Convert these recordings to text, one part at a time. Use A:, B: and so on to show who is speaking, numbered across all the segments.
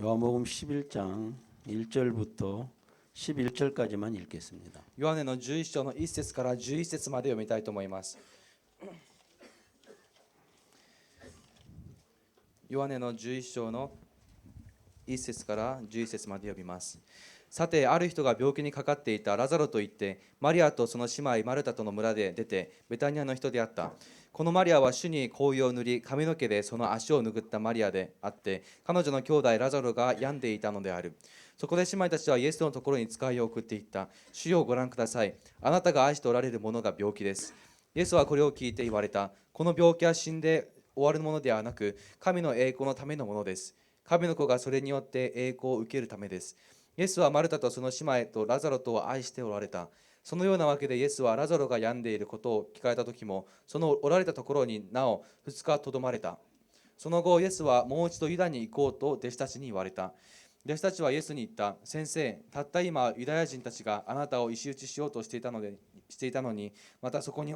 A: 요한복음 11장 1절부터 11절까지만 읽겠습니다.
B: ヨハネの11章の1節から11節まで読みたいと思います。ヨハネの11章の1節から11節まで読みます。さて、ある人が病気にかかっていたラザロといって、マリアとその姉妹マルタとの村で出て、ベタニアの人であった。このマリアは主に香油を塗り、髪の毛でその足を拭ったマリアであって、彼女の兄弟ラザロが病んでいたのである。そこで姉妹たちはイエスのところに使いを送っていった。主よ、ご覧ください。あなたが愛しておられるものが病気です。イエスはこれを聞いて言われた。この病気は死んで終わるものではなく、神の栄光のためのものです。神の子がそれによって栄光を受けるためです。イエスはマルタとその姉妹とラザロとを愛しておられた。そのようなわけでイエスはラザロが病んでいることを聞かれた時も、そのおられたところになお2日とどまれた。その後イエスはもう一度ユダに行こうと弟子たちに言われた。弟子たちはイエスに言った。先生、たった今ユダヤ人たちがあなたを石打ちしようとしていたのに、またそこに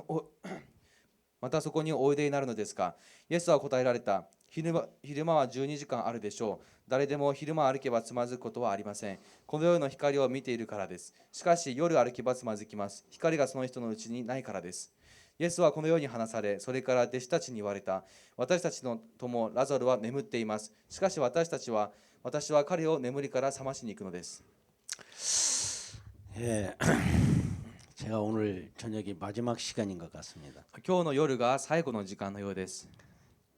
B: おいでになるのですか。イエスは答えられた。昼間は12時間あるでしょう。誰でも昼間歩けばつまずくことはありません。この世の光を見ているからです。しかし夜歩けばつまずきます。光がその人のうちにないからです。イエスはこのように話され、それから弟子たちに言われた。私たちの友ラザロは眠っています。しかし私は彼を眠りから覚ましに行くのです。
A: 예, 제가 오늘 저녁이 마지막 시간인 것 같습니다.
B: 今日の夜が最後の時間のようです。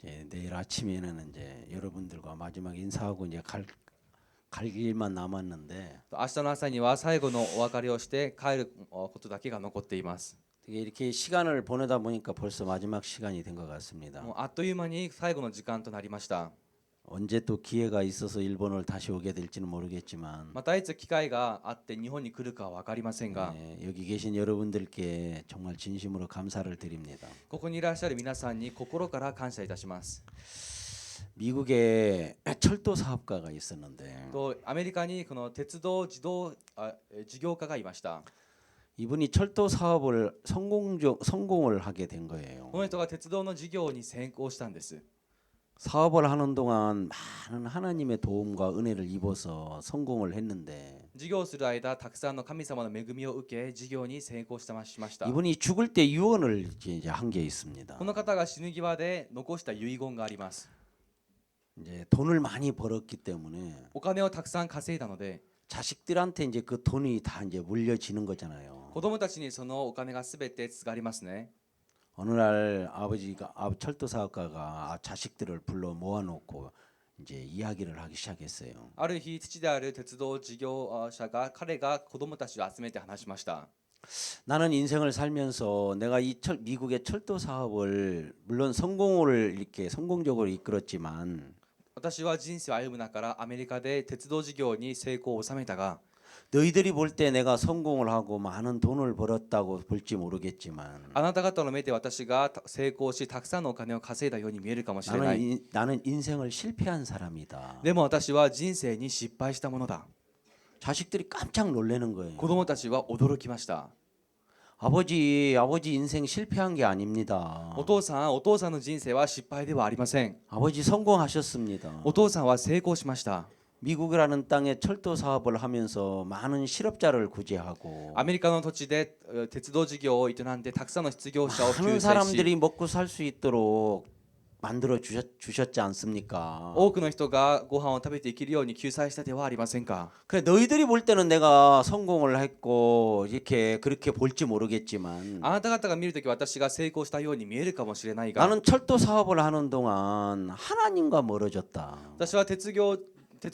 A: 내일 아침에는 이제 여러분들과 마지막 인사하고 이제 갈 길만 남았는데
B: 明日の朝には最後のお別れをして帰ることだけが残っています。
A: 이렇게 시간을 보내다 보니까 벌써 마지막 시간이 된 것 같습니다.
B: もうあっという間に最後の時間となりました。
A: 언제 또 기회가 있어서 일본을 다시 오게 될지는 모르겠지만
B: またいつ機会があって日本に来るかは分かりませんが、
A: 여기 계신 여러분들께 정말 진심으로 감사를 드립니다.
B: ここにいらっしゃる皆さんに心から感謝いたします。
A: 미국에 철도 사업가가 있었는데
B: とアメリカにこの鉄道事業家がいました。
A: 이분이 철도 사업을 성공을 하게 된 거예요.
B: この人が鉄道の事業に成功したんです。
A: 사업을 하는 동안 많은 하나님의 도움과 은혜를 입어서 성공을 했는데
B: 事業する間、たくさんの神様の恵みを受け、事業に成功しました。
A: 이분이 죽을 때 유언을 이제 한 게 있습니다.
B: この方が死ぬ際で残した遺言があります。
A: 이제 돈을 많이 벌었기 때문에
B: お金をたくさん稼いだので、
A: 자식들한테 이제 그 돈이 다 이제 물려지는 거잖아요.
B: 子供たちにそのお金がすべて継がれますね。
A: 어느 날 아버지가 철도 사업가가 자식들을 불러 모아놓고 이제 이야기를 하기 시작했어요.
B: ある日、父である鉄道事業者が彼が子供たちを集めて話しました。
A: 나는 인생을 살면서 내가 미국의 철도 사업을 물론 성공을 이렇게 성공적으로 이끌었지만
B: 私は人生を歩む中からアメリカで鉄道事業に成功を収めたが、
A: 너희들이 볼 때 내가 성공을 하고 많은 돈을 벌었다고 볼지 모르겠지만
B: あなた方の目で私が成功したくさんのお金を稼いだように見えるかもしれない。
A: 나는 인생을 실패한 사람이다.
B: でも私は人生に失敗したものだ。
A: 자식들이 깜짝 놀라는 거예요.
B: 子供たちは驚きました。
A: 아버지 인생 실패한 게 아닙니다.
B: お父さんの人生は失敗ではありません。
A: 아버지 성공하셨습니다.
B: お父さんは成功しました。
A: 미국이라는 땅에 철도 사업을 하면서 많은 실업자를 구제하고
B: アメリカの土地で鉄道事業を営んでたくさんの失業者を救
A: 많은
B: 済し、
A: 사람들이 먹고 살 수 있도록 만들어 주셨지 않습니까?
B: 多くの人がご飯を食べていけるように救済したではありませんか。
A: 그래 너희들이 볼 때는 내가 성공을 했고 이렇게 그렇게 볼지 모르겠지만
B: あなた方が見るとき私が成功したように見えるかもしれないが、
A: 나는 철도 사업을 하는 동안 하나님과 멀어졌다.
B: 私は鉄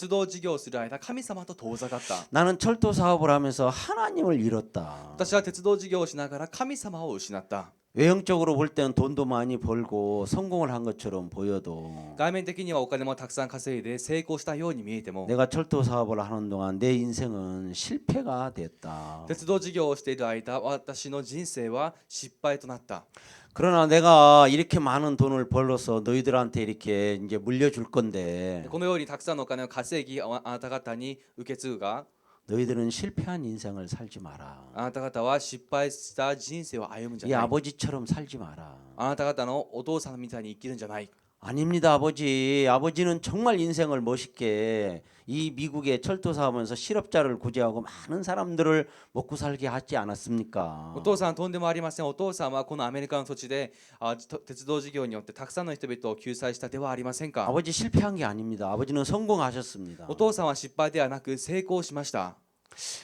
B: 道事業をする間、神様と遠ざかった。
A: 나는 철도 사업을 하면서 하나님을 잃었다.
B: 私は鉄道事業をしながら神様を失った。
A: 외형적으로 볼 때는 돈도 많이 벌고 성공을 한 것처럼 보여도
B: 外面的にはお金もたくさん稼いで成功したように見えても、
A: 내가 철도 사업을 하는 동안 내 인생은 실패가 됐다.
B: 鉄道事業をしている間、私の人生は失敗となった。
A: 그러나 내가 이렇게 많은 돈을 벌어서 너희들한테 이렇게 이제 물려줄 건데
B: このようにたくさんのお金を稼ぎ、あなた方に受け継ぐが、
A: 너희들은 실패한 인생을 살지 마라.
B: あなた方は失敗した人生を歩むんじゃ
A: 이
B: ない。
A: 아버지처럼 살지 마라.
B: あなた方のお父さんみたいに生きるんじゃない。
A: 아닙니다, 아버지. 아버지는 정말 인생을 멋있게 이 미국의 철도 사업에서 실업자를 구제하고 많은 사람들을 먹고 살게 하지 않았습니까?
B: お父さんとんでもありません。お父さんはこのアメリカの土地で鉄道事業によってたくさんの人々を救済したではありませんか。
A: 아버지 실패한 게 아닙니다. 아버지는 성공하셨습니다.
B: お父さんは失敗ではなく成功しました。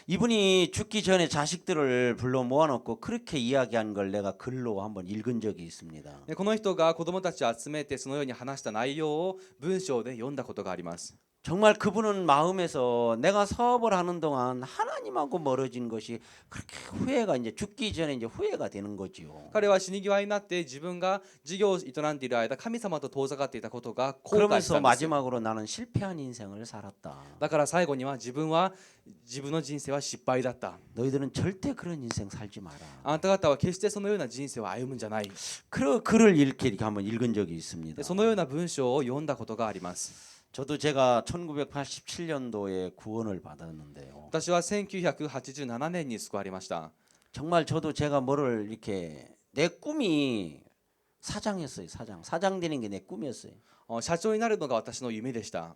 A: 이분이 죽기 전에 자식들을 불러 모아놓고 그렇게 이야기한 걸 내가 글로 한번 읽은 적이 있습니다.
B: でこの人が子供たちを集めてそのように話した内容を文章で読んだことがあります。
A: 정말 그분은 마음에서 내가 사업을 하는 동안 하나님하고 멀어진 것이 그렇게 후회가 이제 죽기 전에 이제 후회가 되는 거지요.
B: 彼は死に際になって自分が事業を営んでいる間神様と遠ざかっていたことが後悔し
A: 그러면서
B: たんです。
A: 마지막으로 나는 실패한 인생을 살았다.
B: だから最後には自分の人生は失敗だった。
A: 너희들은 절대 그런 인생 살지 마라.
B: あなた方は決してそのような人生を歩むんじゃない。
A: 그 글을 이렇게 한번 읽은 적이 있습니다.
B: でそのような文章を読んだことがあります。
A: 저도 제가 1987년도에 구원을 받았는데요.
B: 私は1987年に救われました。
A: 정말 저도 제가 뭐를 이렇게 내 꿈이 사장이었어요. 사장 되는 게 내 꿈이었어요.
B: 社長になるのが私の夢でした。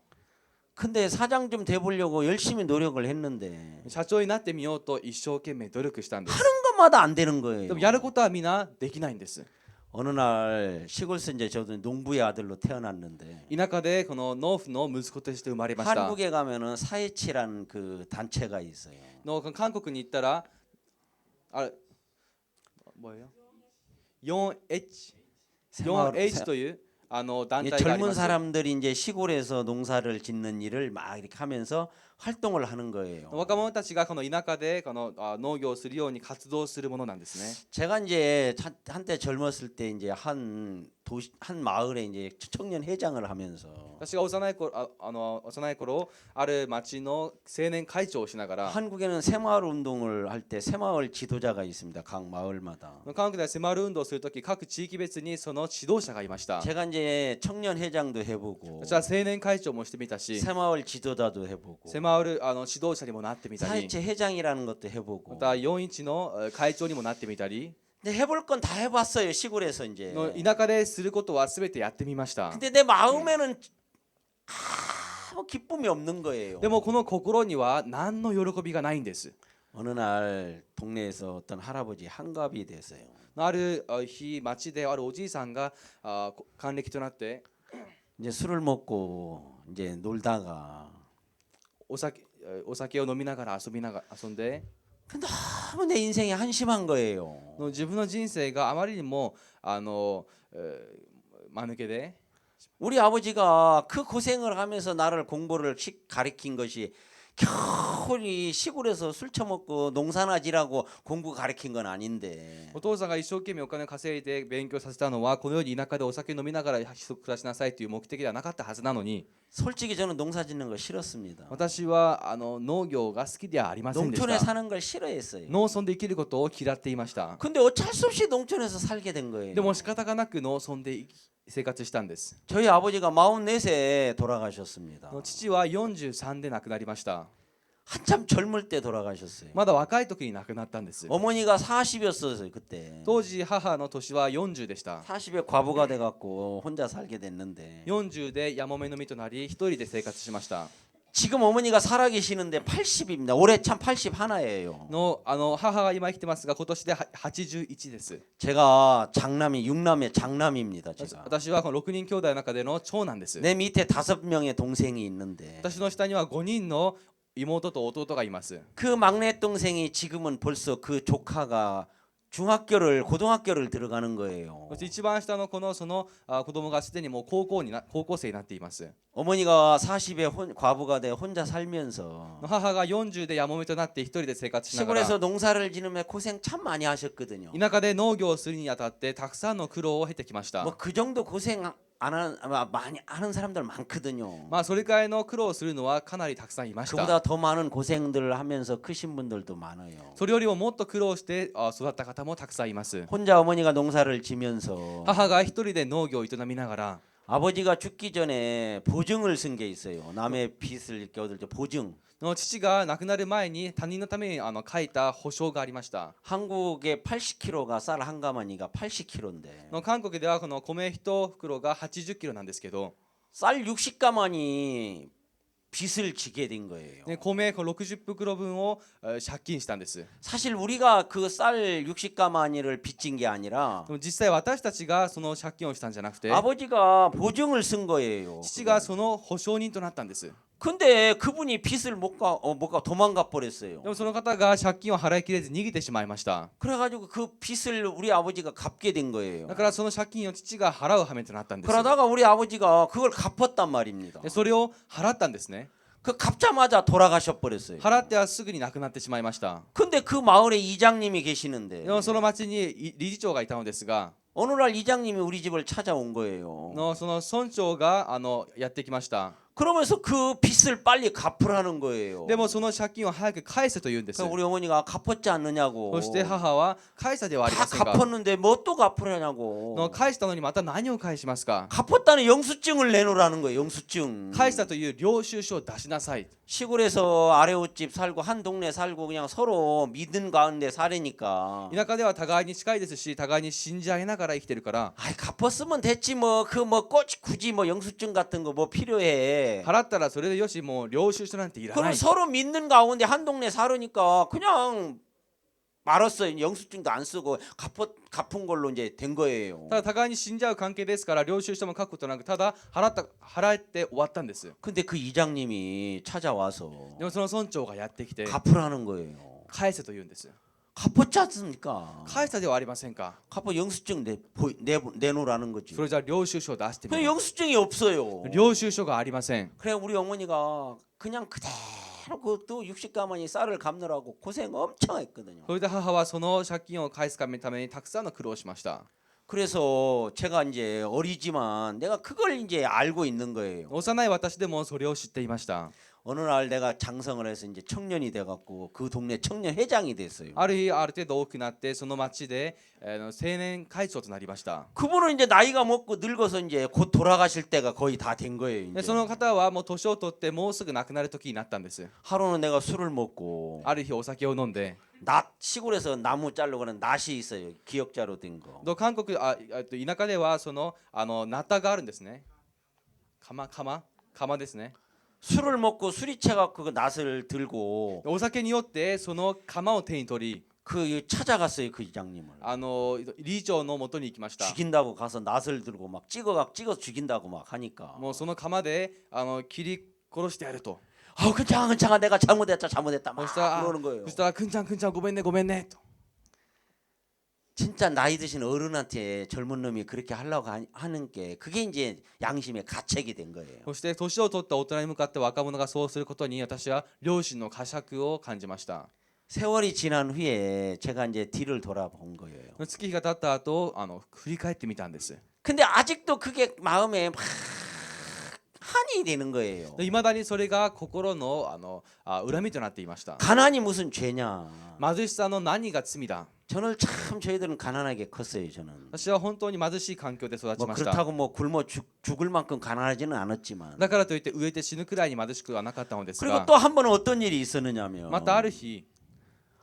A: 근데 사장 좀 돼보려고 열심히 노력을 했는데
B: 社長になってみようと一生懸命努力したんです。
A: 하는 것마다 안 되는 거예요.
B: でもやることはみんなできないんです。
A: 어느 날 시골서 이제 저도 농부의 아들로 태어났는데
B: 田舎でこの農夫の息子として生まれました。
A: 한국에 가면은 사회치란 그 단체가 있어요.
B: の韓国に行ったらあれ뭐예요? 4H という団
A: 이
B: 体があり
A: 젊은
B: ます。
A: 사람들이 이제 시골에서 농사를 짓는 일을 막 이렇게 하면서 활동을 하는 거예요.
B: 若者たちがこの田舎でこの農業をするように活動するものなんですね。
A: 제가 이제 한때 젊었을 때 이제 한 마을에 이제 청년 회장을 하면서
B: 私が幼い頃ある町の青年会長をしながら
A: 한국에는 새마을 운동을 할 때 새마을 지도자가 있습니다. 각 마을마다.
B: 韓国では迫る運動をするとき各地域別にその指導者がいました。
A: 제가 이제 청년 회장도 해보고
B: 私は青年会長もしてみたし
A: 새마을 지도자도 해보고
B: 迫る指導者にもなってみたり
A: 사회체 회장이라는 것도
B: ま
A: 해보고
B: た41の会長にもなってみたり
A: 근데 해볼 건 다 해봤어요. 시골에서 이제.
B: の田舎ですることは全てやってみました。
A: 근데 내 마음에는 아무 기쁨이 없는 거예요.
B: でもこの心には何の喜びがないんです。
A: 어느 날 동네에서 어떤 할아버지 한갑이 됐어요.
B: ある日町であるおじいさんが還暦となって
A: 이제 술을 먹고 이제 놀다가
B: お酒を飲みながら遊んで
A: 너무 내 인생이 한심한 거예요.
B: の自分の人生があまりにも間抜けで
A: 우리 아버지가 그 고생을 하면서 나를 공부를 가르친 것이 겨우 이 시골에서 술 처먹고 농사나 지라고 공부 가르친 건 아닌데
B: お父さんが一生懸命お金を稼いで勉強させたのはこのように田舎でお酒飲みながら暮らしなさいという目的ではなかったはずなのに
A: 솔직히 저는 농사 짓는 거 싫었습니다.
B: 私は農業が好きではありませんでし
A: 농촌에
B: た。
A: 사는 걸 싫어했어요.
B: 農村で生きることを嫌っていました。
A: 근데 어쩔 수 없이 농촌에서 살게 된 거예요.
B: でも仕方がなく農村で生活したんです。
A: 저희 아버지가 44세에 돌아가셨습니다.
B: 父は43で亡くなりました。
A: 한참 젊을 때 돌아가셨어요.
B: まだ若い時に亡くなったんです。
A: 어머니가 40이었어요 그때.
B: 当時母の年は40でした。
A: 40에 과부가 돼갖고 혼자 살게 됐는데
B: 40でやもめの身となり一人で生活しました。
A: 지금 어머니가 살아계시는데 80입니다. 올해 참 80 하나예요.
B: 母が今生きてますが今年で81です。
A: 제가 장남이 6남의 장남입니다. 제가.
B: 私はこの6人兄弟の中での長男です。
A: 내 밑에 5명의 동생이 있는데
B: 私の下には5人の妹と弟がいます。
A: 그 막내 동생이 지금은 벌써 그 조카가 고등학교를 들어가는 거예요.
B: そして一番下の子供がすでにもう高校生になっています。
A: 어머니가 40에 과부가 돼 혼자 살면서
B: 母が40でやもめとなって一人で生活しながら
A: 시골에서 농사를 지으며 고생 참 많이 하셨거든요.
B: 田舎で農業をするにあたってたくさんの苦労を経てきました。
A: 뭐 그 정도 고생 많이 하는 사람들 많거든요.
B: それくらいの苦労をするのはかなりたくさんいました。
A: 그보다 더 많은 고생들을 하면서 크신 분들도 많아요.
B: それよりももっと苦労して育った方もたくさんいます。
A: 혼자 어머니가 농사를 지면서
B: 母が一人で農業を営みながら
A: 아버지가 죽기 전에 보증을 쓴 게 있어요. 남의 빚을 이렇게 얻을 때 보증.
B: 父が亡くなる前に他人のために書いた保証がありました。
A: 한국의 80kg가 쌀 한 가마니가 80kg인데
B: 韓国ではこの米1袋が80キロなんですけど、
A: 쌀 60가마니 빚을 지게 된 거예요.
B: 米60袋分を借金したんです。
A: 사실 우리가 그 쌀 60가마니를 빚진 게 아니라
B: でも実際私たちがその借金をしたんじゃなくて、
A: 아버지가 보증을 쓴 거예요.
B: 父がその保証人となったんです。
A: 근데 그분이 빚을 못 가 도망가 버렸어요.
B: でもその方が借金を払いきれず逃げてしまいました。
A: 그래가지고 그 빚을 우리 아버지가 갚게 된 거예요.
B: だからその借金を父が払う羽目となったんです。
A: 그러다가 우리 아버지가 그걸 갚았단 말입니다.
B: でそれを払ったんですね。
A: 그 갚자마자 돌아가셔 버렸어요.
B: 払ってはすぐに亡くなってしまいました。
A: 근데 그 마을에 이장님이 계시는데
B: でもその町に理事長がいたのですが、
A: 어느 날 이장님이 우리 집을 찾아온 거예요.
B: その村長がやってきました。
A: 그러면서 그 빚을 빨리 갚으라는 거예요.
B: でもその借金を早く返せと言うんです。
A: 그래서 우리 어머니가 갚았지 않느냐고.
B: そして母は返したではあり
A: 다
B: ませんか。
A: 갚았는데 뭐 또 갚으려냐고.
B: 返したのにまた何を返しますか。
A: 갚았다는 영수증을 내놓으라는 거예요. 영수증.
B: 返したという領収書を出しなさい。
A: 시골에서 아래옷집 살고 한 동네 살고 그냥 서로 믿는 가운데 살으니까.
B: 田舎では互いに近いですし、互いに信じ合いながら生きてるから、
A: 아이 갚았으면 됐지 뭐 그 뭐 굳이 뭐 영수증 같은 거 뭐 필요해.
B: 払ったらそれでよし、もう領収書なんていらな
A: 그럼
B: い。
A: 서로 믿는 가운데 한 동네 살으니까 그냥 말았어요. 영수증도 안 쓰고 갚은 걸로 이제 된 거예요.
B: ただ互いに信じ合う関係ですから領収書も書くことなく、ただ払って終わったんです。
A: 근데 그 이장님이 찾아와서
B: でもその村長がやってきて
A: 갚으라는 거예요.
B: 返せと言うんです。
A: 갚았지 않습니까?
B: 返したではありませんか。
A: 갚아 영수증 내놓으라는 거지.
B: それじゃあ領収書を出してみ
A: 그
B: る。
A: 영수증이 없어요.
B: 領収書がありません。
A: 그래 우리 어머니가 그냥 그대로 그또 60가마니 쌀을 갚느라고 고생 엄청 했거든요.
B: それで母はその借金を返すためにたくさんの苦労をしました。
A: 그래서 제가 이제 어리지만 내가 그걸 이제 알고 있는 거예요.
B: 幼い私でもそれを知っていました。
A: 어느 날 내가 장성을 해서 이제 청년이 돼갖고 그 동네 청년 회장이 됐어요.
B: ある日ある程度大きくなってその町で青年会長となりました。
A: 그분은 이제 나이가 먹고 늙어서 이제 곧 돌아가실 때가 거의 다 된 거예요.
B: で
A: 이제.
B: その方はもう年を取ってもうすぐ亡くなる時になったんです。
A: 하루는 내가 술을 먹고
B: ある日お酒を飲んで、
A: 낫 시골에서 나무 자르고 하는 낫이 있어요. 기역자로 된 거.
B: 韓国田舎ではそのナタがあるんですね。釜ですね。
A: 술을 먹고 술이 채갖고 그 낫을 들고
B: お酒によってその釜を手に取り、
A: 그 찾아갔어요 그 이장님을.
B: 理事長の元に行きました。
A: 죽인다고 가서 낫을 들고 막 찍어 죽인다고 막 하니까.
B: もうその釜で切り殺してやると。
A: 괜찮아 내가 잘못했다 막
B: そしたら
A: 그러는 거예요.
B: そしたらくんちゃんごめんねごめんねと。
A: 진짜 나이 드신 어른한테 젊은 놈이 그렇게 하려고 하는 게 그게 이제 양심의 가책이 된 거예요.
B: そして年を取った大人に向かって若者がそうすることに私は良心の呵責を感じました。
A: 세월이 지난 후에 제가 이제 뒤를 돌아본 거예요.
B: 月日が経った後振り返ってみたんです。
A: 근데 아직도 그게 마음에 막 한이 되는 거예요.
B: いまだにそれが心の恨みとなっていました。
A: 가난이 무슨 죄냐?
B: 貧しさの何が罪だ。
A: 저는 참 저희들은 가난하게 컸어요. 저는.
B: 私は本当に貧しい環境で育ち
A: 뭐
B: ました。
A: 그렇다고 뭐 굶어 죽을 만큼 가난하지는 않았지만.
B: だからといって飢えて死ぬくらいに貧しくはなかったのです
A: 그리고
B: が、
A: 또 한 번은 어떤 일이 있었느냐면
B: またある日、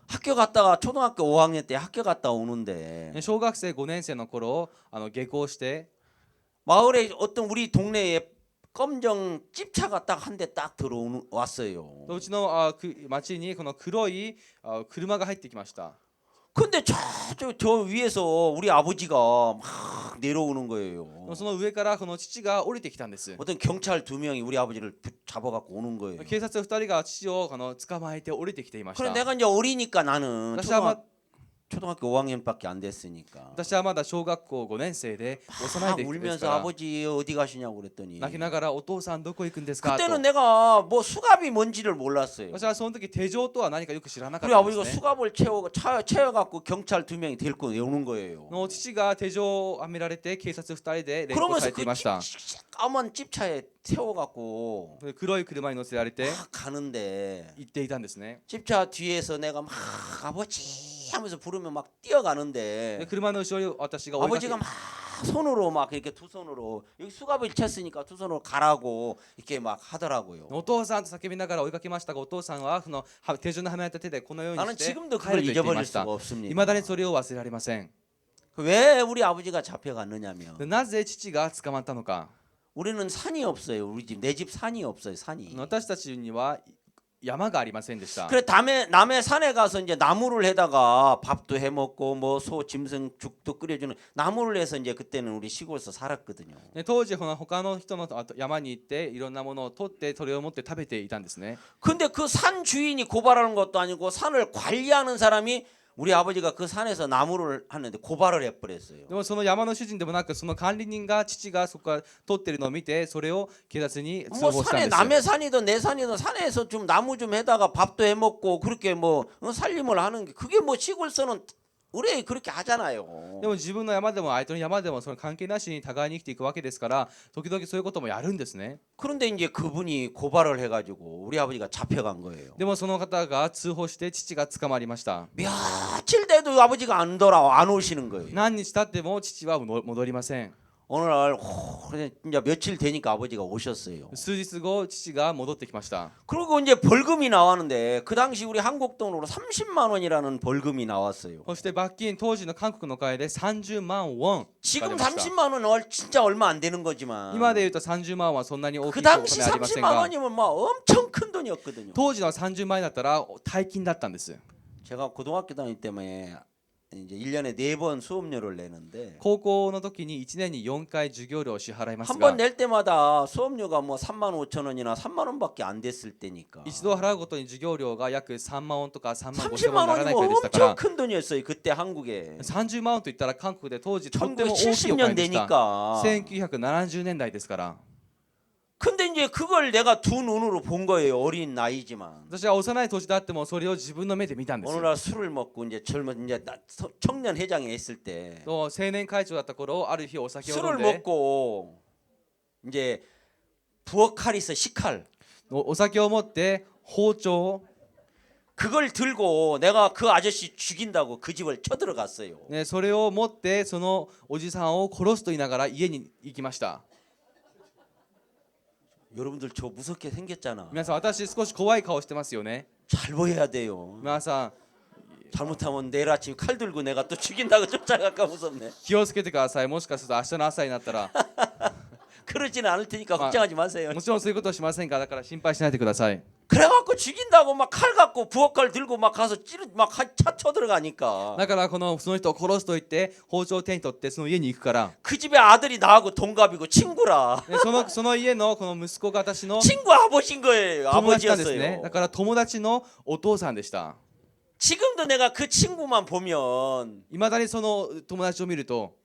A: 학교 갔다가 초등학교 5학년 때 학교 갔다 오는데
B: 小学生5年生の頃下校して、
A: 마을에 어떤 우리 동네에 검정 찝차가 딱 한 대 딱 들어왔어요.
B: うちの町にこの黒い車が入ってきました。
A: 근데 저 위에서 우리 아버지가 막 내려오는 거예요.
B: その上からこの父が降りてきたんです。
A: 어떤 경찰 2명이 우리 아버지를 잡아갖고 오는 거예요.
B: 警察2人が父を捕まえて降りてきていまし
A: 그래
B: た。
A: 내가 이제 어리니까 나는
B: 私は
A: 초등학교 5학년밖에 안 됐으니까
B: 私はまだ小学校5年生で幼い
A: 막
B: ですか
A: 울면서
B: ら、
A: 아버지 어디 가시냐고 그랬더니
B: 泣きながらお父さんどこ行くんですかと。
A: 그때는 내가 뭐 수갑이 뭔지를 몰랐어요.
B: 私はその時手錠とは何かよく知らなかっ
A: 우리
B: たんで
A: 아버지가
B: すね。
A: 수갑을 채워갖고 경찰 2명이 데리고 오는 거예요.
B: の父が手錠をはめられて警察2人で連行さ
A: 그러면서
B: れてい
A: 그
B: ました。
A: 까만 찝차에 태워갖고
B: 黒い車に乗せられて
A: 막 가는데
B: 行っていたんですね。
A: 찝차 뒤에서 내가 막 아버지 하면서 부르면 막 뛰어가는데
B: で車の後ろに私が追いかけ
A: 아버지가 막 손으로 막 이렇게 두 손으로 여기 수갑을 쳤으니까 두 손으로 가라고 이렇게 막 하더라고요.
B: お父さんと叫びながら追いかけましたが、お父さんはその手順のはめられた手でこのように
A: 나는
B: して
A: 지금도
B: 帰る
A: 그걸
B: と言っていま
A: 잊어버릴
B: した。
A: 수가 없습니다.
B: いまだにそれを忘れられません。
A: 왜 우리 아버지가 잡혀갔느냐면
B: なぜ父が捕まったのか。
A: 우리는 산이 없어요. 우리 집 내 집 산이 없어요. 산이.
B: 私たちには山がありませんでした。
A: 그래 남의 산에 가서 이제 나무를 해다가 밥도 해 먹고 뭐 소 짐승 죽도 끓여주는 나무를 해서 이제 그때는 우리 시골에서 살았거든요.
B: ね当時他の人の山に行っていろんなものを取ってそれを持って食べていたんですね。
A: 근데 그 산 주인이 고발하는 것도 아니고 산을 관리하는 사람이 우리 아버지가 그 산에서 나무를 하는데 고발을 해버렸어요.
B: でもその山の主人でもなくその管理人が父がそこから取ってるのを見てそれを警察に通
A: 뭐
B: 報したん
A: 산에
B: です。
A: 남의 산이든 내 산이든 산에서 좀 나무 좀 해다가 밥도 해 먹고 그렇게 뭐 살림을 하는 게 그게 뭐 시골서는 의뢰 그렇게 하잖아요.
B: でも自分の山でも相手の山でもその関係なしに互いに生きていくわけですから時々そういうこともやるんですね。
A: 그런데 이제 그분이 고발을 해가지고 우리 아버지가 잡혀간 거예요.
B: でもその方が通報して父が捕まりました。
A: 며칠 돼도 아버지가 안 오시는 거예요.
B: 何日経っても父は戻りません。
A: 어느 날 이제 며칠 되니까 아버지가 오셨어요.
B: 数日後父が戻ってきました。
A: 그리고 이제 벌금이 나왔는데 그 당시 우리 한국 돈으로 30만 원이라는 벌금이 나왔어요.
B: そして罰金当時の韓国の替えで30万ウォン
A: 지금
B: かかりました。
A: 30만 원은 진짜 얼마 안 되는 거지만
B: 今で言うと30万はそんなに大き
A: 그
B: いお金
A: 당시
B: ありません
A: 30만
B: が
A: 원이면 막 엄청 큰 돈이었거든요.
B: 当時の30万円だったら大金だったんです。
A: 제가 고등학교 다닐 때문에 이제 1년에 4번 수업료를 내는데
B: 高校の時に1年に4回授業料を支払います
A: 한
B: が
A: 번 낼 때마다 수업료가 뭐 3만 5천 원이나 3만 원밖에 안 됐을 때니까
B: 一度払うごとに授業料が約3万ウォンとか3万5千ウォン
A: 30만
B: にならない
A: 원이면
B: くらいでしたか
A: 엄청
B: ら
A: 큰 돈이었어요. 그때 한국에
B: 30万ウォンといったら韓国で当時とっても大きいお
A: 1970년
B: 金でした。
A: 되니까
B: 1970年代ですから。
A: 근데 이제 그걸 내가 두 눈으로 본 거예요. 어린 나이지만
B: 私は幼い年であってもそれを自分の目で見たんです
A: 어느 。 날 술을 먹고 이제 젊은 이제 청년 회장에 있을 때
B: と青年会長だった頃ある日お酒を飲
A: 술을
B: んで
A: 먹고 이제 부엌 칼이 있어 식칼
B: お酒を持って包丁を
A: 그걸 들고 내가 그 아저씨 죽인다고 그 집을 쳐들어갔어요.
B: ね、それを持ってそのおじさんを殺すと言いながら家に行きました。
A: 여러분들 저 무섭게 생겼잖아.
B: 皆さん私少し怖い顔してますよね。
A: 잘 보여야 돼요.
B: 皆さん
A: 잘못하면 내일 아침 칼 들고 내가 또 죽인다고 쫓아갈까 무섭네.
B: 気をつけてください。もしかすると明日の朝になったら
A: 그러지는 않을 테니까 걱정하지 마세요.
B: もちろんそういうことはしませんからだから心配しないでください。
A: 그래갖고 죽인다고 막 칼 갖고 부엌칼 들고 막 가서 차 쳐들어가니까
B: だからその人を殺すと言って包丁を手に取ってその家に行くから、
A: 그 집에 아들이 나하고 동갑이고 친구라.
B: ね、その家のこの息子が私の
A: 친구 아버지인 거예요.
B: 友達なんですね。
A: 아버지였어요.
B: だから友達のお父さんでした。
A: 지금도 내가 그 친구만 보면
B: いまだにその友達を見ると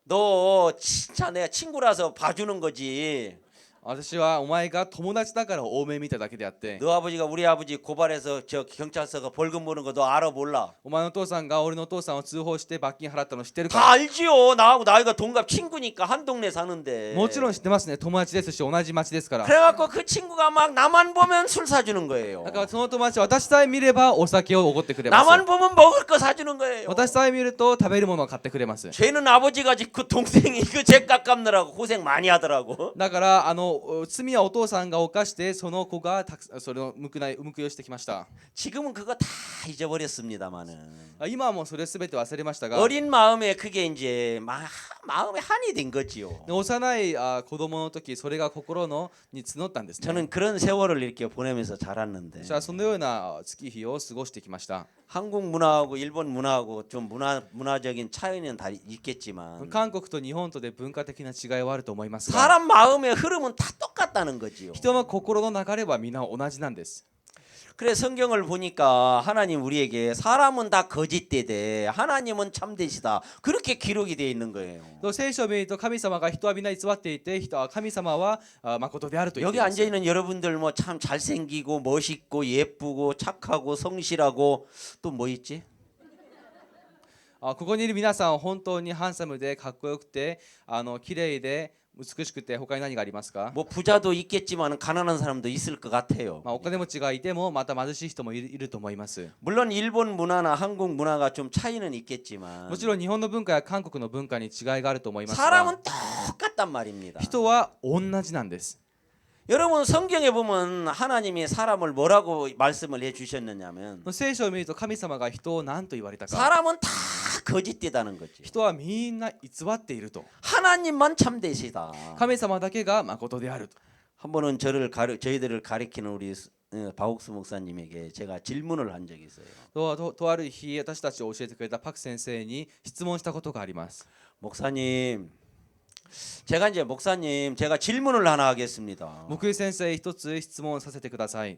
A: 너 진짜 내가 친구라서 봐주는 거지.
B: 私はお前が友達だから多め見ただけであって
A: 너 아버지가 우리 아버지 고발해서 저 경찰서가 벌금 무는 거 너 알아 몰라?
B: お前のお父さんが俺のお父さんを通報して罰金払ったの知ってる
A: 다
B: か
A: 알지요. 나하고 나이가 동갑 친구니까 한 동네 사는데.
B: もちろん知ってますね。友達ですし同じ町ですから。
A: 그래갖고 그 친구가 막 나만 보면 술 사주는 거예요.
B: だからその友達は私さえ見ればお酒をおごってくれます。
A: 나만 보면 먹을 거 사주는 거예요.
B: 私さえ見ると食べるものを買ってくれます。
A: 쟤는 아버지가 그 동생이 그 죗값 갚느라고 고생 많이 하더라고.
B: だから罪はお父さんが犯してその子がそれを報いをしてきました。
A: 지금은 그거 다 잊어버렸습니다만은
B: 今はもうそれすべて忘れましたが、
A: 어린 마음에 그게 이제 마음에 한이 된 거지요.
B: 幼い子供の時それが心に募ったんですね。
A: 저는 그런 세월을 이렇게 보내면서 자랐는데
B: じゃあそのような月日を過ごしてきました。
A: 한국 문화하고 일본 문화하고 좀 문화적인 차이는 다 있겠지만
B: 韓国と日本とで文化的な違いはあると思いますが、
A: 사람 마음의 흐름은 다 똑같다는 거지요.
B: 人の心の流れは皆同じなんです。
A: 그래 성경을 보니까 하나님 우리에게 사람은 다 거짓되되 하나님은 참되시다 그렇게 기록이 되어 있는 거예요.
B: 聖書を見ると神様が人は皆偽っていて神様は誠であると言ってい
A: 여기
B: ます。
A: 앉아 있는 여러분들 뭐 참 잘생기고 멋있고 예쁘고 착하고 성실하고 또 뭐 있지?
B: ここにいる皆さんは本当にハンサムでかっこよくて綺麗で美しくて他に何がありますか？
A: 뭐 부자도 있겠지만 가난한 사람도 있을 것 같아요.
B: お金持ちがいてもまた貧しい人もいると思います。
A: 물론 일본 문화나 한국 문화가 좀 차이는 있겠지만
B: もちろん日本の文化や韓国の文化に違いがあると思いますが
A: 사람은 똑같단 말입니다.
B: 人は同じなんです。
A: 여러분 성경에 보면 하나님이 사람을 뭐라고 말씀을 해주셨느냐면
B: 聖書を見ると神様が人を何と言われたか。
A: 사람은 다 거짓되다는 거지.
B: 人はみんな偽っていると。
A: 하나님만 참되시다.
B: 神様だけが誠であると。
A: 한 번은 저희들을 가리키는 우리 바옥수 목사님에게 제가 질문을 한 적이 있어요.
B: とある日私たちを教えてくれたパク先生に質問したことがあります。
A: 목사님, 제가 이제 목사님 제가 질문을 하나 하겠습니다.
B: 木井先生一つ質問させてください。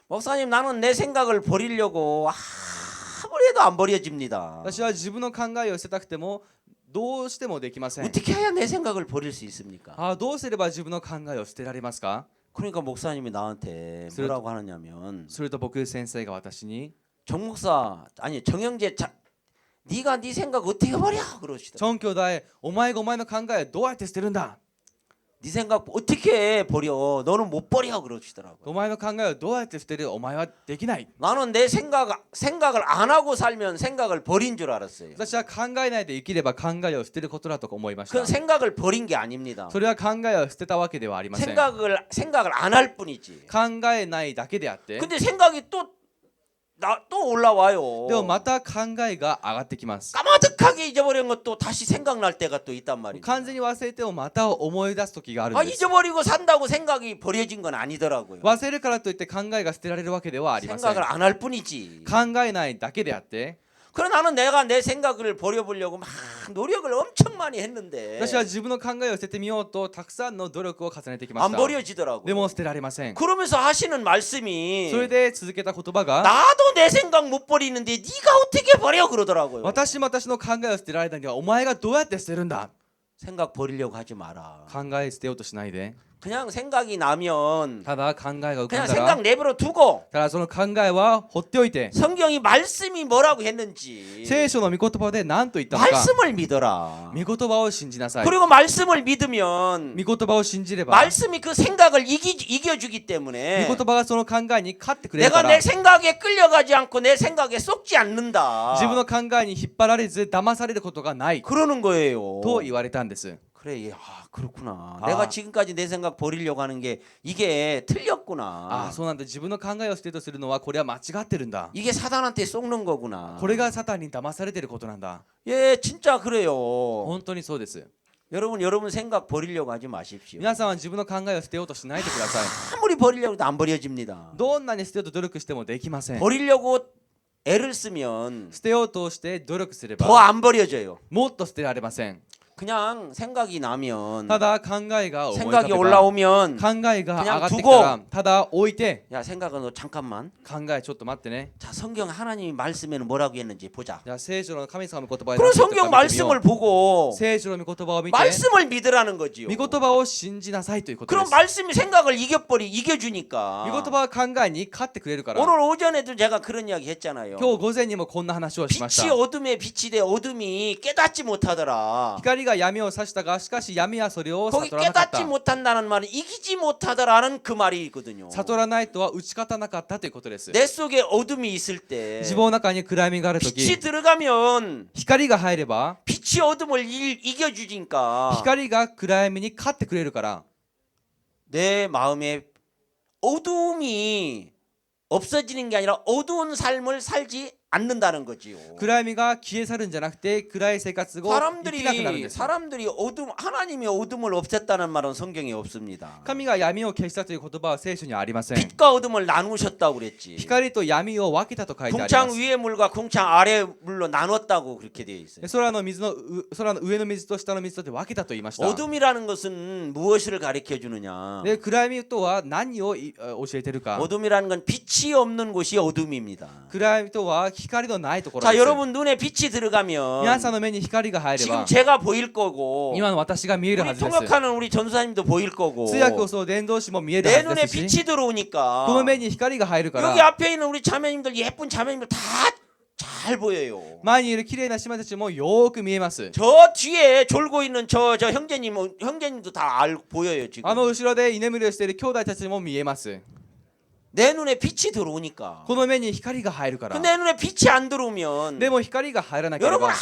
A: 목사님 나는 내 생각을 버리려고 아무리 해도 안 버려집니다.
B: 私は自分の考えを捨てたくてもどうしてもできません。
A: 어떻게 해야 내 생각을 버릴 수 있습니까?
B: どうすれば自分の考えを捨てられますか？
A: 그러니까 목사님이 나한테 뭐라고 하느냐면
B: すると木井先生が私に
A: 정 목사 아니 정영재 네가 네 생각 어떻게 버려 그러시더라고요.
B: チョン兄弟お前がお前の考えをどうやって捨てるんだ？
A: 네 생각 어떻게 버려? 너는 못 버려 그러시더라고요.
B: お前の考えをどうやって捨てる？お前はできない。
A: 나는 내 생각을 안 하고 살면 생각을 버린 줄 알았어요.
B: 私は考えないで生きれば考えを捨てることだと思いまし
A: 그
B: た。
A: 생각을 버린 게 아닙니다.
B: それは考えを捨てたわけではありません。
A: 생각을 안 할 뿐이지.
B: 考えないだけであって、
A: 근데 생각이 또 올라와요.
B: でもまた考えが上がってきます。
A: 까마득하게 잊어버린 것도 다시 생각날 때가 또 있단 말이죠.
B: 完全に忘れてもまた思い出す時があるんです。
A: 잊어버리고 산다고 생각이 버려진 건 아니더라고요.
B: 忘れるからといって考えが捨てられるわけではありません。
A: 생각을 안 할 뿐이지.
B: 考えないだけであって、
A: 그래 나는 내가 내 생각을 버려보려고 막 노력을 엄청 많이 했는데
B: 私は自分の考えを捨ててみようとたくさんの努力を重ねてきまし
A: 안
B: た。
A: 버려지더라고요.
B: でも捨てられません。
A: 그러면서 하시는 말씀이
B: それで続けた言葉が、
A: 나도 내 생각 못 버리는데 네가 어떻게 버려 그러더라고요.
B: 私も私の考えを捨てられたのにはお前がどうやって捨てるんだ。
A: 생각 버리려고 하지 마라.
B: 考え捨てようとしないで。
A: 그냥 생각이 나면
B: ただ考えが浮か
A: 그냥
B: んだら、
A: 생각 내버려 두고
B: ただその考えは放っておいて、
A: 성경이 말씀이 뭐라고 했는지
B: 聖書の御言葉で何と言ったのか、
A: 말씀을 믿어라.
B: 御言葉を信じなさい。
A: 그리고 말씀을 믿으면
B: 御言葉を信じれば、
A: 말씀이 그 생각을 이겨주기
B: 御
A: 때문에
B: 言葉がその考えに勝ってくれるか
A: 내가
B: ら、
A: 내 생각에 끌려가지 않고 내 생각에 쏙지 않는다.
B: 自分の考えに引っ張られず騙されることがない
A: 그러는 거예요.
B: と言われたんです。
A: 그래, 그렇구나.
B: 아.
A: 내가 지금까지 내 생각 버리려고 하는 게 이게 틀렸구나.
B: そうなんだ。自分の考えを捨てるとするのはこれは間違ってるんだ。
A: 이게 사단한테 속는 거구나.
B: これがサタンに騙されてることなんだ。
A: 예, 진짜 그래요.
B: 本当にそうです。
A: 여러분 생각 버리려고 하지 마십시오.
B: 皆さんは自分の考えを捨てようとしないでください。
A: 아무리 버리려고 해도 안 버려집니다.
B: どんなに捨てようと努力してもできません。
A: 버리려고 애를 쓰면
B: 捨てようとして努力すれ
A: 더
B: ば
A: 안 버려져요.
B: もっと捨てられません。
A: 그냥 생각이 나면
B: ただ考えが思い浮か
A: 생각이
B: べば
A: 올라오면
B: 考えが上がってき
A: 그냥
B: たらただ置いて
A: 야 생각은 너 잠깐만.
B: 考えちょっと待ってね。
A: 자 성경 하나님이 말씀에는 뭐라고 했는지 보자.
B: じゃあ聖書の神様の言葉に
A: 그럼
B: 何て言った
A: 성경
B: か見てみよ
A: 말씀을 보고
B: う。聖書の御言葉を見て
A: 말씀을 믿으라는 거지요.
B: 御言葉を信じなさいということで
A: 그럼
B: す。
A: 말씀이 생각을 이겨주니까
B: 御言葉は考えに勝ってくれるから。
A: 오늘 오전에도 제가 그런 이야기 했잖아요.
B: 今日午前にもこんな話をしまし
A: 빛이
B: た。
A: 어둠에 빛이 돼 어둠이 깨닫지 못하더라.
B: 光が闇を差したがしかし闇はそれを
A: 거기
B: 悟らなかっ
A: 깨닫지
B: た。
A: 못한다는 말은 이기지 못하더라는 그 말이거든요.
B: 悟らないとは打ち勝たなかったということです。
A: 내 속에 어둠이 있을 때
B: 自分の中に暗闇があると
A: 빛이
B: き、
A: 들어가면
B: 光が入れば
A: 빛이 어둠을 이겨주니까
B: 光が暗闇に勝ってくれるから、
A: 내 마음에 어둠이 없어지는 게 아니라 어두운 삶을 살지 않는다는 거지요.
B: 暗闇が消え去るんじゃなくて暗い生活を生きなくなるんです。
A: 사람들이 하나님이 어둠을 없앴다는 말은 성경에 없습니다.
B: 神が闇を消したという言葉は聖書にはありません。
A: 빛과 어둠을 나누셨다고 그랬지.
B: 光と闇を分けたと書いてありま
A: 궁창
B: す。
A: 위의 물과 궁창 아래 물로 나눴다고 그렇게 되어 있어요.
B: 空の上の水と下の水とで分けたと言いました。
A: 어둠이라는 것은 무엇을 가리켜 주느냐?
B: で、暗闇とは何を教えてるか。
A: 어둠이라는 건 빛이 없는 곳이 어둠입니다.
B: 暗闇とは光のないところ
A: 자,
B: です。
A: 여러분 눈에 빛이 들어가면
B: 皆さんの目に光が入れ
A: 지금
B: ば、
A: 제가 보일 거고
B: 今の私が見えるは
A: 우리
B: ずです。
A: 통역하는 우리 전사님도 보일 거고
B: 通訳をそう伝道師も見える
A: 내
B: はず
A: 눈에
B: ですし、
A: 빛이 들어오니까
B: この目に光が入るか
A: 여기
B: ら、
A: 앞에 있는 우리 자매님들 예쁜 자매님들 다 잘 보여요.
B: 前にいる綺麗な姉妹たちもよーく見えます。
A: 저 뒤에 졸고 있는 저 형제님도 다 보여요 지금.
B: あの後ろで居眠りをしている兄弟たちも見えます。
A: 내 눈에 빛이 들어오니까.
B: この目に光が入るから。
A: 내 눈에 빛이 안 들어오면
B: でも光が入らなけれ
A: 여러분
B: ば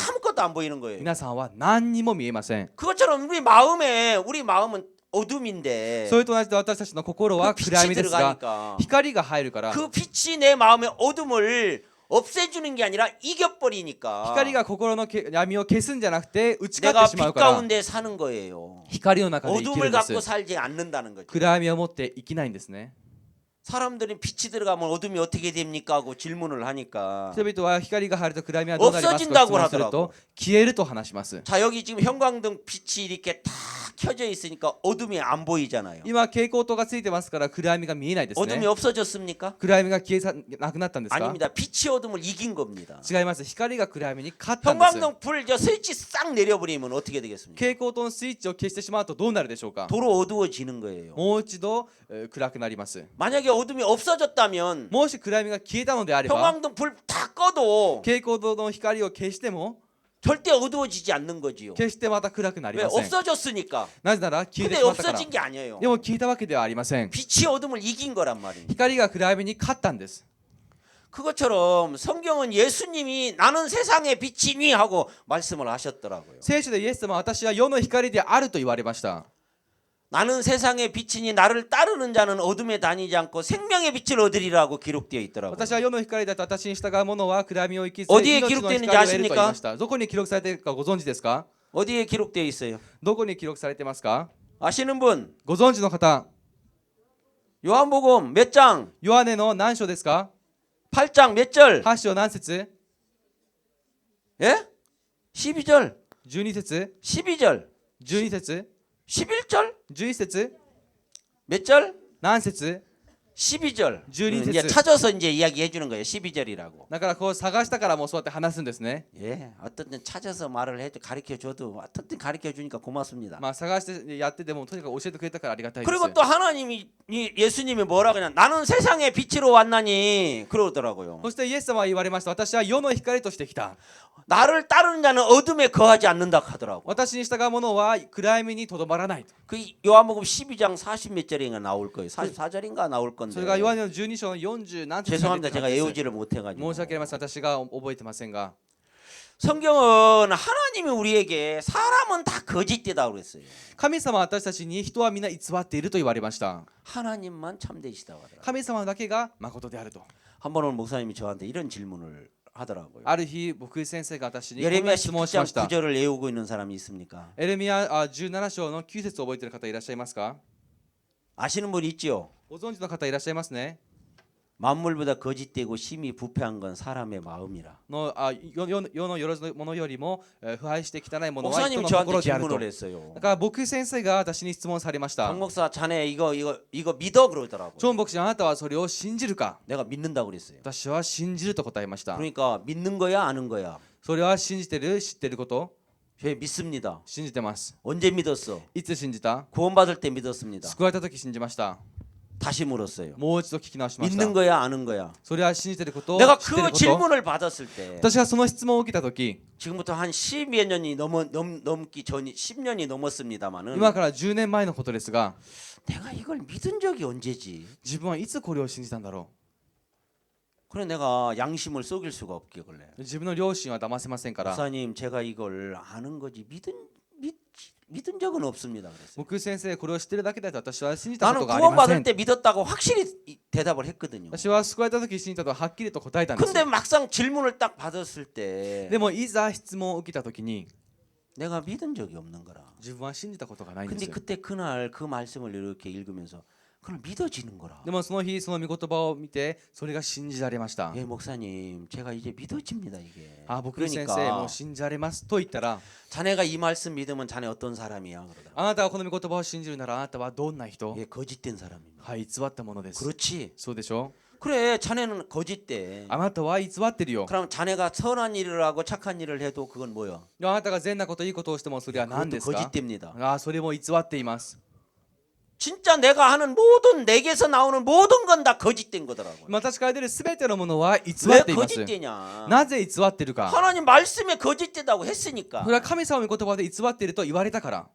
A: 아무것도 안 보이는 거예요.
B: 皆さんは何にも見えません。
A: 그것처럼 우리 마음은 어둠인데
B: それと同じで私たちの心は
A: 그
B: 暗闇
A: 빛이
B: ですが
A: 들어가니까
B: 光が入るから
A: 그 빛이 내 마음의 어둠을 없애주는 게 아니라 이겨버리니까
B: 光が心の闇を消すんじゃなくて打ち勝
A: 내가
B: ってしまう
A: 빛
B: から
A: 가운데 사는 거예요.
B: 光の中で生きる
A: 어둠을
B: んです
A: 갖고 살지 않는다는 거죠.
B: 暗闇を持って生きないんですね。
A: 사람들이 빛이 들어가면 어둠이 어떻게 됩니까 하고 질문을 하니까
B: 人々は光が入ると暗闇はどうなりますかと質
A: 없어진다고
B: 問する
A: 하더라고.
B: と消えると話します。
A: 자 여기 지금 형광등 빛이 이렇게 다 켜져 있으니까 어둠이 안 보이잖아요.
B: 今蛍光灯がついてますから暗闇が見えないです
A: 어둠이
B: ね。
A: 없어졌습니까?
B: 暗闇が消えさなくなったんですか？
A: 아닙니다. 빛이 어둠을 이긴 겁니다.
B: 違います。光が暗闇に勝ったんです。
A: 형광등 불 저 스위치 싹 내려버리면 어떻게 되겠습니까?
B: 蛍光灯のスイッチを消してしまうとどうなるでしょうか？
A: 도로 어두워지는 거예요.
B: もう一度暗くなります。
A: 만약에 어둠이 없어졌다면
B: もし暗闇が消えたのであれば
A: 형광등 불 다 꺼도
B: 蛍光灯の光を消しても
A: 절대 어두워지지 않는 거지요.
B: 決してまた暗くなり
A: 왜
B: ません。
A: 없어졌으니까.
B: なぜなら消えて
A: 근데
B: しまったから。
A: 없어진 게 아니에요.
B: でも消えたわけではありません。
A: 빛이 어둠을 이긴 거란 말이에요.
B: 光が暗闇に勝ったんです。
A: 그것처럼 성경은 예수님이 나는 세상의 빛이니 하고 말씀을 하셨더라고요.
B: 聖書でイエス様は私は世の光であると言われました。
A: 나는 세상의 빛이니 나를 따르는 자는 어둠에 다니지 않고 생명의 빛을 얻으리라고 기록되어 있더라고요.
B: 私は世の光だと私に従う者は暗闇を生きず
A: 어디에
B: 命の
A: 기록되어
B: 光
A: 있는지
B: を得ると言い
A: 아십니까?
B: ました。どこに記録されているかご存知ですか？
A: 어디에 기록되어 있어요?
B: どこに記録されてますか？
A: 아시는 분?
B: ご存知の方、
A: 요한복음 몇 장?
B: ヨハネの何章ですか？
A: 8장 몇 절?
B: 8章何節？
A: 예? 12절,
B: 12節？
A: 12절,
B: 12節？
A: 11절?
B: 11節？
A: 몇 절?
B: 何節？
A: 12절.
B: 12
A: 이제
B: 節。
A: 찾아서 이제 이야기해 주는 거예요. 12절이라고.
B: だからこう探したからもうそうやって話すんですね。
A: 예, 어떤 때 찾아서 말을 해도 가르쳐 줘도 어떤 때 가르쳐 주니까 고맙습니다.
B: まあ探してやってでもとにかく教えてくれたからありがたいです。
A: 그리고 또 하나님이 예수님이 뭐라 그냥 나는 세상의 빛으로 왔나니 그러더라고요.
B: そしてイエス様は言われました。私は世の光として来た。
A: 나를 따르는 자는 어둠에 거하지 않는다 하더라고.
B: 私に従う者は暗闇にとどまらないと。
A: 그 요한복음 12장 40 몇 절인가 나올 거예요. 44절인가 나올
B: そ
A: 건데.
B: れがヨハネの12章の40何節か出
A: 죄송합니다.
B: てる
A: 제가
B: はずです。
A: 외우지를 못해가지고.
B: 申し訳ありません。私が覚えてませんが、
A: 성경은 하나님이 우리에게 사람은 다 거짓되다 그랬어요.
B: 神様は私たちに人は皆偽っていると言われました。
A: 하나님만 참되시다 하더라고요.
B: 神様だけが誠であると。
A: 한 번은 목사님이 저한테 이런 질문을 하더라고요.
B: ある日、僕先生が私にこん
A: 예레미야
B: な質問をしま
A: 19장
B: した
A: 9절을 외우고 있는 사람이 있습니까?
B: エレミヤ17章の9節を覚えている方いらっしゃいますか？
A: 아시는 분 있지요?
B: ご存知の方いらっしゃいますね。
A: 만물보다 거짓되고 심히 부패한 건 사람의 마음이라.
B: の世のよろずのものよりも腐敗して汚いものは人
A: 목사님
B: の
A: 저한테
B: 心であると。
A: 질문을 했어요.
B: だから僕先生が私に質問されました。
A: 정 목사 자네 이거 믿어 그러더라고.
B: ジョン牧師、あなたはそれを信じるか？
A: 내가 믿는다 그랬어요.
B: 私は信じると答えました。
A: 그러니까 믿는 거야 아는 거야?
B: それは信じてる、知ってること？
A: 저 믿습니다.
B: 信じてます。
A: 언제 믿었어?
B: いつ信じた？
A: 구원받을 때 믿었습니다.
B: 救われた時信じました。
A: 다시 물었어요.
B: もう一度聞き直しました。
A: 믿는 거야 아는 거야?
B: それは信じてること？
A: 내가
B: 知ってる
A: 그
B: こと？
A: 질문을 받았을 때
B: 私がその質問を受けた時、
A: 지금부터 한 10몇 년이 넘기 전이 10년이 넘었습니다만은
B: 今から10年前のことですが、
A: 내가 이걸 믿은 적이 언제지?
B: 自分はいつこれを信じたんだろ
A: 그래 내가 양심을 속일 수가 없게 그래.
B: う。自分の良心は騙せませんから。
A: 목사님 제가 이걸 아는 거지 믿은 적은 없습니다. 그랬어요.
B: 僕先生、これを知ってるだけだと私は信じたこ
A: 나는
B: とがありませ
A: 구원받을
B: ん。
A: 때 믿었다고 확실히 대답을 했거든요.
B: 私は救われた時信じたとはっきりと答えたんです。
A: 근데 막상 질문을 딱 받았을 때
B: でもいざ質問を受けた時に
A: 내가 믿은 적이 없는 거라.
B: 自分は信じたことがないんで
A: 근데
B: す。
A: 그때 그날 그 말씀을 이렇게 읽으면서 그걸 믿어지는 거라.
B: でもその日その御言葉を見てそれが信じられました。
A: 예 목사님 제가 이제 믿어집니다 이게.
B: あ、僕先生もう
A: 그러니까
B: 信じられますと言ったら、
A: 자네가 이 말씀 믿으면 자네 어떤 사람이야 그러더라고.
B: あなたはこの御言葉を信じるならあなたはどんな人？
A: 예 거짓된 사람입니다.
B: はい、偽ったものです。
A: 그렇지.
B: そうでしょ？
A: 그래 자네는 거짓대.
B: あなたは偽ってるよ。
A: 그럼 자네가 선한 일을 하고 착한 일을 해도 그건 뭐야?
B: あなたが善なこといいことをしてもそれは何
A: 그것도
B: ですか？
A: 거짓됩니다.
B: あ、それも偽っています。
A: 진짜 내가 하는 모든 내게서 나오는 모든 건 다 거짓된 거더라고요.
B: 私から出る全てのものは偽っ
A: 왜
B: ています。
A: 거짓되냐?
B: なぜ偽っているか。
A: 하나님 말씀에 거짓되다고 했으니까.
B: それは神様の言葉で偽っていると言われたから。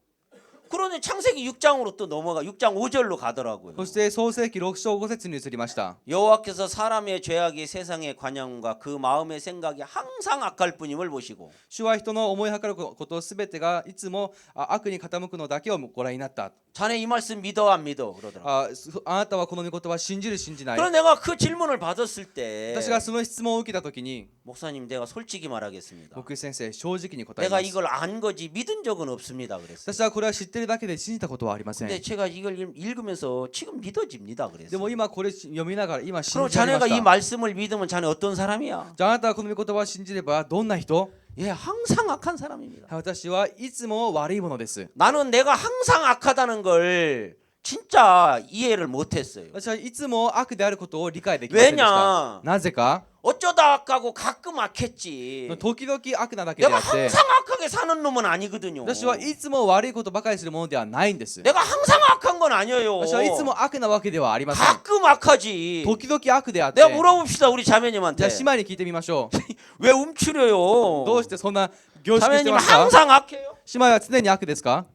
A: 그러니 창세기 6장으로 또 넘어가 6장 5절로 가더라고요.
B: そして創世記6章5節に移りました。
A: 여호와께서 사람의 죄악이 세상의 관념과 그 마음의 생각이 항상 악할 뿐임을 보시고
B: 主は人の思いはかることすべてがいつも悪に傾くのだけをご覧になった。
A: 자네 이 말씀 믿어 안 믿어 그러더라고요.
B: あなたはこの御言葉信じる信じない。
A: 그럼 내가 그 질문을 받았을 때
B: 私がその質問を受けたときに
A: 목사님 내가 솔직히 말하겠습니다.
B: 僕先生正直に答え
A: 내가
B: ます。
A: 이걸 안 거지 믿은 적은 없습니다 그랬어요.
B: 私はこれは知ってるだけで信じたことはありません。
A: 근데 제가 이걸 읽으면서 지금 믿어집니다
B: で
A: 그랬어요.
B: も今これ読みながら今信
A: 그럼
B: じられま
A: 자네가
B: し
A: 이
B: た。
A: 말씀을 믿으면 자네 어떤 사람이야?
B: じゃああなたはこの御言葉を信じればどんな人？
A: 예, 항상 악한 사람입니다.
B: 私はいつも悪いものです。
A: 나는 내가 항상 악하다는 걸 진짜 이해를 못했어요.
B: 私はいつも悪であることを理解できませんでした。
A: 왜냐?
B: なぜか
A: 어쩌다 악하고 가끔 악했지.
B: 時々悪なだけで
A: 내가
B: あって
A: 항상 악하게 사는 놈은 아니거든요.
B: 私はいつも悪いことばかりするものではないんです。
A: 내가 항상 악한 건 아니에요.
B: 私はいつも悪なわけではありません。
A: 가끔 악하지.
B: 時々悪であって
A: 내가 물어봅시다 우리
B: じゃ
A: 자매님한테.
B: あ姉妹に聞いてみましょう。
A: 왜 움츠려요?
B: どうしてそんな凝縮して
A: 자매님
B: ますか？
A: 항상 악해요?
B: 姉妹は常に悪ですか？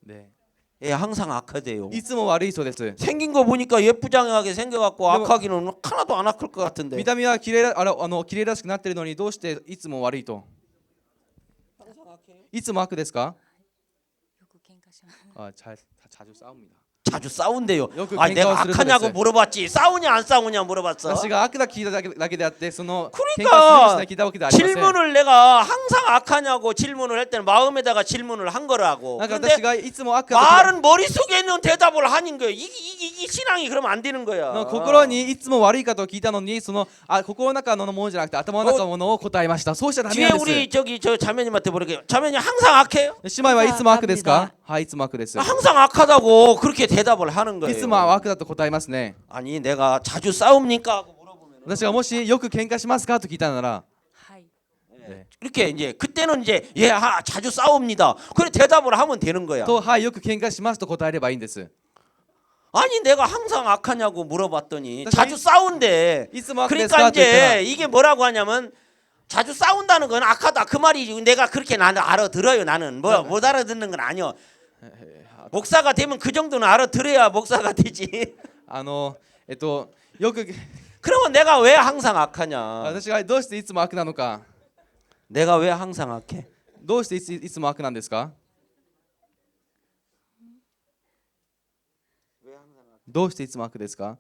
B: ね、
A: 예, 항상 악하대요.
B: いつも悪いそうです。
A: 생긴 거 보니까 예쁘장하게 생겨갖고
B: 근데 뭐-
A: 악하기는 하나도 안 악할 것 같은데.
B: 見た目は綺麗綺麗らしくなってるのにどうしていつも悪いと？いつも悪ですか？
C: よく喧嘩します。
B: 자주 싸웁니다.
A: 자주 싸운대요.
B: 여기
A: 아니 내가
B: 갱가우스를
A: 악하냐고
B: 그랬어요.
A: 물어봤지. 싸우냐 안 싸우냐 물어봤어.
B: 私が悪だ聞いただけであってその喧嘩するし
A: 그러니까
B: ない聞いたわけではありません。
A: 질문을 내가 항상 악하냐고 질문을 할 때는 마음에다가 질문을 한 거라고.
B: なんか
A: 근데
B: 私がいつも悪だと
A: 말은 머릿속에 있는 대답을 하는 거예요. 이 신앙이 그러면 안 되는 거야.
B: 心にいつも悪いかと聞いたのにその心の中のものじゃなくて頭の中のものを答えました。そうしちゃダメ
A: 뒤에
B: なんです。
A: 우리 저기 저 자매님한테 물어볼게요. 자매님 항상 악해요?
B: 姉妹はいつも悪ですか？はい、いつも悪です。
A: 항상 악하다고 그렇게 대답을 하는
B: い
A: 거예요.
B: つも悪だと答えますね。
A: 아니 내가 자주 싸웁니까? 하고 물어보면
B: 私がもしよく喧嘩しますかと聞いたなら、
C: はい。
A: 이렇게 이제 그때는 이제 예 자주 싸웁니다. 그래 대답을 하면 되는 거야.
B: とはいよく喧嘩しますと答えればいいんです。
A: 아니 내가 항상 악하냐고 물어봤더니
B: 사실
A: 자주 싸운대.
B: いつも悪です
A: 그러니까
B: かと言ったら
A: 이제 이게 뭐라고 하냐면 자주 싸운다는 건 악하다 그 말이지. 내가 그렇게 나는 알아들어요. 나는 뭐 못 알아듣는 건 아니요. 목사가 되면 그 정도는 알아들어야 목사가 되지.
B: よく
A: 그러면 내가 왜 항상 악하냐?
B: 私がどうしていつも悪なのか、
A: 내가 왜 항상 악해?
B: どうしていつも悪なんですか？どうしていつも悪ですか？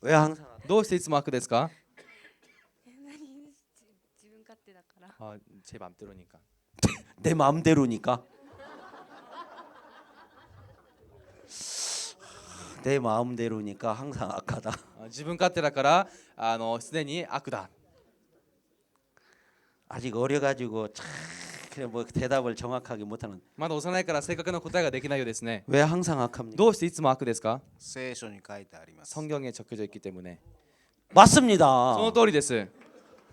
A: 왜 항상 악해?
B: どうしていつも悪ですか？
C: 自分勝手だから。
B: 제 맘대로니까.
A: 내 마음대로니까. 내 마음대로니까 항상 악하다.
B: 自分勝手だからすでに悪だ。
A: 아직 어려가지고 참 그래 뭐 대답을 정확하게 못하는.
B: まだ幼いから正確な答えができないようですね。
A: 왜 항상 악합니까?
B: どうしていつも悪ですか？
D: 聖書に書いてあります。
B: 성경에 적혀져 있기 때문에.
A: 맞습니다.
B: その通りです。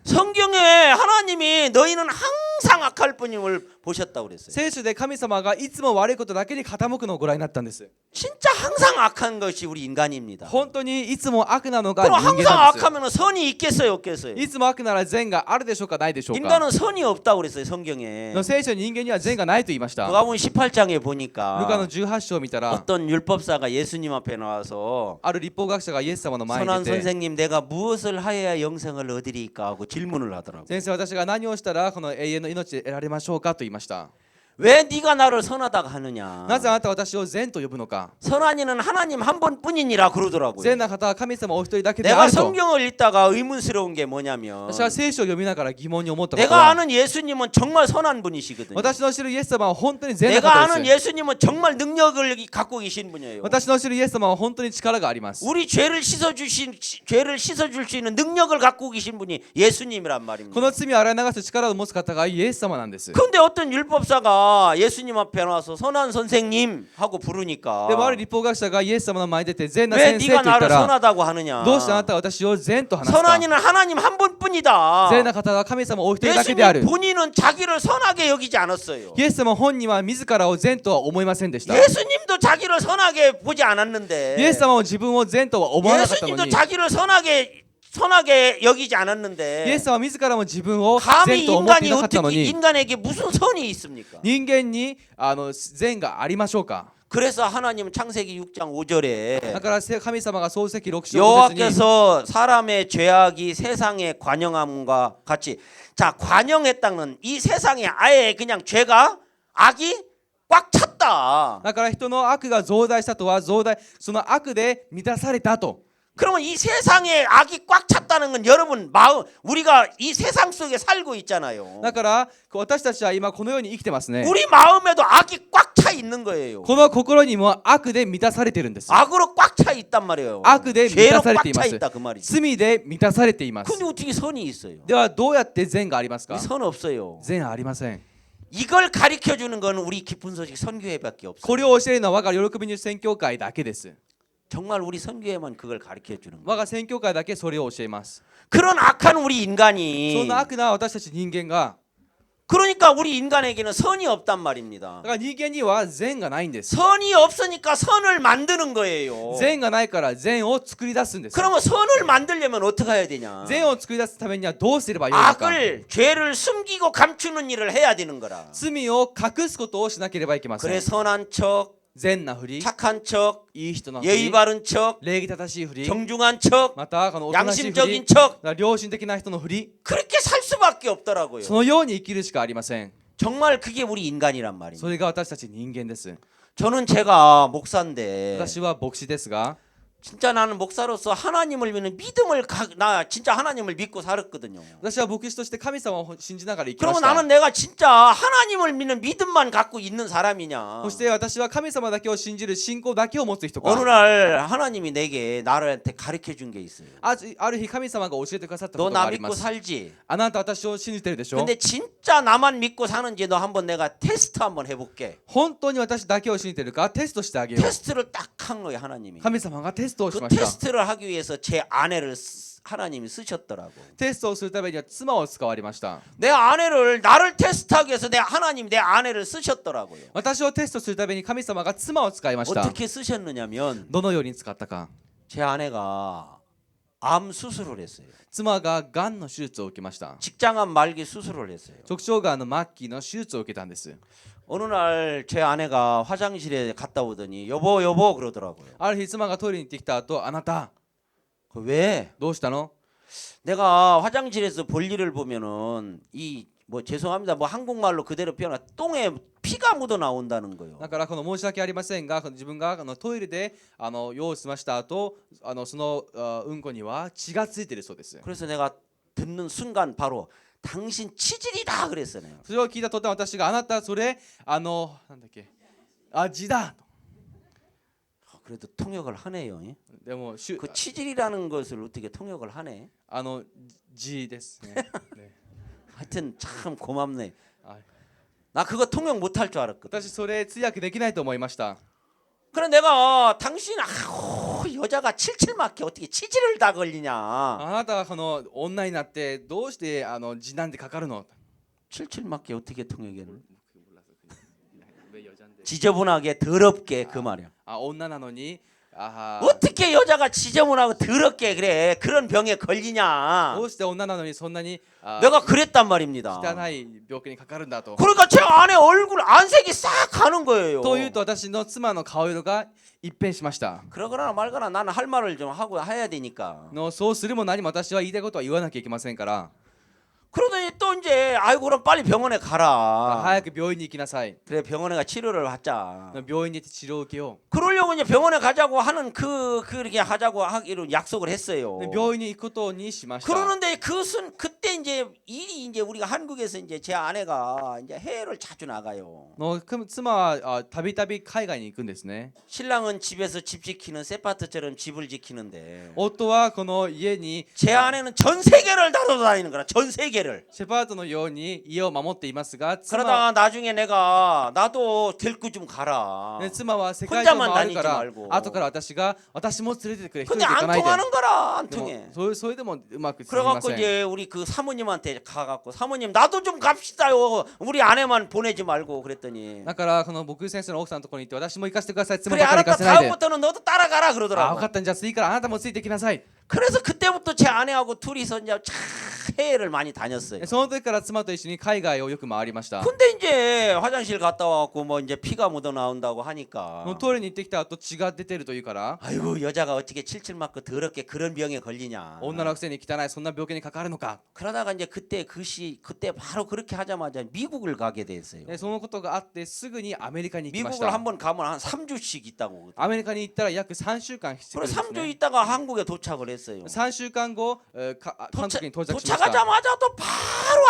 A: 성경에 하나님이 너희는 항상 악할 뿐임을 보셨다고 그랬어요.
B: 聖書で神様がいつも悪いことだけに傾くのをご覧になったんです。
A: 진짜 항상 악한 것이 우리 인간입니다.
B: 本当にいつも悪なのが
A: 그럼
B: 人間
A: 항상
B: なんです。
A: 악하면 선이 있겠어요, 없겠어요?
B: いつも悪なら善があるでしょうかないでしょうか。
A: 인간은 선이 없다고 그랬어요, 성경에.
B: 聖書に人間には善がないと言いました。
A: 누가복음 18장에
B: ルカの
A: 보니까
B: 18章を見たら
A: 어떤 율법사가 예수님 앞에 나와서
B: ある立法学者がイエス様の前に
A: 선한
B: 出て
A: 선생님 내가 무엇을 하여야 영생을 얻으리까 하고 질문을 하더라고요.
B: 先生私が何をしたらこの永遠の命で得られましょうかと言いました。
A: 왜 네가 나를 선하다고 하느냐?
B: なぜあなたは私を善と呼ぶのか。
A: 선한 이는 하나님 한 번뿐이니라 그러더라고요.
B: 善な方は神様お一人だけで
A: 내가
B: あると。
A: 성경을 읽다가 의문스러운 게 뭐냐면
B: 私は聖書を読みながら疑問に思ったこと
A: 내가
B: は
A: 아는 예수님은 정말 선한 분이시거든요.
B: 私の知るイエス様は本当に善な
A: 내가
B: 方
A: 아는
B: です。
A: 예수님은 정말 능력을 갖고 계신 분이에요.
B: 私の知るイエス様は本当に力があります。
A: 우리 죄를 씻어줄 수 있는 능력을 갖고 계신 분이 예수님이란
B: こ
A: 말입니다.
B: の罪を洗い流す力を持つ方がイエス様なんです。
A: 그런데 어떤 율법사가 내가 예수님 앞에 나와서 선한 선생님 하고 부르니까
B: でもある立法学者がイエス様の前に出て善な
A: 왜
B: 先生
A: 네가
B: と言った
A: 나를
B: ら
A: 선하다고 하느냐?
B: どうしてあなたは私を善と話すか
A: 선한 이는 하나님 한 분뿐이다.
B: 善な方は神様お一人だけである
A: 예수님 본인은 자기를 선하게 여기지 않았어요.
B: イエス様本人は自らを善とは思いませんでした
A: 예수님도 자기를 선하게 보지 않았는데
B: イエス様は自分を善とは思わなかったの
A: 예수님도
B: に
A: 자기를 선하게 여기지 않았는데
B: イエス様は自らも自分を
A: 감히
B: 善と思ってい
A: 인간이
B: なかったの
A: 어떻게
B: に
A: 인간에게 무슨 선이 있습니까?
B: 人間に善がありましょうか
A: 그래서 하나님은 창세기 6장 5절에
B: だから神様が創世記6章5節に
A: 여호와께서 사람의 죄악이 세상에 관영함과 같이 자 관영했다는 이 세상에 아예 그냥 죄가 악이 꽉 찼다.
B: だから人の悪が増大したとは増大その悪で満たされたと
A: 그러면 이 세상에 악이 꽉 찼다는 건 여러분 마음 우리가 이 세상 속에 살고 있잖아요.
B: だから私たちは今このように生きてますね
A: 우리 마음에도 악이 꽉 차 있는 거예요.
B: この心にも悪で満たされているんです
A: 악으로 꽉 차 있단 말이에요.
B: 악で
A: 죄로
B: 満たされ
A: 꽉
B: てい
A: 차
B: ます
A: 있다 그 말이죠.
B: 罪で満たされています
A: 근데 어떻게 선이 있어요?
B: ではどうやって善がありますか
A: 선 없어요.
B: 善ありません
A: 이걸 가르쳐 주는 건 우리 기쁜 소식 선교회밖에 없어요.
B: これを教えるのは我が喜びに宣教会だけです
A: 정말 우리 선교회만 그걸 가르쳐 주는
B: 我
A: 거예요.
B: が宣教会だけそれを教えます
A: 그런 악한 우리
B: そ
A: 인간이
B: んな悪な私たち人間が
A: 그러니까 우리 인간에게는 선이 없단
B: だ
A: 말입니다.
B: から人間には善がないんです
A: 선이 없으니까 선을 만드는 거예요.
B: 善がないから善を作り出すんです
A: 그러면 선을 만들려면 어떻게 해야 되냐?
B: 善を作り出すためにはどうすればよいのか
A: 악을 죄를 숨기고 감추는 일을 해야 되는 거라.
B: 罪を隠すことをしなければいけませ
A: 그래
B: ん
A: 선한 척,
B: 善なふり
A: 착한 척,
B: いい人のふ
A: 예의
B: り
A: 바른 척,
B: 礼儀正しいふり
A: 정중한 척,
B: またこのおとなしいふり
A: 양심적인 척
B: 良心的な人のふり
A: 그렇게 살 수밖에 없더라고요.
B: そのように生きるしかありません
A: 정말 그게 우리 인간이란 말입니다.
B: それが私たち人間です
A: 저는 제가 목사인데
B: 私は牧師ですが
A: 진짜 나는 목사로서 하나님을 믿는 나 진짜 하나님을 믿고 살았거든요.
B: 私は牧師として神様を信じながら生きま
A: 그러면
B: した
A: 나는 내가 진짜 하나님을 믿는 믿음만 갖고 있는 사람이냐?
B: そして私は神様だけを信じる信仰だけを持つ人
A: 어느
B: か
A: 날 하나님이 내게 나한테 가르쳐 준 게 있어요.
B: ある日神様が教えてくださったこ
A: 너
B: とが
A: 나
B: あり
A: 믿고
B: ます
A: 살지?
B: あなた私を信じてるでしょ
A: 근데 진짜 나만 믿고 사는지 너 한번 내가 테스트 한번 해볼게.
B: 本当に私だけを信じてるかテストしてあげよう
A: 테스트를 딱 한 거예요 하나님이.
B: 神様がテストをし
A: 그
B: ました
A: 테스트를 하기 위해서 제 아내를 하나님이 쓰셨더라고.
B: テストをするためには妻を使われました
A: 내 아내를 나를 테스트하기 위해서 하나님 내 아내를 쓰셨더라고요.
B: 私をテストするために神様が妻を使いました
A: 어떻게 쓰셨느냐면
B: どのように使ったか
A: 제 아내가 암 수술을 했어요.
B: 妻ががんの手術を受けました
A: 직장암 말기 수술을 했어요.
B: 直腸がんの末期の手術を受けたんです
A: 어느 날 제 아내가 화장실에 갔다 오더니 여보 그러더라고요.
B: ある日妻がトイレに行ってきた後あなた
A: 그 왜?
B: どうしたの
A: 내가 화장실에서 볼일을 보면은 이 뭐 죄송합니다. 뭐 한국말로 그대로 표현하 똥에 피가 묻어 나온다는 거예요.
B: だからこの申し訳ありませんが自分がトイレで用を済ました後そのうんこには血がついているそうです
A: 그래서 내가 듣는 순간 바로 당신 치질이다 그랬어요.
B: それを聞いた途端私があなたそれなんだっけ痔だ
A: 그래도 통역을 하네요.
B: でも
A: 그 치질이라는 것을 어떻게 통역을 하네.
B: 痔ですね 네.
A: 하여튼 참 고맙네.
B: 아.
A: 나 그거 통역 못할 줄 알았거든.
B: 私それ通訳できないと思いました
A: 그래 내가 당신 여자가 칠칠맞게 어떻게 치질을 다 걸리냐.
B: あなたはこの女になってどうして痔なんてかかるの
A: 칠칠맞게 어떻게 통역을? 지저분하게 더럽게 그 말이야.
B: 女なのに
A: 어떻게 여자가 지저분하고 더럽게 그래? 그런 병에 걸리냐?
B: どうして女なのにそんなに
A: 내가 그랬단 말입니다.
B: 汚い病気にかかるんだと
A: 그러니까 제 아내 얼굴 안색이 싹 가는 거예요.
B: というと私の妻の顔色が一変しました
A: 그러거나 말거나 나는 할 말을 좀 하고 해야 되니까.
B: そうするも何も私は言いたいことは言わなきゃいけませんから
A: 그러더니 또 이제 아이고 그럼 빨리 병원에 가라.
B: 早く病院に行きなさい
A: 그래 병원에 가 치료를 받자.
B: 病院に行って治療を受けよ
A: 그러려고 이제 병원에 가자고 하는 그렇게 하자고 하기로 약속을
B: う
A: 했어요.
B: で病院に行くことにしました
A: 그러는데 그때 이제 일이 이제 우리가 한국에서 이제 제 아내가 이제 해외를 자주 나가요.
B: の妻はたびたび海外に行くんですね
A: 신랑은 집에서 집 지키는 세파트처럼 집을 지키는데
B: 夫はこの家に
A: 제 아내는 전 세계를 다녀다니는 거라. 전 세계를. 가게를.
B: シェパードのように家を守っていますが、
A: 그러다가 나중에 내가 나도 데리고 좀 가라.
B: 妻は世界中
A: 혼자만
B: 回るか
A: 다니지
B: ら
A: 말고.
B: 後から私も連れてってくれ、一人で
A: 근데
B: 行か
A: 안
B: ないで。
A: 통하는 거라 안
B: でも
A: 통해.
B: それでもうまく進みま
A: 그래갖고
B: せん。
A: 이제 우리 그 사모님한테 가갖고 사모님 나도 좀 갑시다요. 우리 아내만 보내지 말고 그랬더니
B: だからこの僕先生の奥さんのところに行って私も行かせてください。妻
A: 그래
B: ばかり行か
A: 알았다
B: せないで。
A: 다음부터는 너도 따라가라
B: あ、分
A: 그러더라고.
B: かったんじゃあ次からあなたもついてきなさい。
A: 그래서 그때부터 제 아내하고 둘이서 이제 참 해외를 많이 다녔어요.
B: その時から妻と一緒に海外をよく回りました。
A: 근데 이제 화장실 갔다 와갖고 뭐 이제 피가 묻어 나온다고 하니까
B: トイレに行ってきた後血が出てるというから、
A: 아이고 여자가 어떻게 칠칠 맞고 더럽게 그런 병에 걸리냐.
B: 女のくせに汚いそんな病気にかかるのか。
A: 그러다가 이제 그때 그때 바로 그렇게 하자마자 미국을 가게 됐어요.
B: そのことがあってすぐにアメリカに行きまし
A: 미국을
B: た。
A: 한번 가면 한 3주씩 있다고 오거든.
B: アメリカに行ったら約3週間必要
A: 그래
B: です
A: 3주
B: ね。
A: 있다가 한국에 도착을 했어요.
B: 3週間後、韓国に到着しました。
A: 도착하자마자 또 바로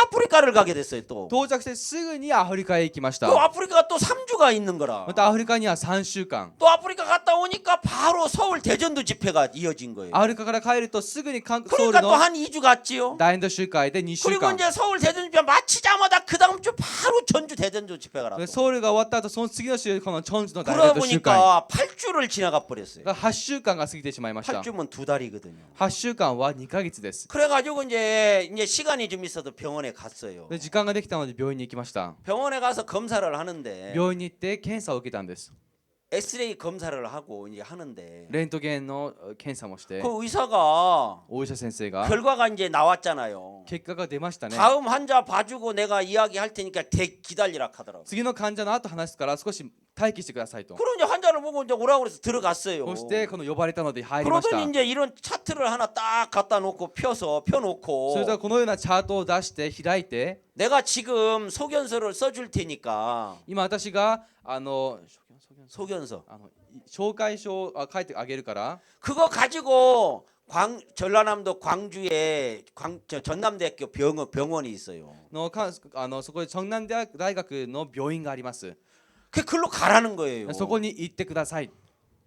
A: 아프리카를 가게 됐어요. 또.
B: 到着してすぐにアフリカへ行きまし
A: 그
B: た。
A: 아프리카가 또 3주가 있는 거라.
B: またアフリカには3週間。
A: 또 아프리카 갔다 오니까 바로 서울 대전도 집회가 이어진 거예요.
B: アフリカから帰るとすぐにソウ
A: 그러니까
B: ル
A: 또
B: の
A: 한 2주 갔지요.
B: 大演集会で2週
A: 그리고
B: 間。
A: 이제 서울 대전 집회 마치자마자 그 다음 주 바로 전주 대전도 집회가
B: で
A: 나고.
B: ソウルが終わった後その次の週このチョンジュの大
A: 그러다
B: 演集会
A: 보니까 8주를 지나가 버렸어요.
B: が8週間が過ぎてしまいました。
A: 8주면 2달이거든요.
B: 8週間は2ヶ月です。
A: 그래가지고 이제 시간이 좀 있어도 병원에 갔어요.
B: で時間ができたので病院に行きました。
A: 병원에 가서 검사를 하는데
B: 病院に行って検査を受けたんです。
A: 엑스레이 검사를 하고 이제 하는데
B: レントゲンの検査もして
A: 그 의사가
B: お医者先生が
A: 결과가 이제 나왔잖아요.
B: 結果が出ましたね。
A: 다음 환자 봐주고 내가 이야기할 테니까 기다리라 하더라고.
B: 次の患者の後話すから少し待機してくださいと。
A: 그럼 이제 환자를 보고 이제 오라고 그래서 들어갔어요.
B: そしてこの呼ばれたので入りまし
A: 그러더니
B: た。
A: 이제 이런 차트를 하나 딱 갖다 놓고 펴놓고
B: それではこのようなチャートを出して開いて、
A: 내가 지금 소견서를 써줄 테니까
B: 今私が
A: 소견서
B: 紹介書を書いてあげるから、
A: 그거 가지고 전라남도 광주에 전남대학교 병원이 있어요.
B: そこで城南大学の病院があります。
A: 그 글로 가라는 거예요.
B: そこに行ってください。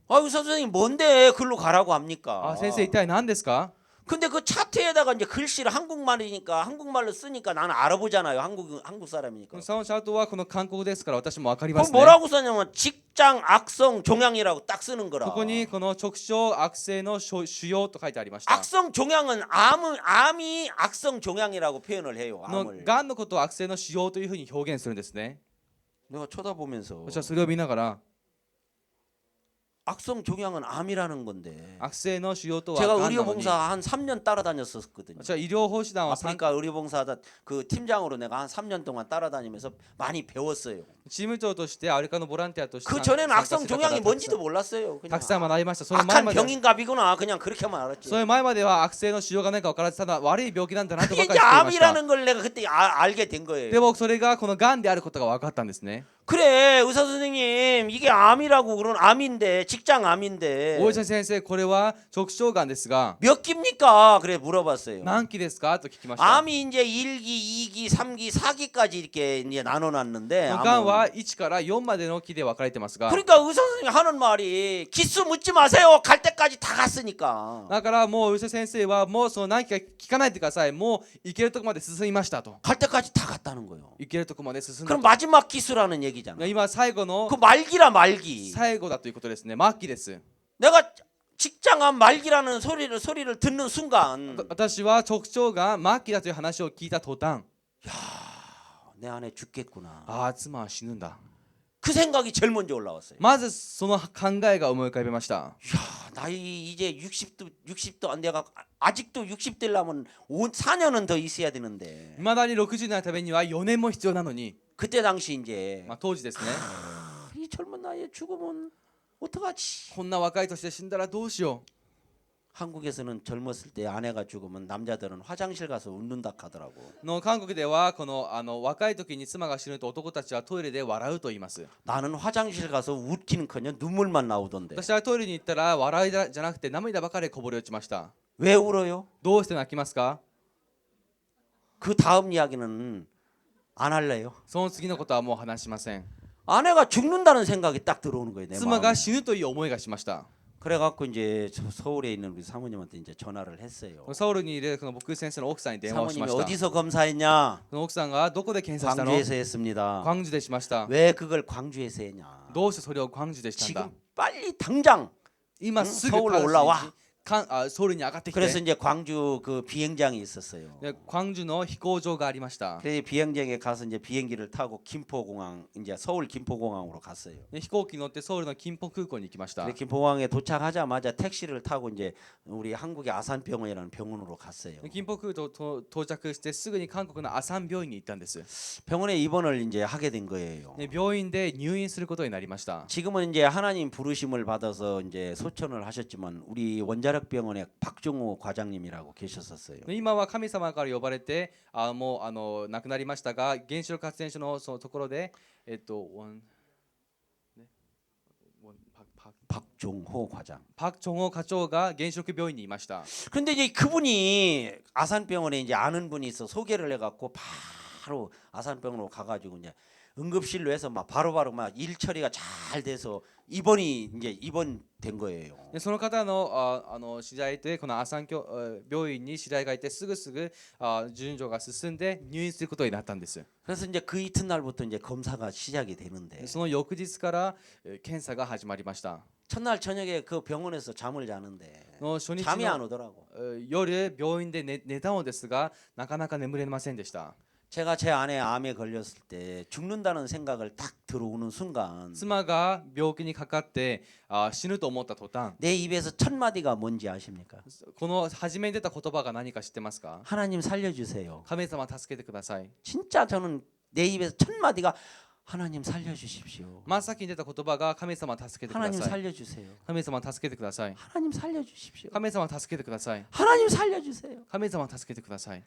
A: 아, 의사 선생님 뭔데 글로 가라고 합니까?
B: あ、先生一体何ですか？
A: 근데 그 차트에다가 이제 글씨를 한국말이니까 한국말로 쓰니까 나는 알아보잖아요. 한국 사람이니까.
B: そのチャートはこの韓国ですから私も分かりま
A: 그
B: すね。
A: 뭐라고 썼냐면 직장 악성 종양이라고 딱 쓰는 거라.
B: ここにこの直腸悪性の腫瘍と書いてありました。
A: 악성 종양은 암이 악성 종양이라고 표현을 해요.
B: の
A: 암을.
B: がんのことを悪性の腫瘍というふうに表現するんですね。
A: 내가 쳐다보면서
B: 私はそれを見ながら
A: 악성 종양은 암이라는 건데.
B: 悪性の腫瘍とは
A: 제가
B: がんなのに
A: 의료봉사 한 3년 따라다녔었거든요.
B: 私は医療奉仕団を
A: 아프리카 의료봉사 그 팀장으로 내가 한 3년 동안 따라다니면서 많이 배웠어요.
B: チーム長としてアフリカのボランティアとして
A: 그 전에는
B: 参加
A: 악성
B: してたから
A: 종양이 뭔지도 몰랐어요.
B: た
A: 그냥
B: くさん学びました。その前
A: 악한
B: まで
A: 병인갑이구나 그냥 그렇게만 알았지.
B: その前までは悪性の腫瘍が何か分からずただ悪い病気なんだなと
A: 그게
B: ばか
A: 이제
B: り知っていました。
A: 암이라는 걸 내가 그때 알게 된
B: で
A: 거예요.
B: もそれがこのがんであることが分かったんですね。
A: 그래 의사 선생님 이게 암이라고 그런 암인데 직장 암인데
B: お医者先生これは直腸がんですが
A: 몇 기입니까? 그래 물어봤어요.
B: 何期ですかと聞きました。
A: 암이 이제 1기, 2기, 3기, 4기까지 이렇게 이제 나눠놨는데
B: がんは1から4までの期で分かれてますが
A: 그러니까 의사 선생님이 하는 말이 기수 묻지 마세요. 갈 때까지 다 갔으니까.
B: だからもうお医者先生はもうその何期か聞かないでください。もう行けるとこまで進みましたと。
A: 갈 때까지 다 갔다는 거예요.
B: 行けるとこまで進んだ
A: 그럼
B: と。
A: 마지막 기수라는 얘기잖아.
B: 今最後の
A: 그 말기라 말기.
B: 最後だということですね。末期です。
A: 내가 직장암 말기라는 소리를 듣는 순간
B: 私は直腸が末期だという話を聞いた途端、
A: 내 안에 죽겠구나.
B: ああ妻は死ぬんだ。
A: 그 생각이 제일 먼저 올라왔어요.
B: まずその考えが思い浮かびました。
A: 야, 나이 이제 60도 내가 아직도 60 되려면 4년은 더 있어야 되는데.
B: 未だに60になるためには4年も必要なのに、
A: 그때 당시 이제
B: 当時ですね。
A: 이 젊은 나이에 죽으면 어떡하지?
B: こんな若い年で死んだらどうしよう。
A: 한국에서는 젊었을 때 아내가 죽으면 남자들은 화장실 가서 웃는다 하더라고.
B: の韓国ではこの若い時に妻が死ぬと男たちはトイレで笑うと言います。
A: 나는 화장실 가서 웃기는커녕 눈물만 나오던데.
B: 私はトイレに行ったら笑いじゃなくて涙ばかりこぼれ落ちました。
A: 왜 울어요?
B: どうして泣きますか？
A: 그 다음 이야기는 안 할래요.
B: その次のことはもう話しません。
A: 아내가 죽는다는 생각이 딱 들어오는 거예요. 내
B: 妻が
A: 마음에.
B: 死ぬという思いがしました。
A: 그래갖고 이제 서울에 있는 우리 사모님한테 이제 전화를 했어요.
B: ソウルにいるこの僕先生の奥さんに電話をし
A: 사모님이
B: ました。
A: 어디서 검사했냐?
B: その奥さんがどこで検査したの？
A: 광주에서 했습니다.
B: 광주でしました。
A: 왜 그걸 광주에서 했냐?
B: どうしてそれを광주でしたんだ
A: 지금 ？ 빨리 당장
B: 今すぐ
A: 서울로
B: パルス
A: 올라와.
B: ソウルに上がってき
A: 그래서
B: て。
A: 이제 광주 그 비행장이 있었어요.
B: で광주の飛行場がありました。
A: 그래서 비행장에 가서 이제 비행기를 타고 김포공항 이제 서울 김포공항으로 갔어요.
B: で飛行機に乗ってソウルの金浦空港に行きました。
A: 근데 김포공항에 도착하자마자 택시를 타고 이제 우리 한국의 아산병원이라는 병원으로 갔어요.
B: で金浦空港と到着してすぐに韓国のアサン病院に行ったんです。
A: 병원에 입원을 이제 하게 된 거예요.
B: で病院で入院することになりました。
A: 지금은 이제 하나님 부르심을 받아서 이제 소천을 하셨지만 우리 원자력 병원의 박종호 과장님이라고 계셨었어요.
B: で今は神様から呼ばれてもう亡くなりましたが原子力発電所のそのところで
A: 박종호 과장.
B: パク・チョンホ課長が原子力病院にいました。
A: 근데 이제 그분이 아산병원에 이제 아는 분이 있어 소개를 해갖고 바로 아산병원으로 가가지고 이제 응급실로 해서 막 바로바로 막 일 처리가 잘 돼서 입원이 이제 입원된 거예요.
B: でその方の知り合いでこのアサン病院に知り合いがいてすぐ順序が進んで入院することになったんです。
A: 그래서 이제 그 이튿날부터 이제 검사가 시작이 되는데
B: その翌日から検査が始まりました。
A: 첫날 저녁에 그 병원에서 잠을 자는데
B: の初日
A: 잠이 안
B: の
A: 오더라고.
B: 夜病院で寝たのですがなかなか眠れませんでした。
A: 제가 제 아내 암에 걸렸을 때 죽는다는 생각을 딱 들어오는 순간
B: 妻が病気にかかって死ぬと思った途端
A: 내 입에서 첫 마디가 뭔지 아십니까?
B: この初めに出た言葉が何か知ってますか？
A: 하나님 살려주세요.
B: 神様助けてください。
A: 진짜 저는 내 입에서 첫 마디가 하나님 살려주십시오.
B: 真っ先に出た言葉が神様助けてくだ
A: 하나님
B: さい。
A: 살려주세요.
B: 神様助けてください。
A: 하나님 살려주십시오.
B: 神様助けてください。
A: 하나님 살려주세요.
B: 神様助けてください。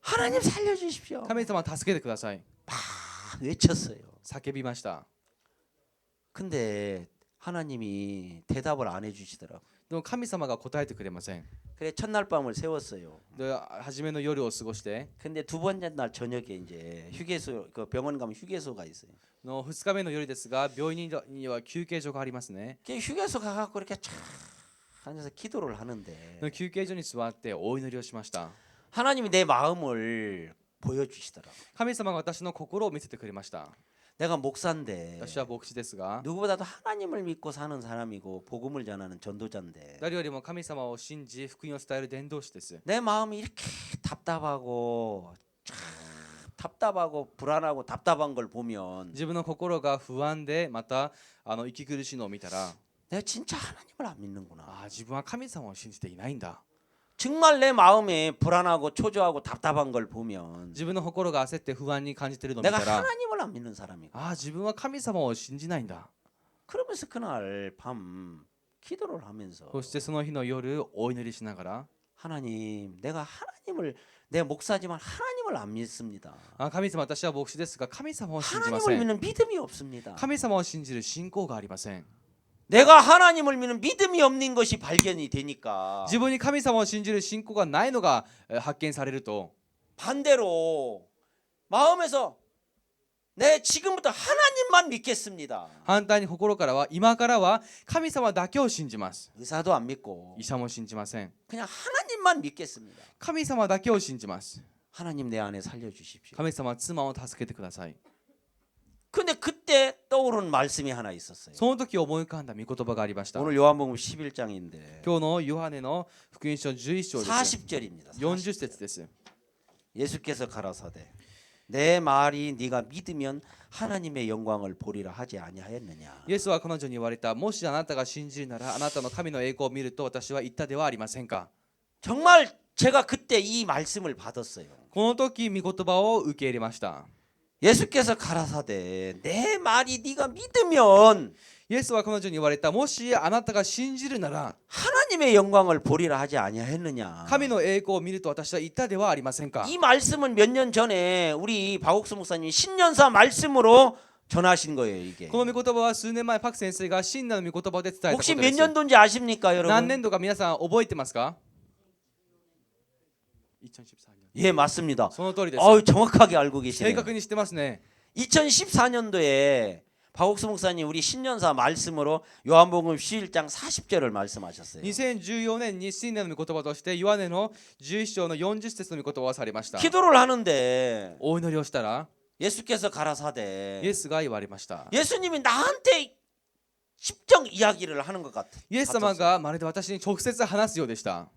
A: 하나님 살려주십시오.
B: 神様助けてください。
A: 외쳤어요.
B: 叫びました。
A: 근데 하나님이 대답을 안 해주시더라고.
B: でも神様が答えてくれません。
A: 그래 첫날 밤을 세웠어요.
B: で初めの夜を過ごして
A: 근데 두 번째 날 저녁에 이제 휴게소 그 병원 가면 휴게소가 있어요.
B: の2日目の夜ですが病院には休憩所がありますね。
A: 그 휴게소 가갖고 이렇게 쫙 앉아서 기도를 하는데
B: 休憩所に座ってお祈りをしました。
A: 하나님이 내 마음을 보여주시더라고.
B: 神様が私の心を見せてくれました。
A: 내가 목사인데
B: 私は牧師ですが
A: 누구보다도 하나님을 믿고 사는 사람이고 복음을 전하는 전도자인데
B: 誰よりも神様を信じ福音を伝える伝道師です。
A: 내 마음이 이렇게 답답하고 참 답답하고 불안하고 답답한 걸 보면
B: 自分の心が不安でまた息苦しいのを見たら
A: 내가 진짜 하나님을 안 믿는구나.
B: 自分は神様を信じていないんだ。
A: 정말 내 마음에 불안하고 초조하고 답답한 걸 보면
B: 自分の心が焦って不安に感じているのを見
A: 내가
B: たら
A: 하나님을 안 믿는 사람이고
B: 自分は神様を信じないんだ。
A: 그러면서 그날 밤 기도를 하면서
B: そしてその日の夜お祈りしながら
A: 하나님 내가 하나님을 내 목사지만 하나님을 안 믿습니다.
B: 神様私は牧師ですが神様を信じま
A: 하나님을
B: せん。
A: 믿는 믿음이 없습니다.
B: 神様を信じる信仰がありません。
A: 내가 하나님을 믿는 믿음이 없는 것이 발견이 되니까
B: 自分に神様を信じる信仰がないのが発見されると
A: 반대로 마음에서 내 지금부터 하나님만 믿겠습니다.
B: 反対に心からは今からは神様だけを信じます。
A: 의사도 안 믿고
B: 医者も信じません。
A: 그냥 하나님만 믿겠습니다.
B: 神様だけを信じます。
A: 하나님 내 안에 살려주십시오.
B: 神様妻を助けてください。
A: 근데 그때 떠오른 말씀이 하나 있었어요.
B: その時思い浮かんだ御言葉がありました。
A: 오늘 요한복음 11장인데
B: 今日のヨハネの福音書11章です。
A: 40절입니다.
B: 40節です。
A: 예수께서 가라사대 내 말이 네가 믿으면 하나님의 영광을 보리라 하지 아니하였느냐.
B: イエスは彼女に言われた。もしあなたが信じるならあなたの神の栄光を見ると私は言ったではありませんか。
A: 정말 제가 그때 이 말씀을 받았어요.
B: この時御言葉を受け入れました。
A: 예수께서 가라사대 내 말이 네가 믿으면
B: イエスは彼女に言われた。もしあなたが信じるなら
A: 하나님의 영광을 보리라 하지 아니하였느냐.
B: 神の栄光を見ると私は言ったではありませんか。
A: 이 말씀은 몇 년 전에 우리 박옥수 목사님이 신년사 말씀으로 전하신 거예요. 이게
B: この御言葉は数年前パク先生が真なる御言葉で伝えたこと
A: 혹시
B: で
A: 몇
B: す。
A: 년도인지 아십니까
B: 何
A: 여러분?
B: 年度か皆さん覚えてますか。 2014年。
A: 예 맞습니다.
B: その通りです。
A: 정확하게 알고
B: 正
A: 계시네요.
B: 確に知ってますね。
A: 2014년도에 박옥수 목사님 우리 신년사 말씀으로 요한복음 11장 40절을 말씀하셨어요.
B: 2014年に新年の御言葉としてヨハネの11章の40節の御言葉をされました。
A: 기도를 하는데
B: お祈りをしたら
A: 예수께서 가라사대
B: イエスが言われました。
A: 예수님이 나한테 십정 이야기를 하는 것 같아.
B: イエス様がまるで私に直接話すようでした。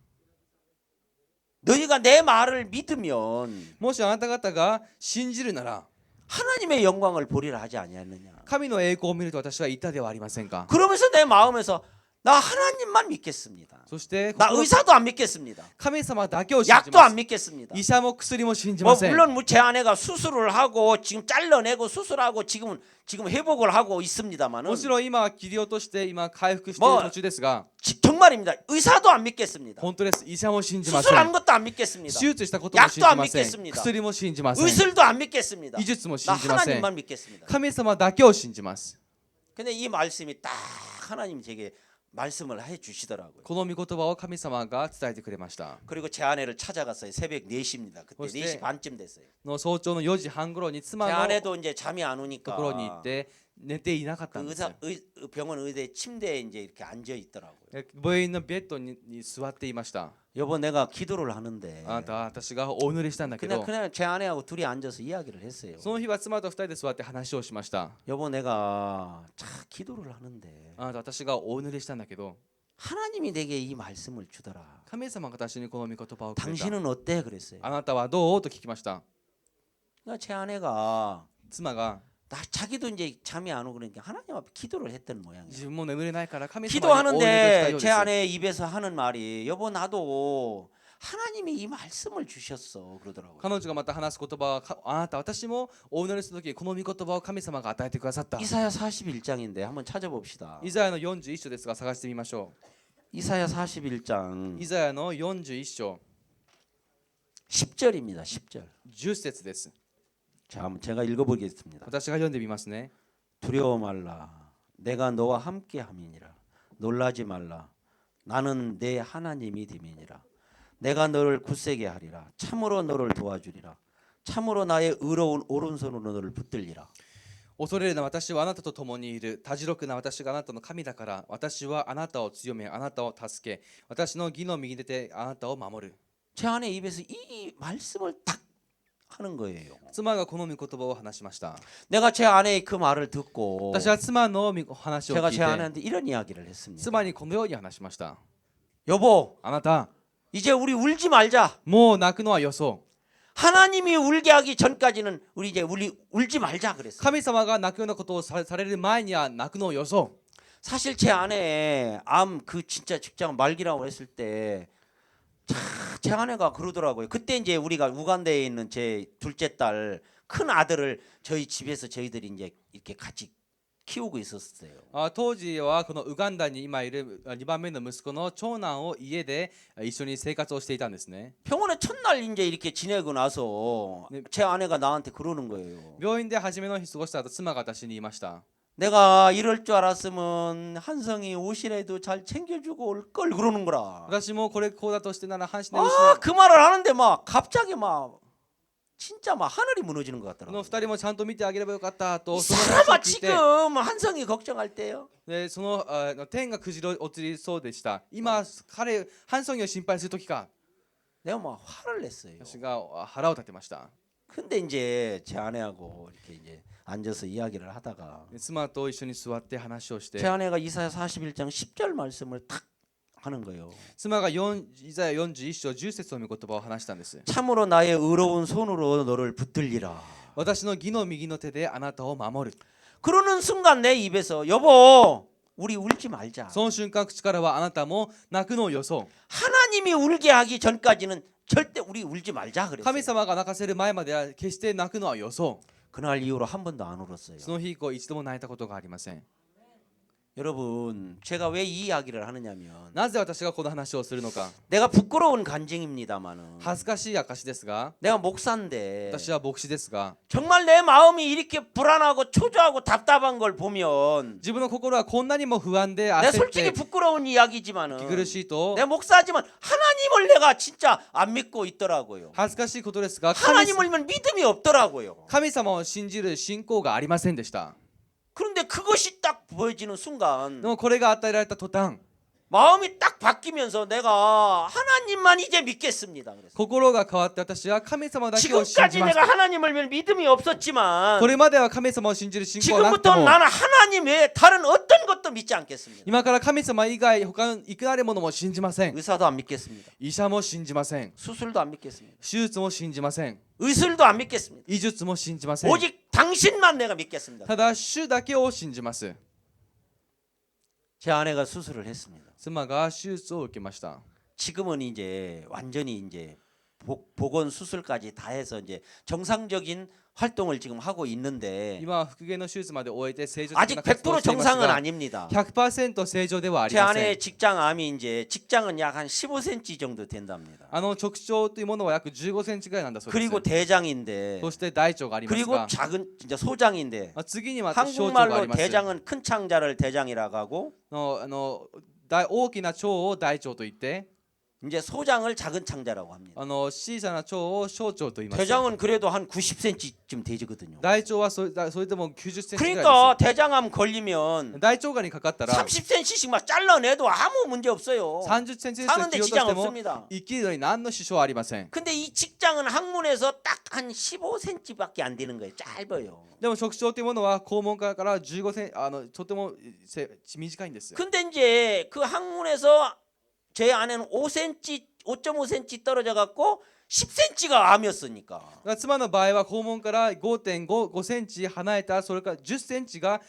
A: 너희가 내 말을 믿으면
B: もしあなた方が信じるなら
A: 하나님의 영광을 보리라 하지 아니하느냐.
B: 神の栄光を見ると私は言ったではありませんか。
A: 그러면서 내 마음에서 나 하나님만 믿겠습니다.
B: そして
A: 나 의사도 안 믿겠습니다.
B: 神様だけを信じ
A: 약도
B: ま
A: 안
B: す。
A: 믿겠습니다.
B: 医者も薬も信じ
A: 뭐
B: ません。
A: 물론 제 아내가 수술을 하고 지금 잘라내고 수술하고 지금 회복을 하고 있습니다만은
B: もちろん今は切り落として今回復してい
A: もう
B: る途中ですが、
A: 정말입니다. 의사도 안 믿겠습니다.
B: 本当です。医者も信じませ
A: 수술한
B: ん。
A: 것도 안 믿겠습니다.
B: 手術したことも信じませ
A: 약도안
B: ん。
A: 믿겠습니다
B: 薬も信じません。
A: 의술도 안 믿겠습니다.
B: 医術も
A: 나
B: 信じません。
A: 하나님만 믿겠습니다.
B: 神様だけを信じます。
A: 근데 이 말씀이 딱 하나님 제게 말씀을 해 주시더라고요.
B: この御言葉を神様が伝えてくれました。
A: 그리고 제 아내를 찾아갔어요. 새벽 4시입니다. 그때
B: 그때
A: 4시 반쯤 됐어요.
B: の早朝の4時半頃に
A: 제
B: 妻の
A: 아내도 이제 잠이 안
B: と
A: 오니까
B: ころに行って寝ていなかったん
A: 그
B: ですよ。
A: 병원 의대 침대에 이제 이렇게 앉아 있더라고요.
B: 病院のベッドに座っていました。
A: 여보 내가 기도를 하는데
B: あなた私がお祈りしたんだけ
A: 그냥
B: ど、
A: 그냥 제 아내하고 둘이 앉아서 이야기를 했어요.
B: その日は妻と2人で座って話をしました。
A: 여보 내가 참 기도를 하는데
B: あなた私がお祈りしたんだけど、
A: 하나님이 내게 이 말씀을 주더라.
B: 神様が私にこの御言葉をくれた。
A: 당신은 어때 그랬어요.
B: あなたはどうと聞きました。
A: 그러니까 제 아내가
B: 妻が
A: 나 자기도 이제 잠이 안 오고 그러니까 하나님 앞에 기도를 했던 모양이에요.
B: 自分も眠れないから神様にお祈りをしたよ
A: 기도하는데
B: うで
A: 제
B: す。
A: 아내 입에서 하는 말이 여보 나도 하나님이 이 말씀을 주셨어 그러더라고요.
B: 彼女がまた話す言葉は、あなた私もお祈りするときこの御言葉を神様が与えてくださった。
A: 이사야 41장인데 한번 찾아봅시다.
B: イザヤの41章ですが探してみましょ
A: 이사야
B: う。
A: 41장
B: イザヤの41章
A: 10절입니다. 10절.
B: 10節です。
A: 자, 한번 제가 읽어보겠습니다.
B: 私が読んでみますね。
A: 두려워 말라. 내가 너와 함께 함이니라. 놀라지 말라. 나는 내 하나님이 됨이니라. 내가 너를 굳세게 하리라. 참으로 너를 도와주리라. 참으로 나의 의로운 오른손으로 너를 붙들리라.
B: 恐れるな、私はあなたと共にいる。たじろくな、私があなたの神だから。私はあなたを強め、あなたを助け、私の義の右手であなたを守る。
A: 제 아내 입에서 이 말씀을 딱 하는 거예요.
B: 妻がこの御言葉を話しました。
A: 내가 제 아내의 그 말을 듣고
B: 私は妻の話を
A: 제가
B: 聞
A: 제
B: いて、
A: 아내한테 이런 이야기를 했습니다.
B: 妻にこのように話しました。
A: 여보,
B: あなた、
A: 이제 우리 울지 말자.
B: もう泣くのはよそ。
A: 하나님이 울게 하기 전까지는 우리 이제 울지 말자 그랬어요.
B: 神様が泣くようなことをされる前には泣くのをよそ。
A: 사실 제 아내 암 그 진짜 직장 말기라고 했을 때 제 아내가 그러더라고요. 그때 이제 우리가 우간다에 있는 제 둘째 딸 큰 아들을 저희 집에서 저희들이 이제 이렇게 같이 키우고 있었어요.
B: 当時はこのウガンダに今いる2番目の息子の長男を家で一緒に生活をしていたんですね。
A: 병원에 첫날 이제 이렇게 지내고 나서
B: 네.
A: 제 아내가 나한테 그러는 거예요.
B: 病院で初めの日過ごした後、妻が私に言いました。
A: 내가 이럴 줄 알았으면 한성이 옷이라도 잘 챙겨주고 올 걸 그러는 거라.
B: 私もこうだとしてなら阪神で
A: 아, 그 말을 하는데 막 갑자기 막 진짜 막 하늘이 무너지는 것
B: この
A: 같더라고.
B: 2人もちゃんと見てあげればよかったと
A: 이
B: その話を
A: 사람아
B: 聞いて、
A: 지금 한성이 걱정할 때요.
B: でその天がくじ落ちりそうでした。今彼ハンソンを心配する時か。
A: 내가 막 화를 냈어요.
B: 私が腹を立てました。
A: 근데 이제 제 아내하고 이렇게 이제 앉아서 이야기를 하다가
B: で妻と一緒に座って話をして、
A: 제 아내가 이사야 41장 10절 말씀을 탁 하는 거예요.
B: 妻がイザヤ41章10節の御言葉を話したんです。
A: 참으로 나의 의로운 손으로 너를 붙들리라.
B: 私の義の右の手であなたを守る。
A: 그러는 순간 내 입에서 여보 우리 울지 말자.
B: その瞬間口からはあなたも泣くのをよそ。
A: 하나님이 울게 하기 전까지는 절대 우리 울지 말자
B: 神
A: 그랬어요.
B: 様が泣かせる前までは決して泣くのはよそ。
A: 그날 이후로 한 번도 안 울었어요.
B: その日以降一度も泣いたことがありません。
A: 여러분 제가 왜 이 이야기를 하느냐면
B: なぜ私がこの話をするのか。
A: 내가 부끄러운 간증입니다마는
B: 恥ずかしい証ですが、
A: 내가 목사인데
B: 私は牧師ですが、
A: 정말 내 마음이 이렇게 불안하고 초조하고 답답한 걸 보면
B: 自分の心はこんなにも不安で
A: 내가
B: 焦っ
A: 솔직히
B: て
A: 부끄러운 이야기지만은
B: 息苦しいと
A: 내가 목사지만 하나님을 내가 진짜 안 믿고 있더라고요.
B: 恥ずかしいことですが、
A: 하나님을 믿음이 없더라고요.
B: 神様を信じる信仰がありませんでした。
A: 그런데 그것이 딱 보여지는 순간
B: でもこれが与えられた途端
A: 마음이 딱 바뀌면서 내가 하나님만 이제 믿겠습니다. 그래서
B: 心が変わって私は神様だけを信
A: 지금까지
B: じまし
A: 내가
B: た
A: 하나님을 믿음이 없었지만
B: これまでは神様を信じる信仰はなくて
A: 지금부터
B: も
A: 나는 하나님 외에 다른 어떤 것도 믿지 않겠습니다.
B: 今から神様以外他のいくられものも信じません
A: 의사도 안 믿겠습니다.
B: 医者も信じません
A: 수술도 안 믿겠습니다.
B: 手術も信じません
A: 의술도 안 믿겠습니다.
B: 医術も信じません
A: 오직 당신만 내가 믿겠습니다.
B: ただ主だけを信じます
A: 제 아내가 수술을 했습니다.
B: 妻が手術を受けました
A: 지금은 이제 완전히 이제 보건 수술까지 다 해서 이제 정상적인 활동을 지금 하고 있는데
B: 今は復元の手術まで終えて正常的
A: 아직
B: な活動を
A: 100%
B: しています
A: 정상은
B: が
A: 아닙니다.
B: 100% 正常ではあり
A: 제
B: ません
A: 아내의 직장암이 이제 직장은 약 한 15cm 정도 된답니다.
B: 直腸というものは約15センチぐらいなんだそうです
A: 그리고 대장인데
B: そして大腸があります
A: 그리고
B: が
A: 작은 진짜 소장인데
B: 次にまた小腸があり
A: 한국말로
B: ます
A: 대장은 큰 창자를 대장이라고 하고
B: 大きな腸を大腸と言って
A: 이제 소장을 작은 창자라고 합니다.
B: 小さな腸を小腸と言います
A: 대장은 그래도 한 90cm쯤 되거든요.
B: 大腸はそれでも90センチぐらい
A: 그러니까 대장암 걸리면
B: です大腸がんにかかったら
A: 30cm씩 막 잘라내도 아무 문제 없어요.
B: 30センチずつ
A: 사는데
B: 切り落と
A: 지장
B: しても
A: 없습니다.
B: 生きるのに何の支障はありません
A: 근데 이 직장은 항문에서 딱 한 15cm밖에 안 되는 거예요. 짧아요.
B: でも直腸というものは肛門から15センとても短いんです
A: 근데 이제 그 항문에서 제 아내는 5cm 떨어져 갖고 10cm가 암이었으니까.
B: 妻の場合は肛門から5.5センチ離れたそれから10センチが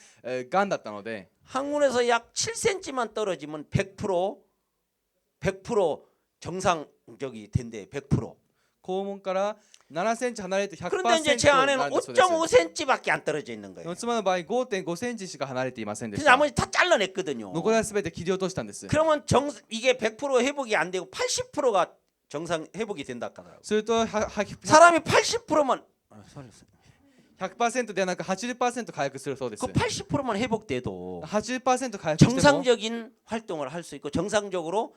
B: がんだったので
A: 항문에서 약 7cm만 떨어지면 100% 정상적이 된대. 100%.
B: 肛門から7センチ離れて
A: 그런데 이제
B: 100%
A: 제
B: な
A: 아내는
B: んだそうです
A: 5.5cm밖에 안 떨어져 있는
B: で
A: 거예요.
B: も妻の場合5.5センチしか離れていませんでし
A: 그래서
B: た
A: 나머지 다 잘라냈거든요.
B: 残りは全て切り落としたんです
A: 그러면 이게 100% 회복이 안 되고 80%가 정상 회복이 된다 하더라고요.
B: すると
A: 사람이 80%만
B: 100%ではなく 80% 回復するそうです
A: 그 80%만 회복돼도
B: 80% 回復しても
A: 정상적인 활동을 할 수 있고 정상적으로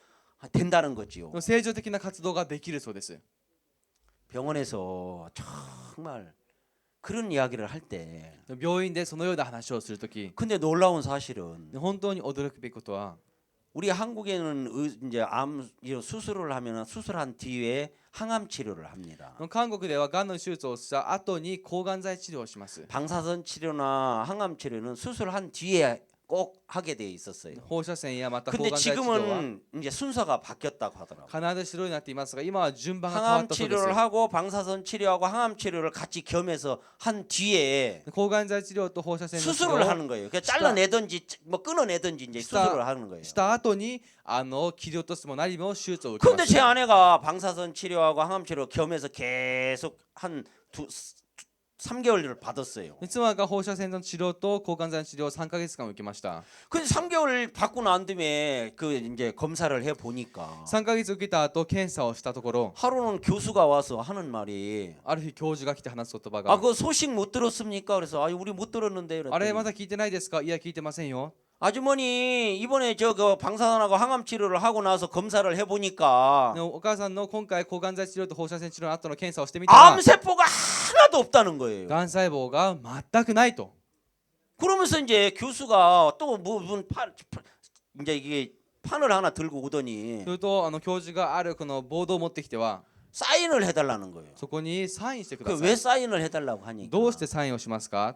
A: 된다는 거지요.
B: 正常的な活動ができるそうです
A: 병원에서 정말 그런 이야기를 할 때
B: 病院でそのような話をするとき
A: 근데 놀라운 사실은
B: 本当に驚くべきことは
A: 우리 한국에는 이제 암 수술을 하면 수술한 뒤에 항암 치료를 합니다.
B: 韓国ではがんの手術をした後に抗がん剤治療をします
A: 방사선 치료나 항암 치료는 수술한 뒤에 꼭 하게 돼 있었어요.
B: 放射線やまた抗
A: 근데
B: がん剤治療は
A: 지금은 이제 순서가 바뀌었다고 하더라고요.
B: 必ず白になっていますが今は順番が変わっ
A: 항암
B: たそうです
A: 치료를 하고 방사선 치료하고 항암 치료를 같이 겸해서 한 뒤에
B: 抗がん剤治療と放射線の治
A: 수술을
B: 療を
A: 하는 거예요. 그러니까 잘라내든지 뭐 끊어내든지 이제 수술을 하는 거예요.
B: した後に切り落とすも何も手術を受けま
A: 근데
B: す
A: 제 아내가 방사선 치료하고 항암 치료 겸해서 계속 한 3개월을 받았어요.
B: 妻が放射線の治療と抗がん剤の治療を3ヶ月間受けました
A: 근데 3개월 받고 난 뒤에 그 이제 검사를 해 보니까
B: 3ヶ月受けた後検査をしたところ
A: 하루는 교수가 와서 하는 말이
B: ある日教授が来て話す言葉
A: 아
B: が
A: 그 소식 못 들었습니까? 그래서 아 우리 못 들었는데
B: あれま
A: 그랬더니
B: だ聞いてないですかいや聞いてませんよ
A: 아주머니 이번에 저거 방사선하고 항암 치료를 하고 나서 검사를 해 보니까
B: お母さんの今回抗がん剤治療と放射線治療の後の検査をしてみたら
A: 암세포가 하나도 없다는 거예요.
B: がん細胞が全くないと
A: 그러면서 이제 교수가 또 무슨 이제 이게 판을 하나 들고 오더니
B: すると教授があるこのボードを持ってきては
A: 사인을 해달라는 거예요.
B: そこにサインしてくだ
A: 그
B: さ
A: 왜
B: い
A: 사인을 해달라고 하니까
B: どうしてサインをしますか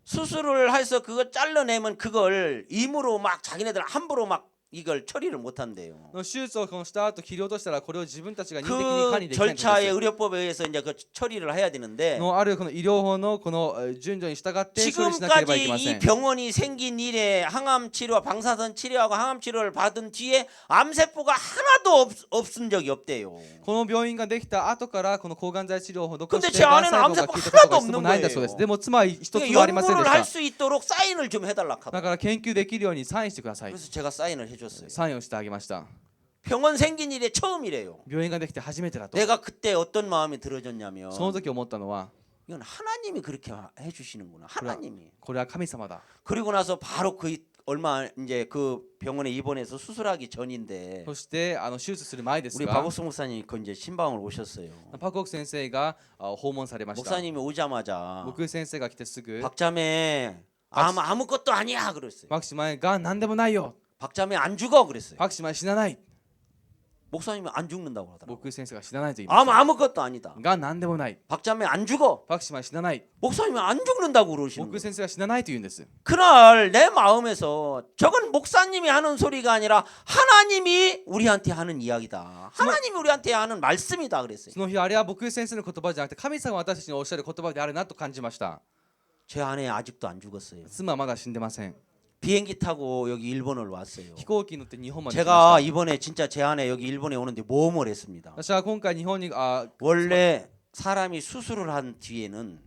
A: 수술을 해서 그거 잘라내면 그걸 임으로 막 자기네들 함부로 막 이걸 처리를 못 한대요.
B: 手術をした後切り落としたらこれを自分たちが任意的に管理
A: 그
B: できないんです
A: 절차의 의료법에 의해서 이제 그 처리를 해야 되는데
B: のあるこの医療法のこの順序に従って処理しなければいけま
A: 지금까지
B: せ
A: 이
B: ん
A: 병원이 생긴 일에 항암 치료, 방사선 치료하고 항암 치료를 받은 뒤에 암세포가 하나도 없은 적이 없대요.
B: この病院ができた後からこの抗がん剤治療を施
A: 근데
B: して
A: 제
B: がん
A: 아내는
B: 細胞が
A: 암세포가
B: 消えたことが
A: 하나도
B: 一つも
A: 없는
B: ないんだそうです
A: 거예요.
B: でも妻は一つもありませんで
A: 연구를
B: し
A: 할
B: た
A: 수 있도록 사인을 좀 해달라
B: だ
A: 하더라고요.
B: から研究できるようにサインしてください
A: 그래서 제가 사인을 해줬어요.
B: サインをしてあげました
A: 병원 생긴 일에 처음이래요.
B: 病院ができて初めてだと
A: 내가 그때 어떤 마음이 들어졌냐면
B: その時思ったのは
A: 이건 하나님이 그렇게 해주시는구나. 하나님이.
B: これは神様だ
A: 그리고 나서 바로 그 얼마 이제 그 병원에 입원해서 수술하기 전인데
B: そして手術する前です
A: 우리
B: が
A: 박옥수 목사님 그 이제 신방을 오셨어요.
B: パクオク先生が訪問されました
A: 목사님이 오자마자
B: 僕先生が来てすぐ
A: 박자매 아무것도 아니야 그랬어요.
B: 牧師前が何でもないよ
A: 박자매 안 죽어 그랬어요.
B: 牧師前死なない
A: 목사님이 안 죽는다고 하더라고.
B: 僕先生が死なないと言いました
A: 아무것도 아니다.
B: が何でもない
A: 박자매 안 죽어.
B: 牧師前死なない
A: 목사님이 안 죽는다고 그러시는
B: 僕
A: 거예요.
B: 先生が死なないと言うんです
A: 그날 내 마음에서 저건 목사님이 하는 소리가 아니라 하나님이 우리한테 하는 이야기다. 하나님이 우리한테 하는 말씀이다 그랬어요.
B: その日あれは僕先生の言葉じゃなくて神様が私たちにおっしゃる言葉であるなと感じました
A: 제 아내 아직도 안 죽었어요.
B: 妻はまだ死んでません
A: 비행기 타고 여기 일본을 왔어요.
B: 飛行機に乗って日本まで来ま
A: 제가
B: した
A: 이번에 진짜 제 아내 여기 일본에 오는데 모험을 했습니다.
B: 私は今回日本に
A: 원래 사람이 수술을 한 뒤에는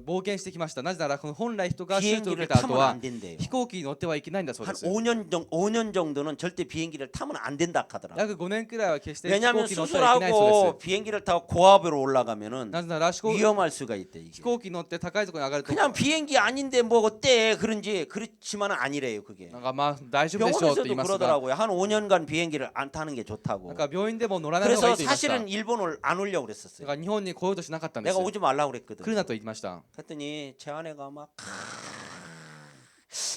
B: 冒険してきましたなぜならこの本来人が手術を受
A: 비행기를
B: けた後
A: 타면
B: は
A: 안 된대요.
B: 飛行機に乗ってはいけないんだそうで
A: 한
B: す
A: 5년 정도는 절대 비행기를 타면 안 된다 하더라고요.
B: 約5年くらいは決して飛
A: 왜냐하면
B: 行機に乗ってはいけないそう
A: 수술하고
B: で
A: 비행기를 타고 고압으로 올라가면은
B: すなぜなら飛行
A: 위험할 수가 있대
B: 飛
A: 이게.
B: 行機に乗って高いところに上がると
A: 그냥 비행기 아닌데 뭐 어때 그런지 그렇지만은 아니래요 그게.
B: なんかまあ大丈夫でしょうと
A: 병원에서도
B: 言いますが
A: 그러더라고요. 한 5년간 비행기를 안 타는 게 좋다고.
B: なんか病院でも乗らない方がい
A: 그래서
B: いと言いました
A: 사실은 일본을 안 오려고
B: だ
A: 그랬었어요.
B: から日本に来ようとしなかったんです
A: 내가 오지 말라고
B: 来る
A: 그랬거든.
B: なと言いました
A: 그랬더니 제 아내가 막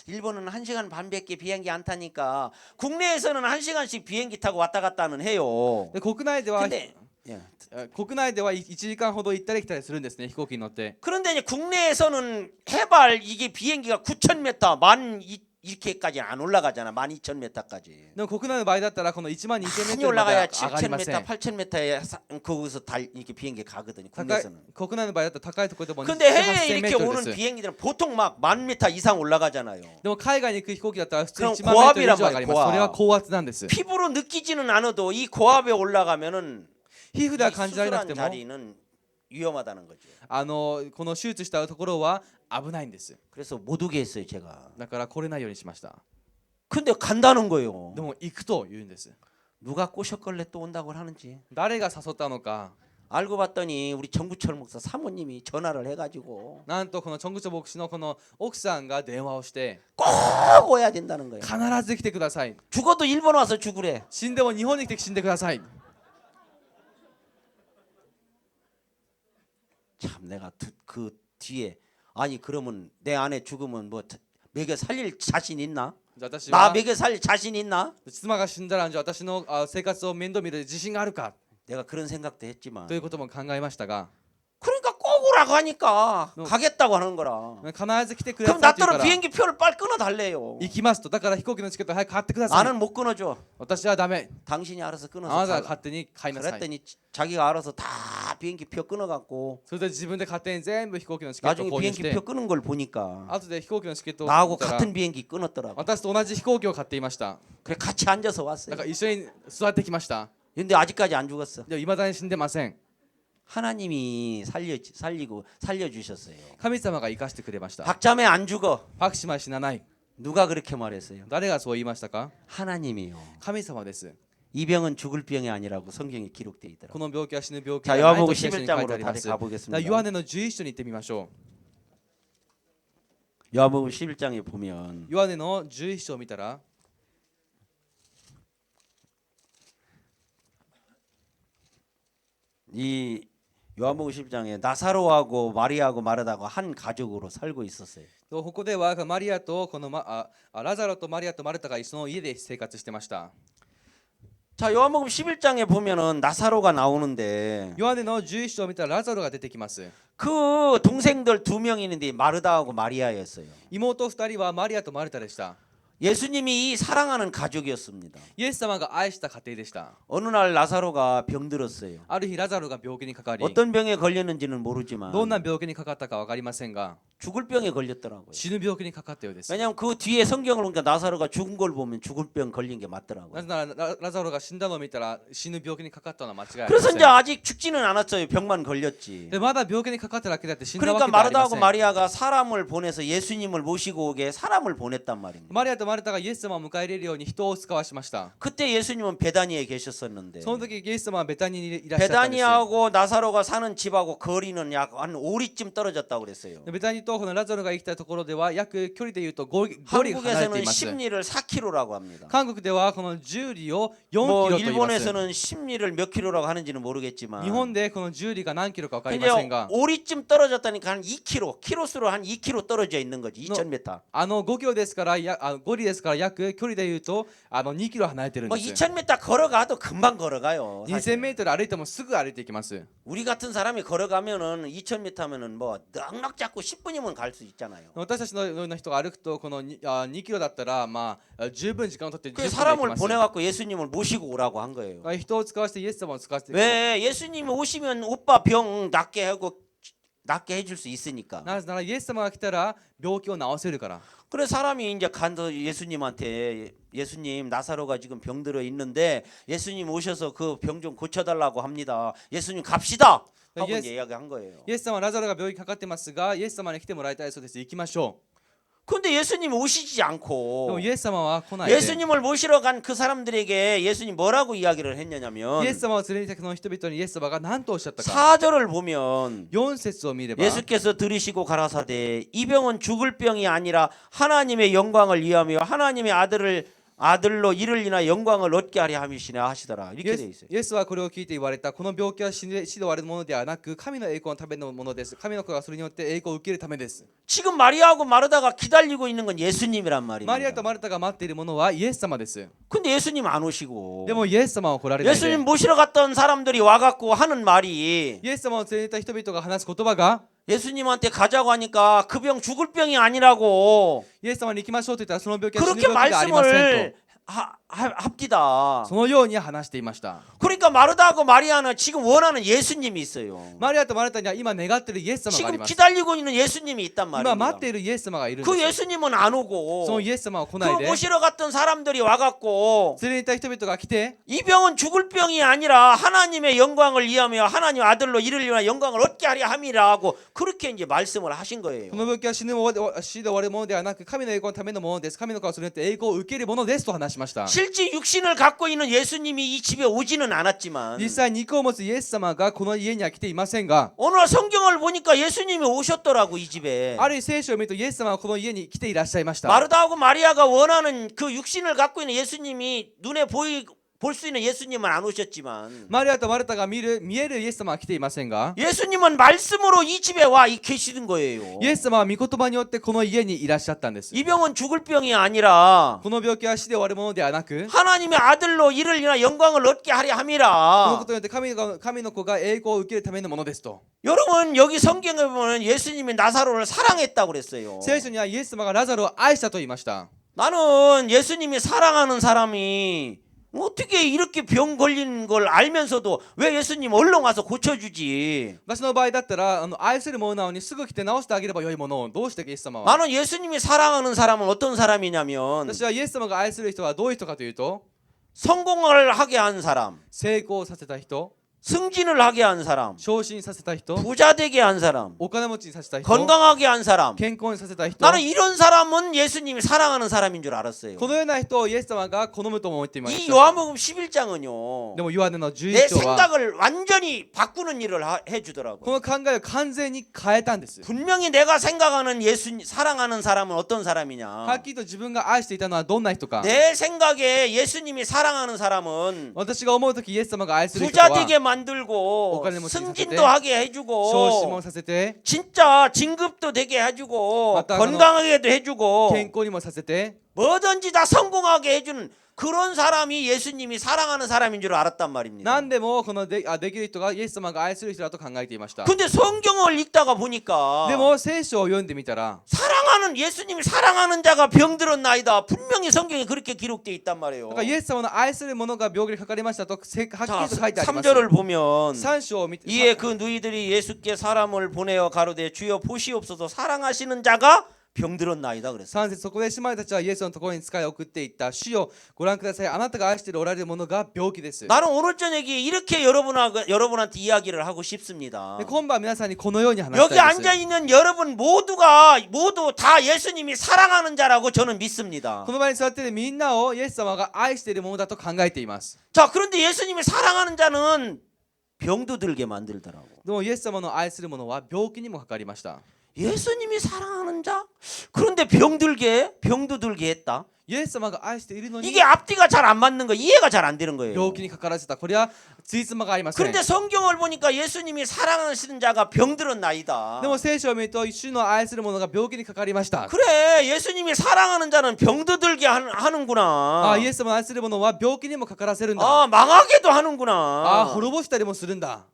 A: 일본은 1시간 반밖에 비행기 안 타니까 국내에서는 1시간씩 비행기 타고 왔다 갔다는 해요.
B: で国内では
A: 근데 예.
B: 国内では1時間ほど行ったり来たりするんですね飛行機に乗って
A: 그런데 이제 국내에서는 해발 이게 비행기가 9,000m 만 이렇게까지 안 올라가잖아. 12,000m까지.
B: でも国内の場合だったらこの1万 2000 メー
A: 많이
B: トルまで
A: 올라가야
B: 上がりませ
A: 7,000m,
B: ん
A: 8,000m에 거기서 이렇게 비행기 가거든요.
B: 高い
A: 국내에서는.
B: 国内の場合だったら高いところでも
A: 근데 해외에
B: 8000 メ
A: 이렇게
B: ートル
A: 오는
B: です
A: 비행기들은 보통 막 10,000m 이상 올라가잖아요.
B: でも海外に行く飛行機だったら普通に
A: 그럼
B: 1万メートル以上
A: 고압이란
B: 上がります
A: 말이야,
B: それは高圧なんです
A: 피부로 느끼지는 않아도 이 고압에 올라가면은
B: 皮膚では感じられなく
A: 수술한
B: ても
A: 자리는 위험하다는 거죠.
B: この手術したところは危ないんです
A: 그래서 못 오게 했어요, 제가.
B: だから来れないようにしました
A: 근데 간다는 거예요.
B: でも行くと言うんです
A: 누가 꼬셨길래 또 온다고 하는지.
B: 誰が誘ったのか
A: 알고 봤더니 우리 정구철 목사 사모님이 전화를 해가지고
B: なんとこのチョングチョ牧師のこの奥さんが電話をして
A: 꼭 오야 된다는 거예요.
B: 必ず来てください
A: 죽어도 일본 와서 죽으래.
B: 死んでも日本に来て死んでください
A: 참 내가 그 뒤에 아니 그러면 내 아내 죽으면 뭐 먹여 살릴 자신 있나?
B: じゃあ私
A: 나
B: は
A: 먹여 살릴 자신 있나?
B: 妻が死んだらじゃあ私の生活を面倒見る自信があるか
A: 내가 그런 생각도 했지만
B: ということも考えましたが
A: 그러니까 꼭 오라고 하니까 가겠다고 하는 거라.
B: 必ず来てくだ
A: 그럼
B: さいって言う
A: 나더러
B: から
A: 비행기 표를 빨리 끊어 달래요.
B: 行きますとだから飛行機のチケット早く買ってください
A: 나는 못 끊어줘.
B: 私はダメ
A: 당신이 알아서
B: あな
A: 끊어서
B: たが
A: 가.
B: 勝手に買いなさい
A: 그랬더니 자기가 알아서 다 비행기 표 끊어갖고
B: それで自分で勝手に全部飛行機のチケットを
A: 나중에
B: 購入し
A: 비행기
B: て
A: 표 끊은 걸 보니까
B: 後で飛行機のチケットを
A: 나하고
B: 見たら
A: 같은 비행기 끊었더라고.
B: 私と同じ飛行機を買っていました
A: 그래 같이 앉아서
B: だ
A: 왔어요.
B: から一緒に座ってきました
A: 근데 아직까지 안 죽었어.
B: でも未だに死んでません
A: 하나님이 살리고 살려주셨어요.
B: 神様が生かしてくれました
A: 박자매 안 죽어.
B: パクシマは死なない
A: 누가 그렇게 말했어요?
B: 誰がそう言いましたか
A: 하나님이요.
B: 神様です
A: 이 병은 죽을 병이 아니라고 성경에 기록돼
B: こ
A: 있더라고.
B: の病気は死ぬ病気
A: 자
B: ではない
A: 요한복음
B: と聖書に書いてあ
A: 11장으로
B: りま
A: 다시
B: すだから
A: 가보겠습니다.
B: ヨハネの11章に行ってみましょ
A: 요한복음 11장에 보면
B: うヨハネの11章を見たら
A: 이 요한복음 11장에 나사로하고 마리아하고 마르다가 한 가족으로 살고 있었어요.
B: とここではマリアとこのラザロとマリアとマルタが一緒の家で生活してました
A: 자 요한복음 11장에 보면은 나사로가 나오는데
B: ヨハネの11章を見たらラザロが出てきます
A: 그 동생들 두 명이 있는데 마르다하고 마리아였어요.
B: 妹2人はマリアとマルタでした
A: 예수님이 이 사랑하는 가족이었습니다.
B: イエス様が愛した家庭でした
A: 어느 날 나사로가 병들었어요.
B: ある日ラザロが病気にかかり
A: 어떤 병에 걸렸는지는 모르지만
B: どんな病気にかかったか分かりませんが
A: 죽을 병에 걸렸더라고요.
B: 死ぬ病気にかかったようです
A: 왜냐하면 그 뒤에 성경을 보니까 나사로가 죽은 걸 보면 죽을 병 걸린 게
B: な
A: 맞더라고요.
B: ぜならラザロが死んだのを見たら死ぬ病気にかかったのは間違いありま
A: 그래서
B: せ
A: 이제
B: ん
A: 아직 죽지는 않았어요. 병만 걸렸지.
B: でまだ病気にかかっただけだって死んだわ
A: 그러니까
B: けではありま
A: 마르다하고
B: せん
A: 마리아가 사람을 보내서 예수님을 모시고 오게 사람을 보냈단 말입니다.
B: マリアとマルタがイエス様を迎え入れるように人を使わしました。
A: 그때 예수님은 베다니에 계셨었는데
B: その時イエス様はベタニにいらっしゃったんです。
A: 베다니하고 나사로가 사는 집하고 거리는 약 한 5리쯤 떨어졌다고 그랬어요.
B: ベタニとこのラザロが生きたところでは約距離でいうと5里離れて
A: 한국에서는
B: います。
A: 10리를 4km라고 합니다.
B: 韓国ではこの10里を4
A: 뭐
B: キロと言います。
A: 일본에서는 10리를 몇 킬로라고 하는지는 모르겠지만
B: 日本でこの10里が何キロか分かり
A: 근데
B: ませんが、
A: 5리쯤 떨어졌다니까 한 2km, 키로수로 한 2km 떨어져 있는 거지. 2000m.
B: 5キロですから5里ですから約距離でいうと2キロ離れてるん
A: 뭐
B: です。
A: 2000m 걸어가도 금방 걸어가요.
B: 2000
A: 사실.
B: メートル歩いてもすぐ歩いていきます。
A: 우리 같은 사람이 걸어가면은 2000m면은 뭐 넉넉 잡고 10분이면 갈 수 있잖아요.
B: 私たちのような人が歩くとこの2キロだったら十分時間を取って
A: 그
B: 10分で行き
A: 사람을
B: ます。
A: 보내갖고 예수님을 모시고 오라고 한 거예요.
B: 人を使わせてイエス様を使わせて
A: 왜 예수님 오시면 오빠 병 낫게 하고 낫게 해줄 수 있으니까.
B: なぜならイエス様が来たら病気を治せるから。
A: 그래 사람이 이제 간서 예수님한테 예수님 나사로가 지금 병들어 있는데 예수님 오셔서 그 병 좀 고쳐달라고 합니다. 예수님 갑시다 하고
B: 예수-
A: 이제 이야기한 거예요.
B: イエス様はラザロが病気かかってますが、イエス様に来てもらいたいそうです。行きましょ
A: 근데 예수님 오시지
B: う。で
A: 않고
B: もイエス様は来ないで。
A: 예수님을 모시러 간 그 사람들에게 예수님 뭐라고 이야기를
B: イ
A: 했냐면
B: エス様を連れてきたその人々にイエス様が何とおっしゃったか。
A: 4절을 보면
B: 4節を見れば、
A: 예수께서 들으시고 가라사대 이 병은 죽을 병이 아니라 하나님의 영광을 위하며 하나님의 아들로 이를 인하 영광을 얻게 하려 함이시나 하시더라.
B: イ
A: 이렇게
B: エ
A: 돼
B: ス
A: 있어요.
B: イエスはこれを聞いて言われた。この病気は死で終わるものではなく、神の栄光のためのものです。神の子がそれによって栄光を受けるためです。
A: 지금 마리아하고 마르다가 기다리고 있는 건 예수님이란
B: マリア
A: 말입니다.
B: とマルタが待っているものはイエス様です。
A: 근데 예수님 안 오시고
B: でもイエス様は来られないで。
A: 예수님 모시러 갔던 사람들이 와갖고 하는 말이
B: イエス様を連れてきた人々が話す言葉が、
A: 예수님한테 가자고 하니까 그 병 죽을 병이 아니라고
B: イエス様に行きましょうと言ったらその病気は死ぬ
A: 그렇게
B: 病気ではありません
A: 말씀을
B: と。
A: 합디다.
B: そのように話していました。
A: 그러니까 마르다하고 마리아는 지금 원하는 예수님이 있어요.
B: マリアとマルタには今願っているイエス様があり
A: 지금
B: ます。
A: 기다리고 있는 예수님이 있단
B: 今待っ
A: 말입니다.
B: ているイエス様がいるんで
A: 그
B: す。
A: 예수님은 안 오고
B: そのイエス様は来
A: 그
B: ないで、
A: 모시러 갔던 사람들이 와갖고
B: 連れてきた人々が来て、
A: 이 병은 죽을 병이 아니라 하나님의 영광을 위하며 하나님 아들로 이를 위하여 영광을 얻게 하려 함이라고 그렇게 이제 말씀을 하신 거예요.
B: この病気は死で終わるものではなく、神の栄光のためのものです。神の子はそれによって栄光を受けるものですと話しました。
A: 실제 육신을 갖고 있는 예수님이 이 집에 오지는 않았지만
B: 実際肉を持つイエス様がこの家には来ていませんが、
A: 오늘 성경을 보니까 예수님이 오셨더라고 이 집에.
B: あるい聖書を見るとイエス様はこの家に来ていらっしゃいました。
A: 마르다하고 마리아가 원하는 그 육신을 갖고 있는 예수님이 눈에 볼 수 있는 예수님은 안 오셨지만
B: マリアとマルタが見えるイエス様は来ていませんが、
A: 예수님은 말씀으로 이 집에 와 계시는 거예요.
B: イエス様は御言葉によってこの家にいらっしゃったんです。
A: 이 병은 죽을 병이 아니라
B: この病気は死で終わるものではなく、
A: 하나님의 아들로 이를 인하 영광을 얻게 하려
B: この
A: 함이라.
B: ことによって神の子が栄光を受けるためのものですと。
A: 여러분 여기 성경에 보면 예수님이 나사로를 사랑했다고 그랬어요.
B: 聖書にはイエス様がラザロを愛したと言いました。
A: 나는 예수님이 사랑하는 사람이 어떻게 이렇게 병 걸리는 걸 알면서도 왜 예수님 얼른 와서 고쳐주지?
B: 私の場合だったら愛する者なのにすぐ来て治してあげればよいものをどうしてイエス様は。
A: 나는 예수님이 사랑하는 사람은 어떤 사람이냐면
B: 私はイエス様が愛する人はどういう人かというと、
A: 성공을 하게 한 사람,
B: 成功させた人、
A: 승진을 하게 한 사람,
B: 昇進させた人、
A: 부자 되게 한 사람,
B: お金持ちにさせた人、
A: 건강하게 한 사람.
B: 健康にさせた人。
A: 나는 이런 사람은 예수님이 사랑하는 사람인 줄 알았어요.
B: このような人をイエス様が好むと思っていま
A: 이
B: した。
A: 요한복음 11장은요.
B: でもヨハネの
A: 내
B: 11章は
A: 생각을 완전히 바꾸는 일을
B: こ
A: 해주더라고요.
B: の考えを完全に変えたんです。
A: 분명히 내가 생각하는 예수님 사랑하는 사람은 어떤
B: はっ
A: 사람이냐?
B: きりと自分が愛していたのはどんな人か。
A: 내 생각에 예수님이 사랑하는 사람은
B: 私が思うときイエス様が愛する人
A: 부자
B: は
A: 되게 만들고
B: 오카네 모치
A: 승진도
B: 사세대,
A: 하게
B: 昇進も
A: 해주고
B: させて、
A: 진짜 진급도 되게 해주고
B: 맞다,
A: 건강하게도 해주고
B: 健康にもさせて、
A: 뭐든지 다 성공하게 해주는 그런 사람이 예수님이 사랑하는 사람인 줄 알았단 말입니다.
B: 何でもこのできる人がイエス様が愛する人だと考えていました。
A: 근데 성경을 읽다가 보니까
B: でも聖書を読んでみたら、
A: 사랑하는 예수님이 사랑하는 자가 병들었나이다. 분명히 성경에 그렇게 기록되어 있단 말이에요.
B: だからイエス様の愛する者が病気にかかりましたとはっきり
A: 자,
B: と書いてあります。
A: 3절을 보면
B: 3章を見て、
A: 이에 그 누이들이 예수께 사람을 보내어 가로되 주여 보시옵소서 사랑하시는 자가 병들었나이다 그랬어요.
B: 3節、そこで姉妹たちはイエスのところに使い送っていった。主よ、ご覧ください。あなたが愛しておられるものが病気です。
A: 나는 오늘 저녁에 이렇게 여러분한테 이야기를 하고 싶습니다.
B: で今晩皆さんにこのように話した
A: 여기
B: いです。
A: 앉아 있는 여러분 모두 다 예수님이 사랑하는 자라고 저는 믿습니다.
B: この場に座っているみんなをイエス様が愛しているものだと考えています。
A: 자, 그런데 예수님이 사랑하는 자는 병도 들게 만들더라고.
B: でもイエス様の愛するものは病気にもかかりました。
A: 예수님이 사랑하는 자? 그런데 병도 들게 했다.
B: イエス様が愛しているのに
A: 이게 앞뒤가 잘 안 맞는 거, 이해가 잘 안 되는 거예요.
B: 病気にかからせた。これはついつまがありません。
A: 그런데 성경을 보니까 예수님이 사랑하시는 자가 병들었나이다.
B: でも聖書を見ると主の愛するものが病気にかかりました。
A: 그래, 예수님이 사랑하는 자는 병도 들게 하는구나.
B: あ、イエス様の愛するものは病気にもかからせるんだ。
A: 아, 망하게도
B: あ、
A: 하는구나.
B: 滅ぼしたりもするんだ。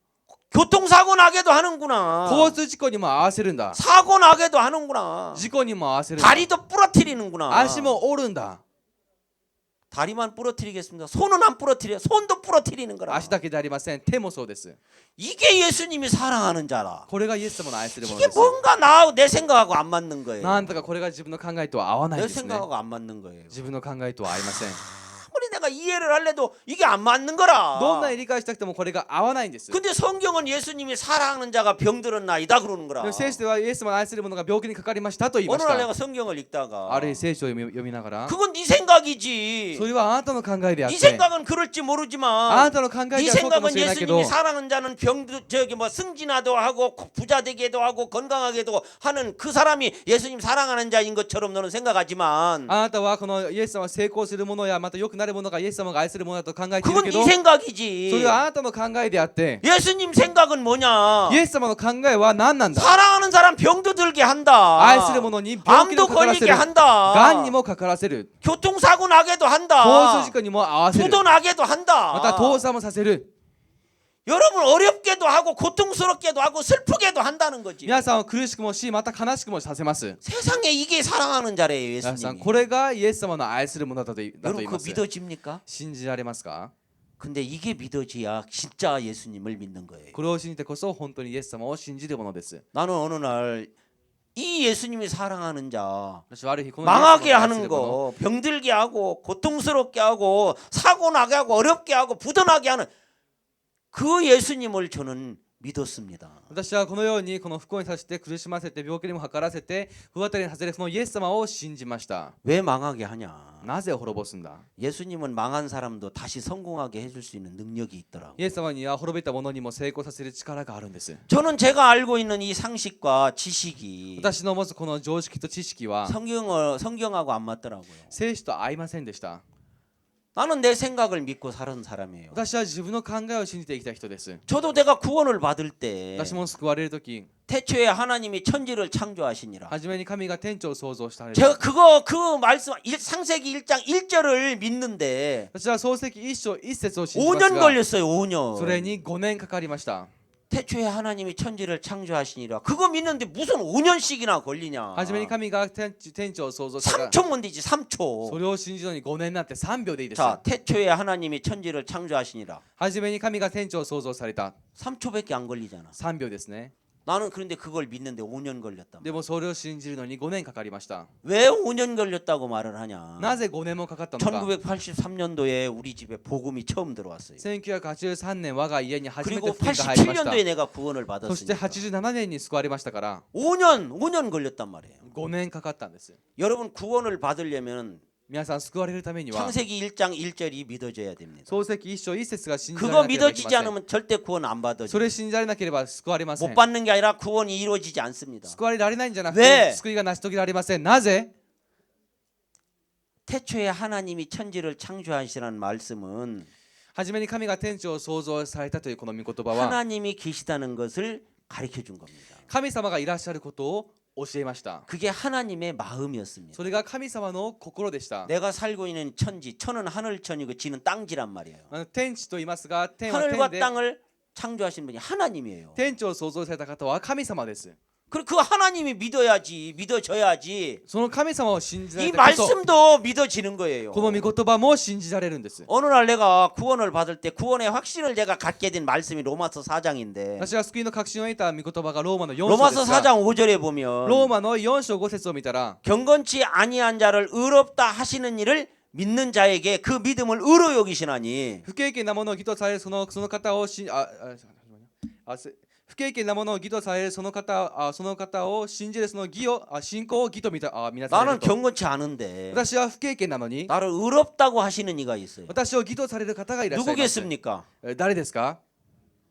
A: 교통사고 나게도 하는구나.
B: 交通事故にも合わせるんだ。
A: 사고 나게도 하는구나.
B: 事故にも合わせるんだ。
A: 다리도 부러뜨리는구나.
B: 足も折るんだ。
A: 다리만 부러뜨리겠습니다. 손은 안 부러뜨려. 손도 부러뜨리는 거라.
B: 足だけでありません。手もそうです。
A: 이게 예수님이 사랑하는 자라.
B: これがイエス様の愛するもの
A: 이게
B: です。
A: 뭔가 내 생각하고 안 맞는 거예요.
B: なんとかこれが自分の考えとは合わない
A: 내
B: ですね。
A: 생각하고 안 맞는 거예요.
B: 自分の考えとは合いません。
A: 아무리 내가 이해를 할래도 이게 안 맞는 거라.
B: どんなに理解したくてもこれが合わないんです。
A: 근데 성경은 예수님이 사랑하는 자가 병들었나이다 그러는 거라.
B: でも聖書ではイエス様の愛するものが病気にかかりましたと言いま
A: 어느
B: し
A: 날
B: た。
A: 내가 성경을 읽다가
B: あるいは聖書を読みながら、
A: 그건 네 생각이지.
B: それはあなたの考えであっ
A: 네
B: て、
A: 생각은 그럴지
B: あ
A: 모르지만
B: なたの考え
A: 네
B: ではそうかも
A: 생각은
B: しれないけど、
A: 예수님이 사랑하는 자는 승진하도 하고 부자 되게도 하고 건강하게도 하는 그 사람이 예수님 사랑하는 자인 것처럼 너는 생각하지만
B: あなたはこのイエス様が成功するものやまた良くなるものがイエス様が愛するものだと考えている
A: 그건
B: け
A: 네
B: ど、
A: 생각이지.
B: それはあなたの考えであって、
A: 예수님 생각은 뭐냐?
B: イエス様の考えは何なんだ。
A: 사랑하는 사람 병도 들게 한다.
B: 愛する者に病気に
A: 암도
B: もかからせ
A: 걸리게
B: る。
A: 한다.
B: がんにもかからせる。
A: 교통사고 나게도
B: 交
A: 한다.
B: 通事故にも合わせる。
A: 부도 나게도
B: また
A: 한다.
B: 倒産もさせる。
A: 여러분 어렵게도 하고 고통스럽게도 하고 슬프게도 한다는 거지.
B: 皆さんを苦しくもし、また悲しくもさせます。
A: 세상에 이게 사랑하는 자래요,
B: 皆さん、
A: 예수님이.
B: これがイエス様の愛するものだと言い
A: 여러분
B: ま
A: 그거
B: す。
A: 믿어집니까?
B: 信じられますか？
A: 근데 이게 믿어지야 진짜 예수님을 믿는 거예요.
B: これを信じてこそ本当にイエス様を信じるものです。
A: 나는 어느 날 이 예수님이 사랑하는 자
B: 私はある日このイエス様の
A: 망하게
B: 愛す
A: 하는
B: るもの、
A: 거, 병들게 하고 고통스럽게 하고 사고 나게 하고 어렵게 하고 부도나게 하는 그 예수님을 저는 믿었습니다.
B: 私はこのようにこの不幸にさせて苦しませて病気にもかからせて不当たりにさせるそのイエス様を信じました。
A: 왜 망하게 하냐?
B: なぜ滅ぼすんだ？
A: 예수님은 망한 사람도 다시 성공하게 해줄 수 있는 능력이 있더라고.
B: イエス様には滅びた者にも成功させる力があるんです。
A: 저는 제가 알고 있는 이 상식과 지식이
B: 私の持つこの常識と知識は
A: 성경하고 안 맞더라고요.
B: 聖書と合いませんでした。
A: 나는 내 생각을 믿고 사는 사람이에요.
B: 私は自分の考えを信じて生きた人です。
A: 저도 내가 구원을 받을 때
B: 私も救われるとき、
A: 태초에 하나님이 천지를 창조하시니라.
B: 初めに神が天地を創造した。
A: 제가 그 말씀 창세기 1장 1절을 믿는데
B: 私は創世記1章1節を信じます
A: 5년
B: が、
A: 걸렸어요.
B: それ
A: 5년.
B: に5年かかりました。
A: 태초에 하나님이 천지를 창조하시니라. 그거 믿는데 무슨 5년씩이나 걸리냐?
B: 初めに神が天地を創造した。
A: 3초면 되지.
B: そ
A: 3초.
B: れを信じるのに5年になって3秒でいいです。
A: 자, 태초에 하나님이 천지를 창조하시니라.
B: 初めに神が天地を創造された。
A: 3초밖에 안 걸리잖아.
B: 3秒ですね。
A: 나는 그런데 그걸 믿는데 5년 걸렸다.
B: でもそれを信じるのに5年かかりました。
A: 왜 5년 걸렸다고 말을 하냐?
B: なぜ5年もかかったのか。
A: 1983년도에 우리 집에 복음이 처음 들어왔어요.
B: 1983年我が家に初めて
A: 그리고
B: 福音が入りました
A: 87년도에 내가 구원을
B: そして
A: 받았으니까
B: 87年に救われましたから
A: 5년 걸렸단 말이에요.
B: 5年かかったんです。
A: 여러분 구원을 받으려면
B: 皆さん救われるためには
A: 창세기 1장 1절이 믿어져야 됩니다.
B: 創世記1章1節が信じられ
A: 그거
B: なければいけ
A: 믿어지지
B: ません。
A: 않으면 절대 구원 안
B: そ
A: 받아져.
B: れ信じられなければ救われません
A: 못 。 받는 게 아니라 구원이 이루어지지 않습니다.
B: 救われられないんじゃなく
A: ねえ
B: て救いが成し遂げられません。なぜ？
A: 태초에 하나님이 천지를 창조하시라는 말씀은
B: 初めに神が天地を創造されたというこの御言葉は
A: 하나님이 계시다는 것을 가르쳐 준 겁니다.
B: 神様がいらっしゃることを教えました。
A: 그게 하나님의 마음이었습니다.
B: それが神様の心でした。
A: 내가 살고 있는 천지, 천은 하늘천이고 지는 땅지란 말이에요.
B: 天地と言いますが、天は
A: 하늘과
B: 天で
A: 땅을 창조하신 분이 하나님이에요.
B: 天地を創造された方は神様です。
A: 그 하나님이 믿어져야지
B: その神様を信じられ
A: 이
B: てこそ
A: 말씀도 믿어지는 거예요.
B: この御言葉も信じられるんです。
A: 어느 날 내가 구원을 받을 때 구원의 확신을 제가 갖게 된 말씀이 로마서 4장인데
B: 私が救いの確信を得た御言葉がローマの4章で
A: 로마서
B: すが
A: 4장 5절에
B: ロー
A: 보면
B: マの4章5節を見たら
A: 경건치 아니한 자를 의롭다 하시는 일을 믿는 자에게 그 믿음을 의로 여기시나니
B: 不経験なものを義とされるその方を不経験なものを義とされるその方を信じるその信仰を義とみなされ
A: 나는
B: ると
A: 경건치 않은데
B: 私は不経験なのに
A: 나를 의롭다고 하시는 이가 있어요.
B: 私を義とされる方がいらっしゃいます。
A: 누구겠습니까?
B: 誰ですか？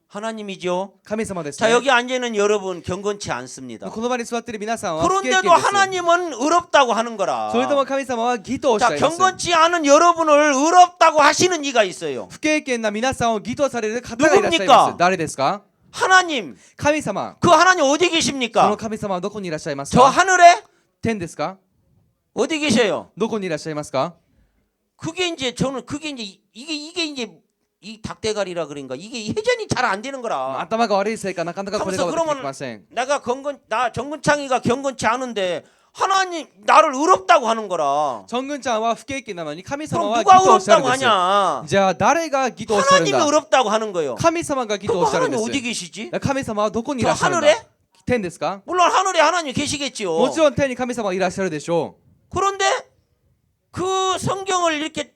A: 하나님이죠.
B: 神様ですね。
A: 자 여기 앉아 있는 여러분 경건치 않습니다.
B: この場に座っている皆さんは不経験で
A: 그런데도
B: す。
A: 하나님은 의롭다고 하는 거라.
B: それとも神様は義とおっし
A: 자
B: ゃいます。
A: 경건치 않은 여러분을 의롭다고 하시는 이가 있어요.
B: 不経験な皆さんを義とされる方がいらっしゃい
A: 누굽니까
B: ます。誰ですか？
A: 하나님.
B: 神様。
A: 그 하나님 어디
B: その
A: 계십니까?
B: 神様はどこにいらっしゃいます
A: 저
B: か？
A: 하늘에
B: 天ですか？
A: 어디 계셔요?
B: どこにいらっしゃいますか？
A: 그게 이제 저는 그게 이제 이게 이제 이 닭대가리라 그런가 이게 회전이 잘 안 되는 거라.
B: 頭が悪いせいかなかなかこれが
A: 하면서
B: できません。
A: 내가 나 정근창이가 경건치 않은데 하나님 나를 의롭다고 하는 거라.
B: チョングンちゃんは不経験なのに神様
A: 그럼
B: は義
A: 누가
B: とおっしゃるん
A: 의롭다고
B: です。
A: 하냐?
B: じゃあ誰が義とおっしゃるん
A: 하나님이
B: だ？
A: 의롭다고 하는 거예요.
B: 神様が義と
A: 그럼
B: おっしゃるんで
A: 하나님 어디
B: す。
A: 계시지?
B: 神様はどこにい
A: 저
B: らっしゃるん
A: 하늘에?
B: だ？天ですか？
A: 물론 하늘에 하나님 계시겠지요.
B: もちろん天に神様はいらっしゃるでしょ
A: 그런데 그 성경을 이렇게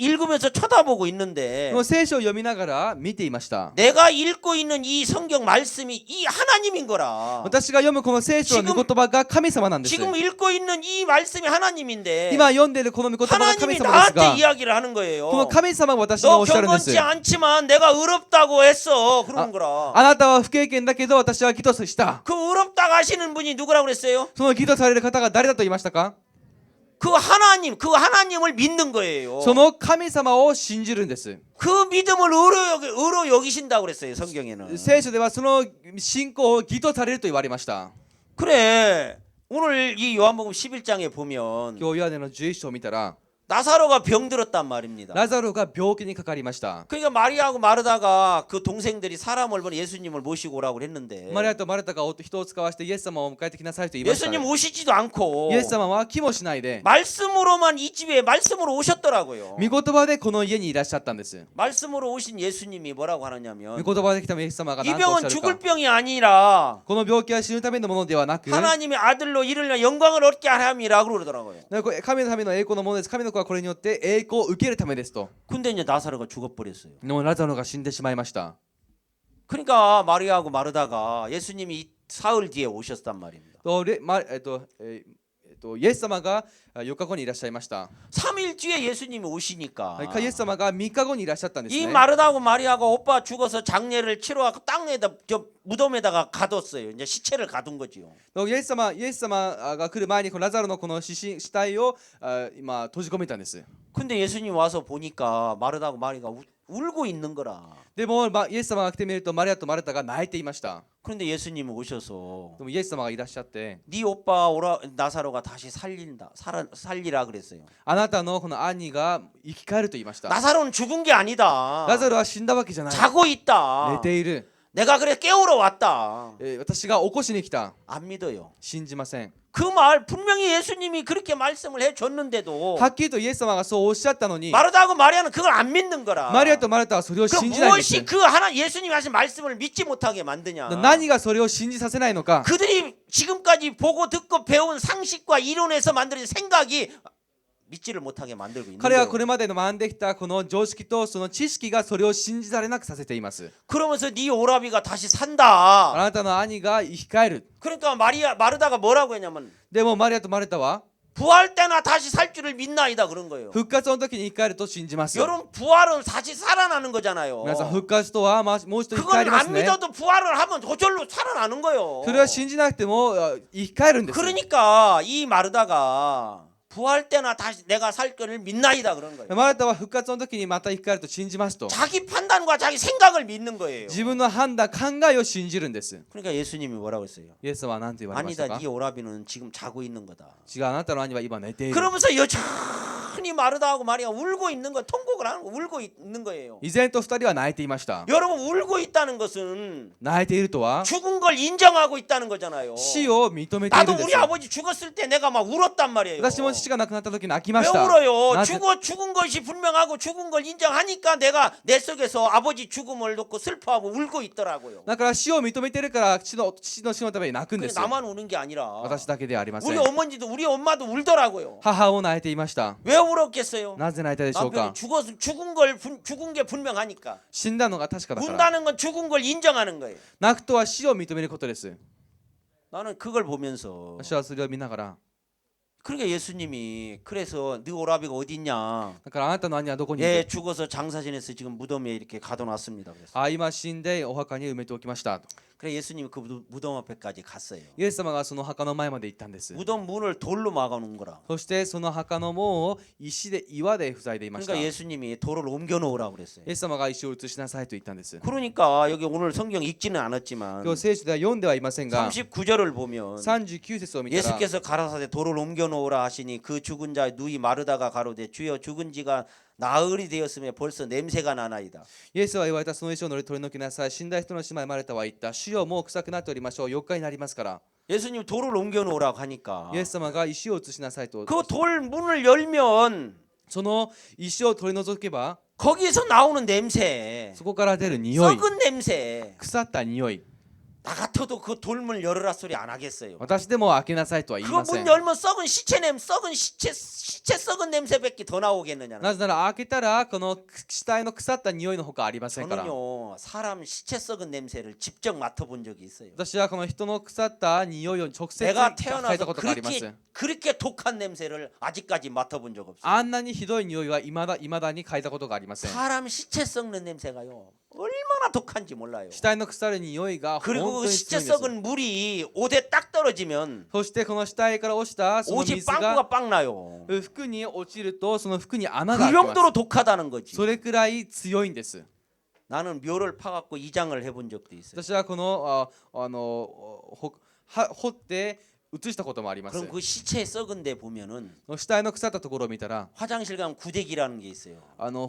A: 읽으면서 쳐다보고
B: う。
A: 있는데
B: この聖書を読みながら見ていました。
A: 내가 읽고 있는 이 성경 말씀이 이 하나님인 거라.
B: 私が読むこの聖書の御言葉が神様なんです。
A: 지금 읽고 있는 이 말씀이 하나님인데
B: 今読んでいるこの御言葉が
A: 하나님이
B: 神様ですが
A: 나한테 、 이야기를 하는 거예요.
B: この神様が私に
A: 너
B: おっしゃるんです。
A: 경건치 않지만 내가 의롭다고 했어. 그러는 거라.
B: あなたは不経験だけど私は義とした。
A: 그 의롭다고 하시는 분이 누구라고 그랬어요?
B: その義とされる方が誰だと言いましたか？
A: 그 하나님을 믿는 거예요.
B: その神様を信じるんです。
A: 그 믿음을 의로 여기신다고 그랬어요. 성경에는.
B: 聖書ではその信仰を義とされると言われました。
A: 그래. 오늘 이 요한복음 11장에 보면
B: 今日ヨハネの11章を見たら、
A: 나사로가 병들었단 말입니다.
B: ラザロが病気にかかりました。
A: 그러니까 마리아하고 마르다가 그 동생들이 사람을 보내 예수님을 모시고 오라고 했는데
B: マリアとマルタが人を使わしてイエス様を迎えてきなさいと言いました。
A: 예수님 오시지도 않고
B: イエス様は気もしないで、
A: 말씀으로만 이 집에 말씀으로 오셨더라고요.
B: 御言葉でこの家にいらっしゃったんです。
A: 말씀으로 오신 예수님이 뭐라고 하느냐면
B: 御言葉で来たイエス様が
A: 이
B: 何とおっ
A: 병은
B: しゃる
A: 죽을
B: か。
A: 병이 아니라
B: この病気は死ぬためのものではなく、
A: 하나님의 아들로 이르려 영광을 얻게 하람이라고 그러더라고요.
B: 神のための栄光のものです。神の子はこれによって栄光を受けるためですと。
A: 근데 이제 나사로가 죽어버렸어요.
B: でもラザロが死んでしまいました。
A: 그러니까 마리아하고 마르다가 예수님이 사흘 뒤에 오셨단 말입니다.
B: イエス様が4日後にいらっしゃいました。
A: 3일 뒤에 예수님이 오시니까
B: イエス様が3日後にいらっしゃったんです
A: 이
B: ね。
A: 마르다하고 마리아가 오빠 죽어서 장례를 치러갖고 땅에다 저 무덤에다가 가뒀어요. 이제 시체를 가둔 거지요.
B: イエス様が来る前にこのラザロのこの死体を今閉じ込めたんです。
A: 근데 예수님 와서 보니까 마르다하고 마리아가 울고 있는 거라.
B: でもイエス様が来てみるとマリアとマルタが泣いていました。
A: 그런데 예수님이 오셔서
B: でもイエス様がいらっしゃって、
A: 네 오빠 나사로가 다시 살리라 그랬어요.
B: あなたのこの兄が生き返ると言いました。
A: 나사로는 죽은 게 아니다.
B: ラザロは死んだわけじゃない。
A: 자고
B: 寝
A: 있다.
B: ている。
A: 내가 그래 깨우러 왔다.
B: 私が起こしに来た。
A: 안 믿어요.
B: 信じません。
A: 그 말 분명히 예수님이 그렇게 말씀을 해줬는데도
B: はっきりとイエス様がそうおっしゃったのに、
A: 마르다하고 마리아는 그걸 안 믿는 거라.
B: マリアとマルタはそれを
A: 그럼
B: 信じないんです。
A: 무엇이 예수님이 하신 말씀을 믿지 못하게 만드냐?
B: 何がそれを信じさせないのか。
A: 그들이 지금까지 보고 듣고 배운 상식과 이론에서 만들어진 생각이 믿지를 못하게 만들고 있는
B: 彼は
A: 거예요.
B: これまでの学んできたこの常識とその知識がそれを信じられなくさせています。
A: 그러면서 네 오라비가 다시 산다.
B: あなたの兄が生き返る。
A: 그러니까 마르다가 뭐라고 했냐면
B: でもマリアとマルタは
A: 부활 때나 다시 살 줄을 믿나이다 그런 거예요.
B: 復活の時に生き返ると信じます。
A: 여러분 부활은 다시 살아나는 거잖아요.
B: 皆さん復活とはもう一度生き返
A: 그건
B: ります
A: 안
B: ね。
A: 믿어도 부활을 하면 저절로 살아나는 거예요.
B: それは信じなくても生き返るんです。
A: 그러니까 이 마르다가 부활 때나 다시 내가 살 거를 믿나이다 그런 거예요.
B: マルタは復活の時にまた生き返ると信じますと。
A: 자기 판단과 자기 생각을 믿는 거예요.
B: 自分の判断、考えを信じるんです。
A: 그러니까 예수님이 뭐라고 했어요?
B: イエス様は何と言われました
A: 아니다,
B: か？
A: 네 오라비는 지금 자고 있는 거다.
B: 違う、あなたの兄は今寝ている。
A: 그러면서 여전히 흔히 마르다하고 마리아 울고 있는 거, 통곡을 하는 거, 울고 있는 거예요.
B: 依然と2人は泣いていました。
A: 여러분, 울고 있다는 것은
B: 泣いているとは
A: 죽은 걸 인정하고 있다는 거잖아요.
B: 死を認めている
A: 나도
B: んです
A: 우리 아버지 죽었을 때 내가 막 울었단 말이에요.
B: 私も父が亡くなった時泣きま
A: 왜
B: した。
A: 울어요?
B: なぜ
A: 죽은 것이 분명하고 죽은 걸 인정하니까 내가 내 속에서 아버지 죽음을 놓고 슬퍼하고 울고 있더라고요.
B: だから死を認めているから父の死のために泣くんで
A: 그게
B: す。
A: 나만 우는 게 아니라
B: 私だけではありませ
A: 우리
B: ん。
A: 어머니도 우리 엄마도 울더라고요.
B: 母を泣いていました。
A: 왜 울었겠어요?
B: なぜ泣いたでしょうか
A: 남편이 죽은 게 분명하니까.
B: 死んだのが確かだから。
A: 운다는 건 죽은 걸 인정하는 거예요.
B: 泣くとは死を認めることです。
A: 나는 그걸 보면서
B: 私はそれを見ながら、
A: 그러니까 예수님이 그래서 네 오라비가 어디 있냐?
B: だからあなたの兄はどこにいる
A: 예, 죽어서 장사 지내서 지금 무덤에 이렇게 가둬놨습니다. 그래서
B: あ、今死んでお墓に埋めておきましたと。
A: 그래 예수님이 그 무덤 앞에까지 갔어요.
B: イエス様がその墓の前まで行ったんです。
A: 무덤 문을 돌로 막아놓은 거라.
B: そしてその墓の門を岩で塞いでいました。
A: 그러니까
B: イ
A: 예수님이 돌을 옮겨 놓으라고 그랬어요.
B: エス様が石を移しなさいと言ったんです。
A: 그러니까 여기 오늘 성경 읽지는 않았지만
B: 今日聖書では読んではいませんが、
A: 39절을 보면
B: 39節を見たら、
A: 예수께서 가라사대 돌을 옮겨 놓으라 하시니 그 죽은 자 누이 마르다가 가로되 주여 죽은 지가 나흘이 되었으며 벌써 냄새가 나나이다.
B: イエスは言われたその石を取り除きなさい。死んだ人の姉妹マルタは言った。主よもう臭くなっておりましょう。4日になりますから。
A: 예수님 돌을 옮겨 놓으라고 하니까
B: イエス様が石を移しなさいと。
A: 그 돌 문을 열면
B: その石を取り除けば、
A: 거기서 나오는 냄새,
B: そこから出る匂い、
A: 썩은 냄새.
B: 腐った匂い。
A: 나 같아도 그 돌문 열어라 소리 안 하겠어요.
B: 私でも開けなさいとは言い
A: 그거
B: ませ
A: 문
B: ん。
A: 열면 썩은 시체 썩은 냄새밖에 더 나오겠느냐.
B: なぜなら開けたらこの死体の腐った匂いのほかありませんから。
A: 저는요 사람 시체 썩은 냄새를 직접 맡아본 적이 있어요.
B: 私はこの人の腐った匂いを直接
A: 내가
B: 嗅いだ
A: 태어나서
B: ことがあります。
A: 그렇게 독한 냄새를 아직까지 맡아본 적 없어요.
B: あんなにひどい匂いはいまだに嗅いだことがありません。
A: 사람 시체 썩는 냄새가요 얼마나 독한지 몰라요.
B: 死体の腐る匂いが本
A: 그리고
B: 当
A: 그
B: に
A: 시체
B: 強いんです。
A: 썩은 물이 옷에 딱 떨어지면
B: そしてこの死体から落ちたその
A: 옷이
B: 水が
A: 빵꾸가 빵 나요.
B: 服に落ちるとその服に穴
A: 그
B: が開きます。
A: 정도로 독하다는 거지.
B: それくらい強いんです。
A: 나는 묘를 파갖고 이장을 해본 적도 있어요.
B: 私はこの掘って移したこともあります。
A: 그럼 그 시체 썩은 데 보면은
B: 死体の腐ったところを見たら、
A: 화장실 가면 구데기라는 게 있어요.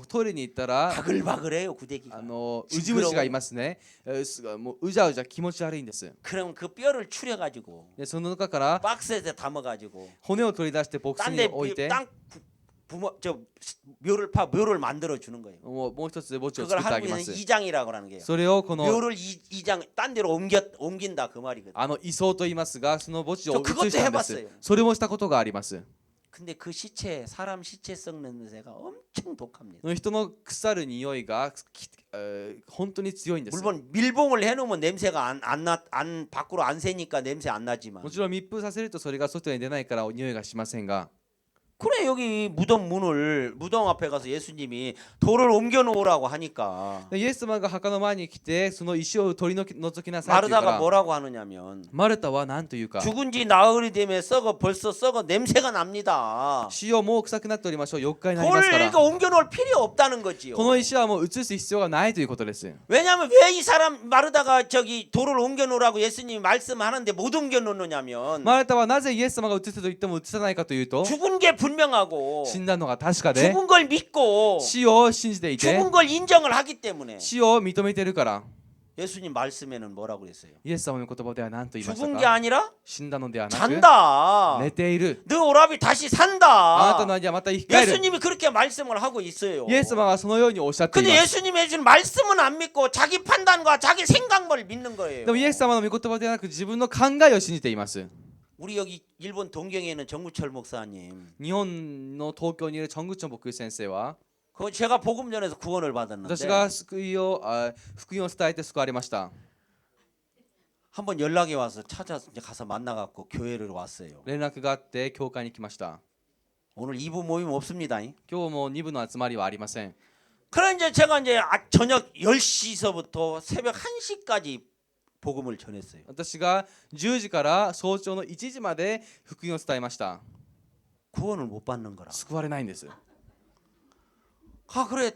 B: トイレに行ったら
A: 바글바글해요 구데기가.
B: ウジ虫がいますね。もううじゃうじゃ気持ち悪いんです。
A: 그럼 그 뼈를 추려가지고
B: でその中から
A: 박스에 담아가지고
B: 骨を取り出してボックスに
A: 딴데
B: 置いて、
A: 땅 묘를 만들어 주는 거예요.
B: もう一つ墓地を
A: 그걸
B: 作ってあげま
A: 한국에서
B: す。
A: 이장이라고 하는 게요.
B: それをこの
A: 묘를 이장 딴 데로 옮긴다 그 말이거든.
B: 移送と言いますが、その墓地を
A: 저
B: 移したんで
A: 그것도
B: す
A: 해봤어요. 。
B: それもしたことがあります。
A: 근데 그 시체 사람 시체 썩는 냄새가 엄청 독합니다.
B: 人の腐る匂いが本当に強いんです。
A: 물론 밀봉을 해놓으면 냄새가 안 밖으로 안 새니까 냄새 안 나지만.
B: もちろん密封させるとそれが外に出ないから匂いがしませんが、
A: 그래 여기 무덤 앞에 가서 예수님이 돌을 옮겨 놓으라고 하니까
B: イエス様が墓の前に来てその石を取り除きなさいと言うか
A: 마르다가
B: ら、
A: 뭐라고 하느냐면
B: マルタは何というか、
A: 죽은 지 나흘이 되면 벌써 썩어 냄새가 납니다.
B: 死をもう臭くなっておりましょう。4日になりますから、
A: 돌을 옮겨 놓을 필요 없다는 거지요.
B: この石はもう移す必要がないということです。
A: 왜냐하면 왜 이 사람 마르다가 저기 돌을 옮겨 놓으라고 예수님이 말씀하는데 못 옮겨 놓느냐면
B: マルタはなぜイエス様が移すと言っても移さないかというと、
A: 죽은 게 분명하고
B: 死んだのが確かで、
A: 죽은 걸 믿고
B: 死を信じていて、
A: 죽은 걸 인정을 하기 때문에
B: 死を認めているから、
A: 예수님 말씀에는 뭐라고 그랬어요?
B: イエス様の言葉では何と言いました
A: 죽은 게
B: か？
A: 아니라
B: 死んだのではなく、
A: 잔다.
B: 寝ている。
A: 너 오라비 다시
B: あなた
A: 산다.
B: の兄はまた生き返る。
A: 예수님이 그렇게 말씀을 하고 있어요.
B: イエス様はそのようにおっしゃってい
A: 근데
B: ます。
A: 예수님이 해준 말씀은 안 믿고 자기 판단과 자기 생각만을 믿는 거예요.
B: でもイエス様の御言葉ではなく自分の考えを信じています。
A: 우리 여기 일본 동경에 있는 정구철 목사님,
B: 日本の東京にいるチョングチョン牧師先生は、
A: 그 제가 복음전에서 구원을
B: 私
A: 받았는데
B: が福音を伝えて救われました。
A: 한번 연락이 와서 가서 만나갖고 교회를 왔어요.
B: 連絡があって教会に来ました。
A: 오늘 2부 모임 없습니다.
B: 今日も2部の集まりはありません。
A: 그래 이제 제가 이제 저녁 10시서부터 새벽 1시까지 복음을 전했어요.
B: 私が10時から早朝の1時まで福音を伝えました。
A: 구원을 못 받는 거라.
B: 救われないんです。
A: 아 그래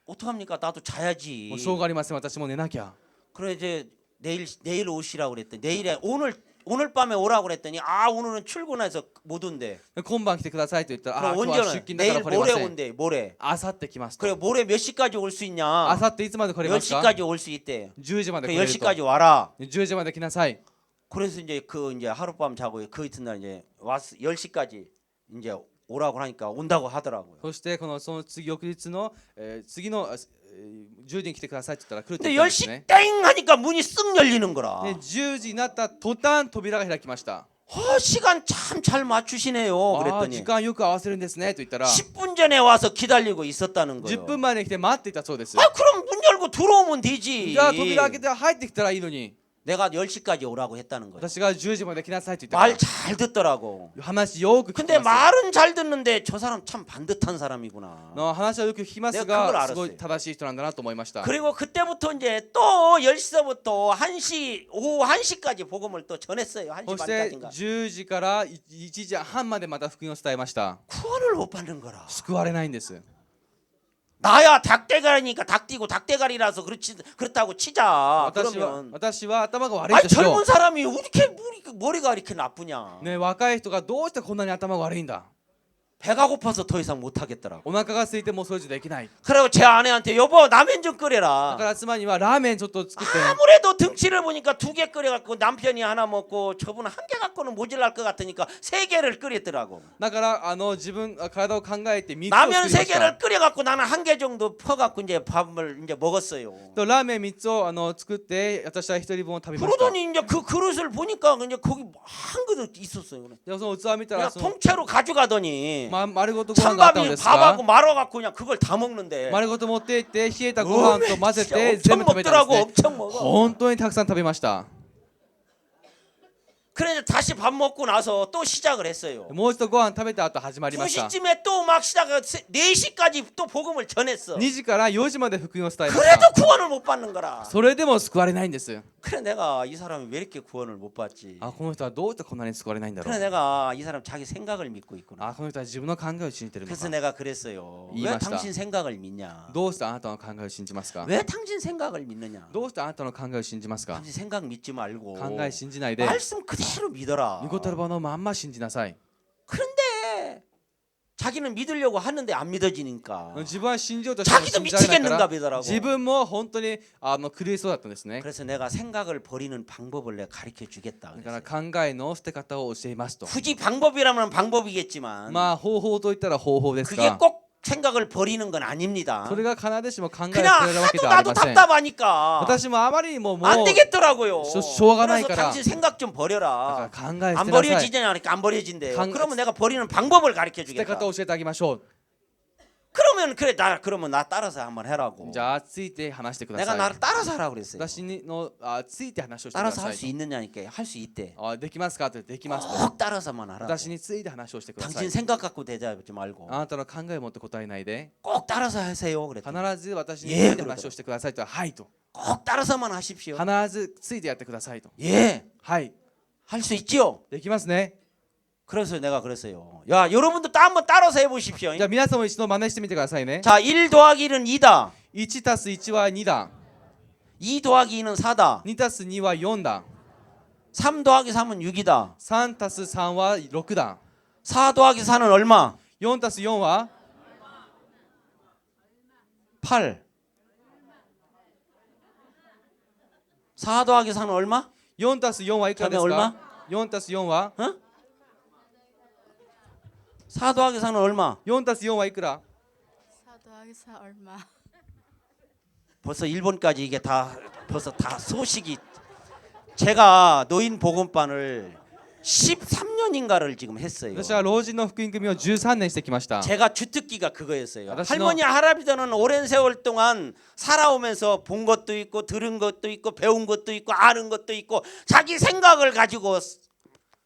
A: 어떡합니까? 나도
B: も
A: 자야지.
B: うしょうがありません。私も寝なきゃ。
A: 그래 이제 내일 오시라고 그랬더니 내일에 오늘 오늘 밤에 오라고 그랬더니 아 오늘은 출근해서 못 온대.
B: 今晩来てくださいと言ったら、あ、
A: 그럼
B: 今日は
A: 언제
B: 出
A: 오나?
B: 勤だから
A: 내일
B: 来れま
A: 모레
B: せん。
A: 온대. 모레.
B: あさって来ますと。
A: 그래 모레 몇 시까지 올 수 있냐?
B: あさっていつまで来れますか？
A: 10시까지 올 수 있대.
B: 10時まで
A: 그
B: 来れると。
A: 10시까지 와라.
B: 10時まで来なさい。
A: 그래서 이제 그 이제 하룻밤 자고 그 이튿날 이제 왔 10시까지 이제 오라고 하니까 온다고 하더라고요.
B: そしてその次翌日の、次の、10時に来てくださいって言ったら来るって
A: 근데
B: 言ったんです
A: 10시
B: ね。
A: 땡 하니까 문이 쓱 열리는 거라.
B: で10時になった途端扉が開きました。
A: 시간 참 잘 맞추시네요.
B: ああ、
A: 그랬더니
B: 時間よく合わせるんですねと言ったら、
A: 10분 전에 와서 기다리고 있었다는
B: 10
A: 거예요.
B: 分前に来て待っていたそうです。
A: 아 그럼 문 열고 들어오면 되지.
B: じゃあ扉開けて入ってきたらいいのに、
A: 내가 10시까지 오라고 했다는 거예요.
B: 私が10時まで来なさいと言ったら
A: 말 잘 듣더라고.
B: 話よく聞き
A: 근데
B: ます。
A: 말은 잘 듣는데 저 사람 참 반듯한 사람이구나.
B: の話はよく聞きます
A: 내가그걸
B: が、
A: 알았어요
B: すごい正しい人なんだなと思いました。
A: 그리고 그때부터 이제 또 10시부터 1시 오후 1시까지 복음을 또 전했어요. 1시
B: そして
A: 반까지인가.
B: 10時から1時半までまた福音を伝えました。
A: 구원을 못 받는 거라.
B: 救われないんです。
A: 나야 닭대가리니까 닭띠고 닭대가리라서 그렇다고 치자.
B: 私は
A: 그러면
B: 頭が悪い
A: 아니
B: としよ
A: 젊은 사람이 왜 이렇게 머리가 이렇게 나쁘냐.
B: う。ね、若い人がどうしてこんなに頭が悪いんだ。
A: 배가 고파서 더 이상 못 하겠더라고.
B: お腹が空いてもうそれ以上できない。
A: 그리고 제 아내한테 여보 라면 좀
B: だ
A: 끓여라.
B: から妻にはラーメンちょっと作って。
A: 아무래도 등치를 보니까 2개 끓여갖고 남편이 하나 먹고 저분은 1개 갖고는 모자랄 것 같으니까 3개를 끓였더라고.
B: だから自分体を考えて3つを作
A: 라면
B: りました。
A: 3개를 끓여갖고 나는 1개 정도 퍼갖고 이제 밥을 이제 먹었어요.
B: とラーメン3つを作って私は1人分を食べました。
A: 그러더니 이제 그 그릇을 보니까 이제 거기 한 그릇 있었어요.
B: でその器見た
A: 그냥
B: らその、
A: 통째로 가져가더니
B: 丸ごとご飯があったの
A: 찬밥이
B: ですが、
A: 밥하고 말아갖고 그냥 그걸 다 먹는데
B: 丸ごと持っていって冷えたご飯と混ぜて
A: 진짜
B: 全部食べたん
A: 먹더라고
B: ですね。
A: 엄청 먹어.
B: 本当にたくさん食べました。
A: 그래서 다시 밥 먹고 나서 또 시작을 했어요.
B: もう一度ご飯食べた後始まりました。
A: 2시쯤에 또 막 시작을 4시까지 또 복음을 전했어.
B: 2時から4時まで福音を伝えまし
A: 그래도
B: た。
A: 구원을 못 받는 거라.
B: それでも救われないんです。
A: 그래 내가 이 사람이 왜 이렇게 구원을 못 받지?
B: あ、この人はどうしてこんなに救われないんだろ
A: 그래
B: う。
A: 내가 이 사람 자기 생각을 믿고 있구나.
B: あ、この人は自分の考えを信じてるの
A: 그래서
B: か。
A: 내가 그랬어요. 왜
B: 이해했다.
A: 당신 생각을 믿냐?
B: どうしてあなたの考えを信じますか？
A: 왜 당신 생각을 믿느냐?
B: どうしてあなたの考えを信じますか？
A: 당신 생각 믿지 말고
B: 考え信じないで、
A: 말씀 그대로 믿어라.
B: 御言葉のまんま信じなさい。
A: 그런데 자기는 믿으려고 하는데 안 믿어지니까
B: 自分は信じようとしても
A: 자기도
B: 信じられないか
A: 미치겠는가
B: ら、
A: 보더라고.
B: 自分も本当に狂いそうだったんですね。
A: 그래서 내가 생각을 버리는 방법을 내가 가르쳐 주겠다.
B: だから
A: 그랬어요.
B: 考えの捨て方を教えますと。
A: 굳이 방법이라면 방법이겠지만
B: まあ方法といったら方法です
A: 그게
B: が、
A: 꼭 생각을 버리는 건 아닙니다.
B: それが必ずしも考えを捨
A: 그냥
B: てるわけ
A: 하도
B: ではあり
A: 나도
B: ません。
A: 답답하니까
B: 私もあまりにももう
A: 안 되겠더라고요.
B: 쇼가
A: 그래서
B: 나니까.
A: 당신 생각 좀
B: だ
A: 버려라.
B: から考え捨
A: 안
B: てなさい。
A: 버려지냐 하니까 안 버려진대요.
B: 강-
A: 그러면 내가 버리는 방법을 가르쳐
B: 捨て
A: 주겠다.
B: 方を教えてあげましょう。
A: 그러면 그래 그러면 나 따라서 한번 해라고.
B: じゃあついて話してくだ
A: 내가
B: さい。
A: 나를 따라서 하라고 그랬어요.
B: 私のついて話をしてくだ
A: 따라서
B: さ
A: 할
B: い
A: 수
B: と。
A: 있느냐니까 할 수 있대.
B: できますかってできますと。
A: 꼭 따라서만 하라고.
B: 私について話をしてくださ
A: 당신
B: い。
A: 생각 갖고 대답하지 말고
B: あなたの考えを持って答えないで、
A: 꼭 따라서 하세요. 그랬더니
B: 必ず私について話をしてくださいと。はいと。
A: 꼭 따라서만 하십시오.
B: 必ずついてやってくださいと。
A: 예,
B: はい。
A: 할 수 있지요.
B: できますね。
A: 그래서 내가 그랬어요. 야, 여러분도 또 한번 따라서 해보십시오.
B: じゃあ皆さんも一度真似してみてくださいね。
A: 자, 1 더하기 1은 2다.
B: 1たす1は2だ。
A: 2 더하기 2는 4다.
B: 2たす2は4だ。
A: 3 더하기 3은 6이다.
B: 3たす3は6だ。
A: 4 더하기 4는 얼마?
B: 4たす4は
A: 8. 4 더하기 4는 얼마?
B: 4たす4はいくらです
A: 저게
B: か？4たす4は
A: 어? 4 더하기 4는 얼마?
B: 4たす4はいくら？
C: 4 더하기 4 얼마?
A: 벌써 일본까지 이게 다 벌써 다 소식이. 제가 노인 복음반을 13년인가를 지금 했어요.
B: 私は老人の福音組を13年してきました。
A: 제가 주특기가 그거였어요.
B: 아저씨는-
A: 할머니 할아버지는 오랜 세월 동안 살아오면서 본 것도 있고 들은 것도 있고 배운 것도 있고 아는 것도 있고 자기 생각을 가지고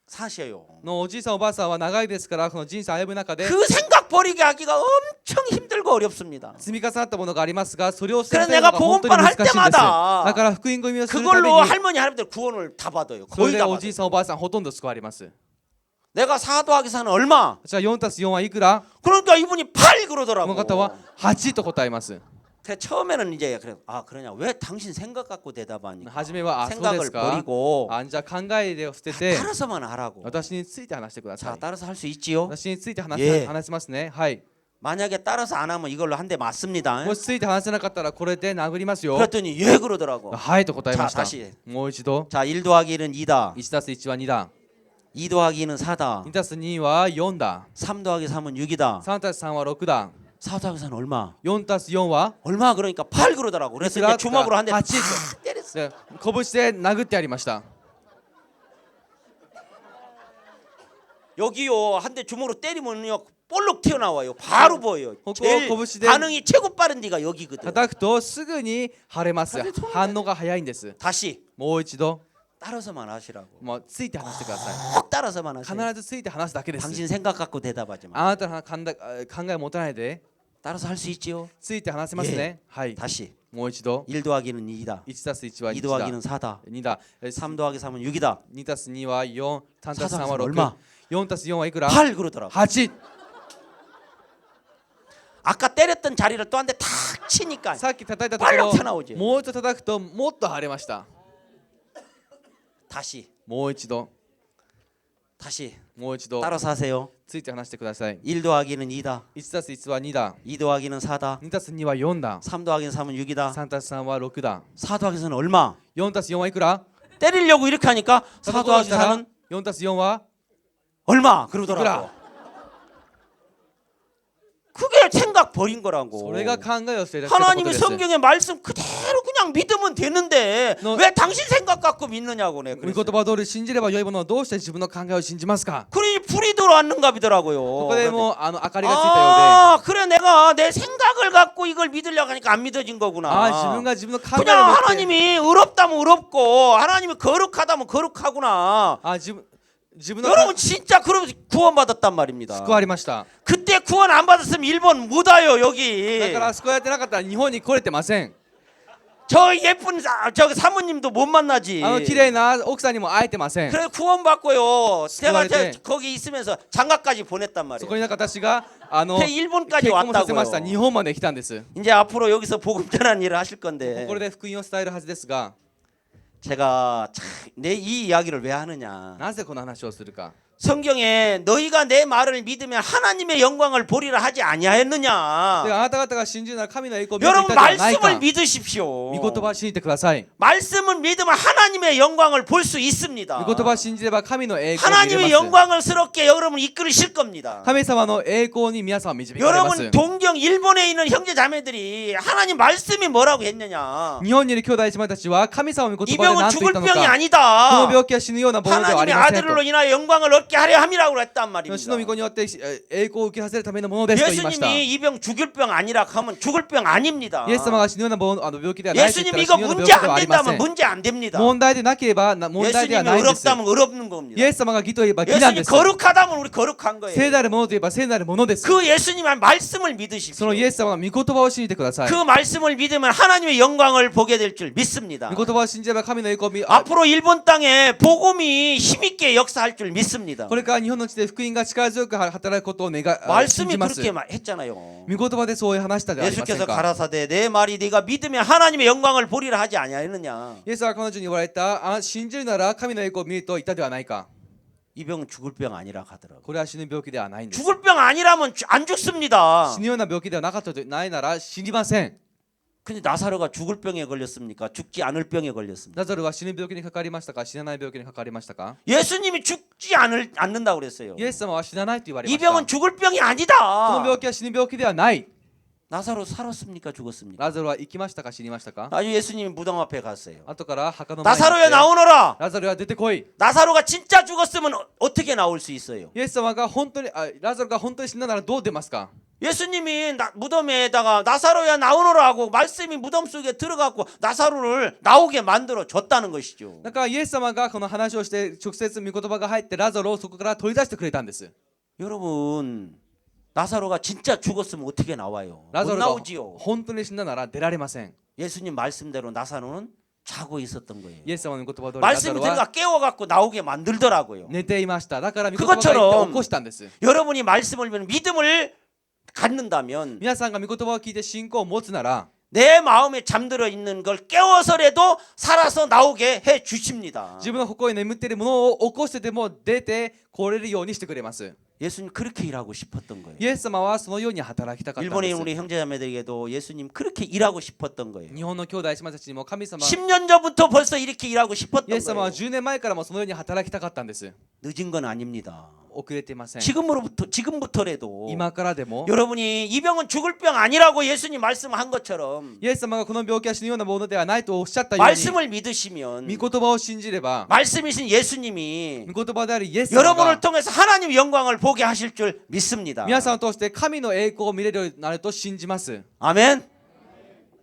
A: 사셔요.
B: のおじいさんおばあさんは長いですから、この人生歩む中で
A: 그 생각 버리게 하기가 엄청 힘들고 어렵습니다.
B: 積み重なったものがありますが、それを捨て
A: 그래서
B: るのが
A: 내가
B: 本当に
A: 복음반
B: 難
A: 할
B: しいんです。
A: 때마다
B: だから福音組をするため
A: 그걸로
B: に、
A: 할머니 할아버지들 구원을 다 받아요.
B: それ
A: 거의
B: で
A: 다
B: おじい
A: 받아요.
B: さんおばあさんほとんど救われます。
A: 내가 4 더하기 4는 얼마?
B: じゃあ4たす4はいくら？
A: 그러니까 이분이 8
B: この方
A: 그러더라고.
B: は8と答えます。
A: 그 처음에는 이제 그래 그러냐 왜 당신 생각 갖고 대답하니까
B: 初めはそうで
A: 생각을
B: すか
A: 버리고
B: じゃあ考えを捨てて
A: 따라서만 하라고.
B: 私について話してくださ
A: 자
B: い
A: 따라서 할 수 있지요.
B: 私について
A: 예
B: 話せますねはい
A: 만약에 따라서 안 하면 이걸로 한 대 맞습니다.
B: もしついて話せなかったらこれで殴りますよ
A: 그랬더니 예 그러더라고.
B: はいと答えま
A: 자
B: した
A: 다시
B: もう一度
A: 자 1 더하기 1은 2다.
B: 1たす1は2だ
A: 2 더하기 2는 4다.
B: 2たす2は4だ
A: 3 더하기 3은 6이다.
B: 3たす3は6だ
A: 4 더하기 4는 얼마?
B: 4たす4は
A: 얼마 그러니까 8 그러더라고. 그래서 이제 주먹으로 한 대
B: 8
A: 때렸어.
B: で拳で殴ってやりました
A: 여기요 한 대 주먹으로 때리면요 볼록 튀어나와요. 바로 보여요.
B: 그거
A: 제일
B: 거부시대-
A: 반응이 최고 빠른 데가 여기거든.
B: 叩くとすぐに腫れます反応が早いんです
A: 다시
B: もう一度
A: 따라서만 하시라고.
B: もうついて話してください
A: 꼭 따라서만 하세요.
B: 必ずついて話すだけです
A: 당신 생각 갖고 대답하지 마.
B: あなたの考えを持たないで
A: 따라서 할 수 있지요.
B: ついて話せますねはい
A: 다시
B: もう一度
A: 1 더하기는 2다.
B: 1たす1は
A: 2
B: 1だ
A: 더하기는 4다.
B: 2だ
A: 3 더하기 3은 6이다.
B: 2たす2は4 3たす3
A: 4
B: は
A: 얼마?
B: 6 4たす4はいくら
A: 8 그러더라고.
B: 8
A: 아까 때렸던 자리를 또 한 대 탁 치니까
B: さっき叩いたとこ
A: 빨록
B: ろ
A: 튀어나오지.
B: もう一度叩くともっと腫れました
A: 다시
B: もう一度
A: 다시
B: もう一度
A: 따라서 하세요.
B: ついて話してください
A: 1 더하기는 2다.
B: 1たす1は2だ
A: 2 더하기는 4다.
B: 2たす2は4だ
A: 3 더하기는 3은 6이다.
B: 3たす3は6だ
A: 4 더하기 4는 얼마?
B: 4たす4はいくら
A: 때리려고 이렇게 하니까 4
B: 4
A: 더하기 4는
B: 4たす4は
A: 얼마? 그러더라고. 그게 생각 버린
B: そ
A: 거라고.
B: れが考えを捨てたことで
A: 하나님의
B: す
A: 성경의 말씀 그대로 그냥 믿으면 되는데
B: 너-
A: 왜 당신 생각 갖고 믿느냐고 내
B: 御
A: 그랬어요.
B: 言葉通り信じれば良いものをどうして自分の考えを信じますか
A: 그러니 불이 들어왔는가 보더라고요.
B: ここでもう明かりがついたよ
A: 그래 내가 내 생각을 갖고 이걸 믿으려고 하니까 안 믿어진
B: うで
A: 거구나.
B: 自分が自分の考えを
A: 그냥
B: 持って
A: 하나님이 의롭다면 의롭고 하나님이 거룩하다면 거룩하구나.
B: 自分の
A: 여러분 진짜 그러면 구원받았단 말입니다.
B: 救われました
A: 그때 구원 안 받았으면 일본 못 와요
B: だ
A: 여기.
B: から救われてなかったら日本に来れてません
A: 저 예쁜 저기 사모님도 못 만나지.
B: 綺麗な奥さんにも会えてません
A: 그래 구원받고요. 제가
B: 구원할 때-
A: 거기 있으면서 장가까지 보냈단
B: そ
A: 말이에요.
B: こになんか私が
A: 그 일본까지
B: 結婚もさせました
A: 왔다고요.
B: 日本まで来たんです
A: 이제 앞으로 여기서 복음 전하는 일을 하실
B: こ
A: 건데
B: こで福音を伝えるはずですが
A: 제가 내 이 이야기를 왜 하느냐.
B: なぜこの話をするか
A: 성경에 너희가 내 말을 믿으면 하나님의 영광을 보리라 하지
B: で
A: 아니하였느냐.
B: あなた方が信じるなら神の栄光を見てい
A: 여러분
B: たではないか
A: 말씀을 믿으십시오.
B: 御言葉を信じてください
A: 말씀을 믿으면 하나님의 영광을 볼 수 있습니다.
B: 御言葉を信じれば神の栄光を見れ
A: 하나님의
B: ます
A: 영광을스럽게 여러분 이끌으실 겁니다.
B: 神様の栄光に皆さんを導かれます
A: 여러분 동경 일본에 있는 형제 자매들이 하나님 말씀이 뭐라고 했느냐.
B: 日本にいる兄弟姉妹たちは神様の御
A: 이
B: 言葉で
A: 병은
B: 何と言
A: 죽을
B: ったの
A: 병이
B: かこの
A: 아니다.
B: 病気は死ぬような病気ではあり
A: 하나님의
B: ませんと
A: 아들로 인하여 영광을 얻게 하려 함이라고 했단
B: 主の
A: 말입니다.
B: 御子によって栄光を受けさせるためのものですと言いました
A: 예수님이 이 병 죽을 병 아니라 하면 죽을 병 아닙니다.
B: イエス様が死ぬような病気ではないと言っ
A: 예수님
B: たら
A: 이거
B: 死ぬような
A: 문제
B: 病気では
A: 안
B: ありませ
A: 된다면
B: ん
A: 문제 안 됩니다.
B: 問題でなければ問題では
A: 예수님이
B: ないんです
A: 의롭다면 의롭는 겁니다.
B: イエス様が義といえば義なんで
A: 예수님
B: す
A: 거룩하다면 우리 거룩한
B: 聖
A: 거예요.
B: なるものといえば聖なるものです
A: 그 예수님의 말씀을
B: そ
A: 믿으십시오.
B: のイエス様の御言葉を信じてください
A: 그 말씀을 믿으면 하나님의 영광을 보게 될 줄 믿습니다.
B: 御言葉を信じれば神の栄光を見
A: 앞으로 일본 땅에 복음이 힘있게 역사할 줄 믿습니다.
B: これから日本の地で福音が力強く働くことを信
A: 말씀이
B: じます
A: 그렇게 했잖아요.
B: 御言葉でそういう話したではありません
A: 예수께서
B: か
A: 가라사대 내 말이 네가 믿으면 하나님의 영광을 보리라 하지 아니하였느냐.
B: イエスは彼女に言われた信じるなら神の栄光を見ると言ったではないか
A: 이 병은 죽을 병 아니라 하더라고.
B: これは死ぬ病気ではないんです
A: 죽을 병 아니라면 안 죽습니다.
B: 死ぬような病気ではなかったとないなら死にません
A: 근데 나사로가 죽을 병에 걸렸습니까? 죽지 않을 병에 걸렸습니까?
B: ラザルは死ぬ病気にかかりましたか死なない病気にかかりましたか
A: 예수님이 죽지 않는다고 그랬어요.
B: イエス様は死なないと言われま
A: 이
B: した
A: 병은 죽을 병이
B: この
A: 아니다.
B: 病気は死ぬ病気ではない
A: 나사로 살았습니까? 죽었습니까?
B: ラザルは生きましたか死にましたか
A: 아주 예수님이 무덤 앞에 갔어요.
B: 後から墓の前に
A: 나사로야
B: 行って
A: 나오너라.
B: ラザルは出てこい
A: 나사로가 진짜 죽었으면 어떻게 나올 수 있어요?
B: イエス様が本当にラザルが本当に死んだならどう出ますか
A: 예수님이 무덤에다가 나사로야 나오너라 하고 말씀이 무덤 속에 들어가고 나사로를 나오게 만들어 줬다는 것이죠.
B: だからイエス様がこの話をして直接御言葉が入ってラザルをそこから取り出してくれたんです
A: 여러분 나사로가 진짜 죽었으면 어떻게 나와요?
B: ラ
A: 못
B: ザルが
A: 나오지요.
B: 本当に死んだなら出られません
A: 예수님 말씀대로 나사로는 자고 있었던 거예요.
B: イエス様の御言葉通りラザ
A: 말씀이
B: ルは
A: 들어가 깨워갖고 나오게 만들더라고요.
B: 寝ていましただから御言葉が
A: 그것처럼
B: 言って起こしたんです
A: 여러분이 말씀을 믿으면 믿음을 갖는다면
B: 皆さんが御言葉を聞いて信仰を持つなら
A: 내 마음에 잠들어 있는 걸 깨워서라도 살아서 나오게 해 주십니다.
B: 自分の心に眠っているものを起こしてでも出てこれるようにしてくれます。
A: 예수님 그렇게 일하고 싶었던 거예요.
B: イエス様はそのように働きたかったん
A: 일본의
B: です。
A: 우리 형제자매들에게도 예수님 그렇게 일하고 싶었던 거예요.
B: 日本の兄弟姉妹たちにも神様
A: 10년 전부터 벌써 이렇게 일하고
B: イエ
A: 싶었던
B: ス様は
A: 거예요.
B: 10年前からもそのように働きたかったんです。
A: 늦은 건 아닙니다.
B: 遅れていません。
A: 지금부터라도
B: 今からでも
A: 여러분이 이 병은 죽을 병 아니라고 예수님 말씀한 것처럼
B: イエス様がこの病気は死ぬようなものではないとおっしゃったように
A: 말씀을 믿으시면
B: 御言葉を信じれば
A: 말씀이신 예수님이
B: 御言葉であるイエス様
A: 여러분을
B: が
A: 통해서 하나님 영광을 보게 하실 줄 믿습니다.
B: 皆さんを通して神の栄光を見れるようになると信じます。
A: 아멘.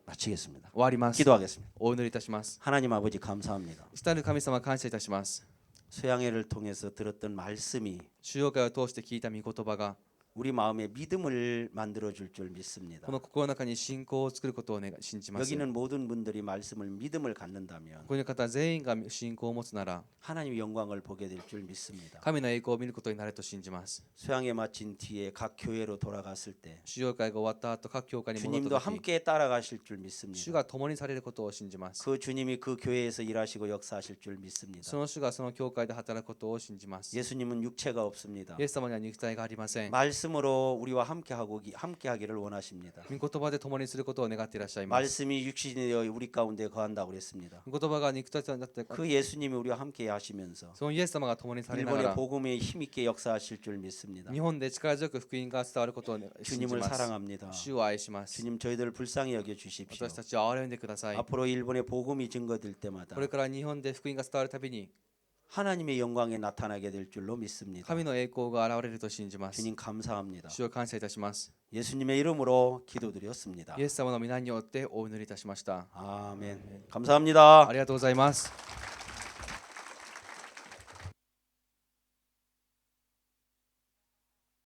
A: 마치겠습니다.
B: 終わります。
A: 기도하겠습니다.
B: お祈りいたします。
A: 하나님 아버지 감사합니다.
B: 主る神様感謝いたします。
A: 수양회를 통해서 들었던 말씀이
B: 主要会を通して聞いた御言葉が
A: 우리 마음에 믿음을 만들어 줄 줄 믿습니다.
B: この心の中に信仰を作ることを信じます。
A: 여기는 모든 분들이 말씀을 믿음을 갖는다면
B: ここにいる方全員が信仰を持つなら
A: 하나님의 영광을 보게 될 줄 믿습니다.
B: 神の栄光を見ることになると信じます。
A: 수양회 마친 뒤에 각 교회로 돌아갔을 때
B: 主要会が終わった後各教会に戻
A: 주님도
B: った時
A: 함께 따라가실 줄
B: 主
A: 믿습니다.
B: が共にされることを信じます。
A: 그 주님이 그 교회에서 일하시고 역사하실 줄 믿습니다.
B: その主がその教会で働くことを信じます。
A: 예수님은 육체가 없습니다.
B: イエス様には肉体がありません。
A: 말씀으로 우리와 함께하기를 원하십니다.
B: 御言葉で共にすることを願っていらっしゃいます。
A: 말씀이 육신이 되어 우리 가운데 거한다고 그랬습니다.
B: 御言葉が肉体となって
A: 그 예수님이 우리와 함께 하시면서
B: そのイエス様が共にされなが
A: 일본의
B: ら
A: 복음에 힘있게 역사하실 줄 믿습니다.
B: 日本で力強く福音が伝わることを信じ
A: 주님을
B: ます。
A: 사랑합니다.
B: 主を愛します。
A: 주님 저희들을 불쌍히 여겨 주십시오.
B: 私たちを憐れんでください。
A: 앞으로 일본의 복음이 증거될 때마다
B: これから日本で福音が伝わるたびに
A: 하나님의 영광에 나타나게 될 줄로 믿습니다.
B: 神の栄光が現れると信じます。
A: 주님 감사합니다.
B: 主を感謝いたします。
A: 예수님의 이름으로 기도드렸습니다.
B: イエス様の皆によってお祈りいたしました。
A: 아멘. 감사합니다.
B: ありがとうございます。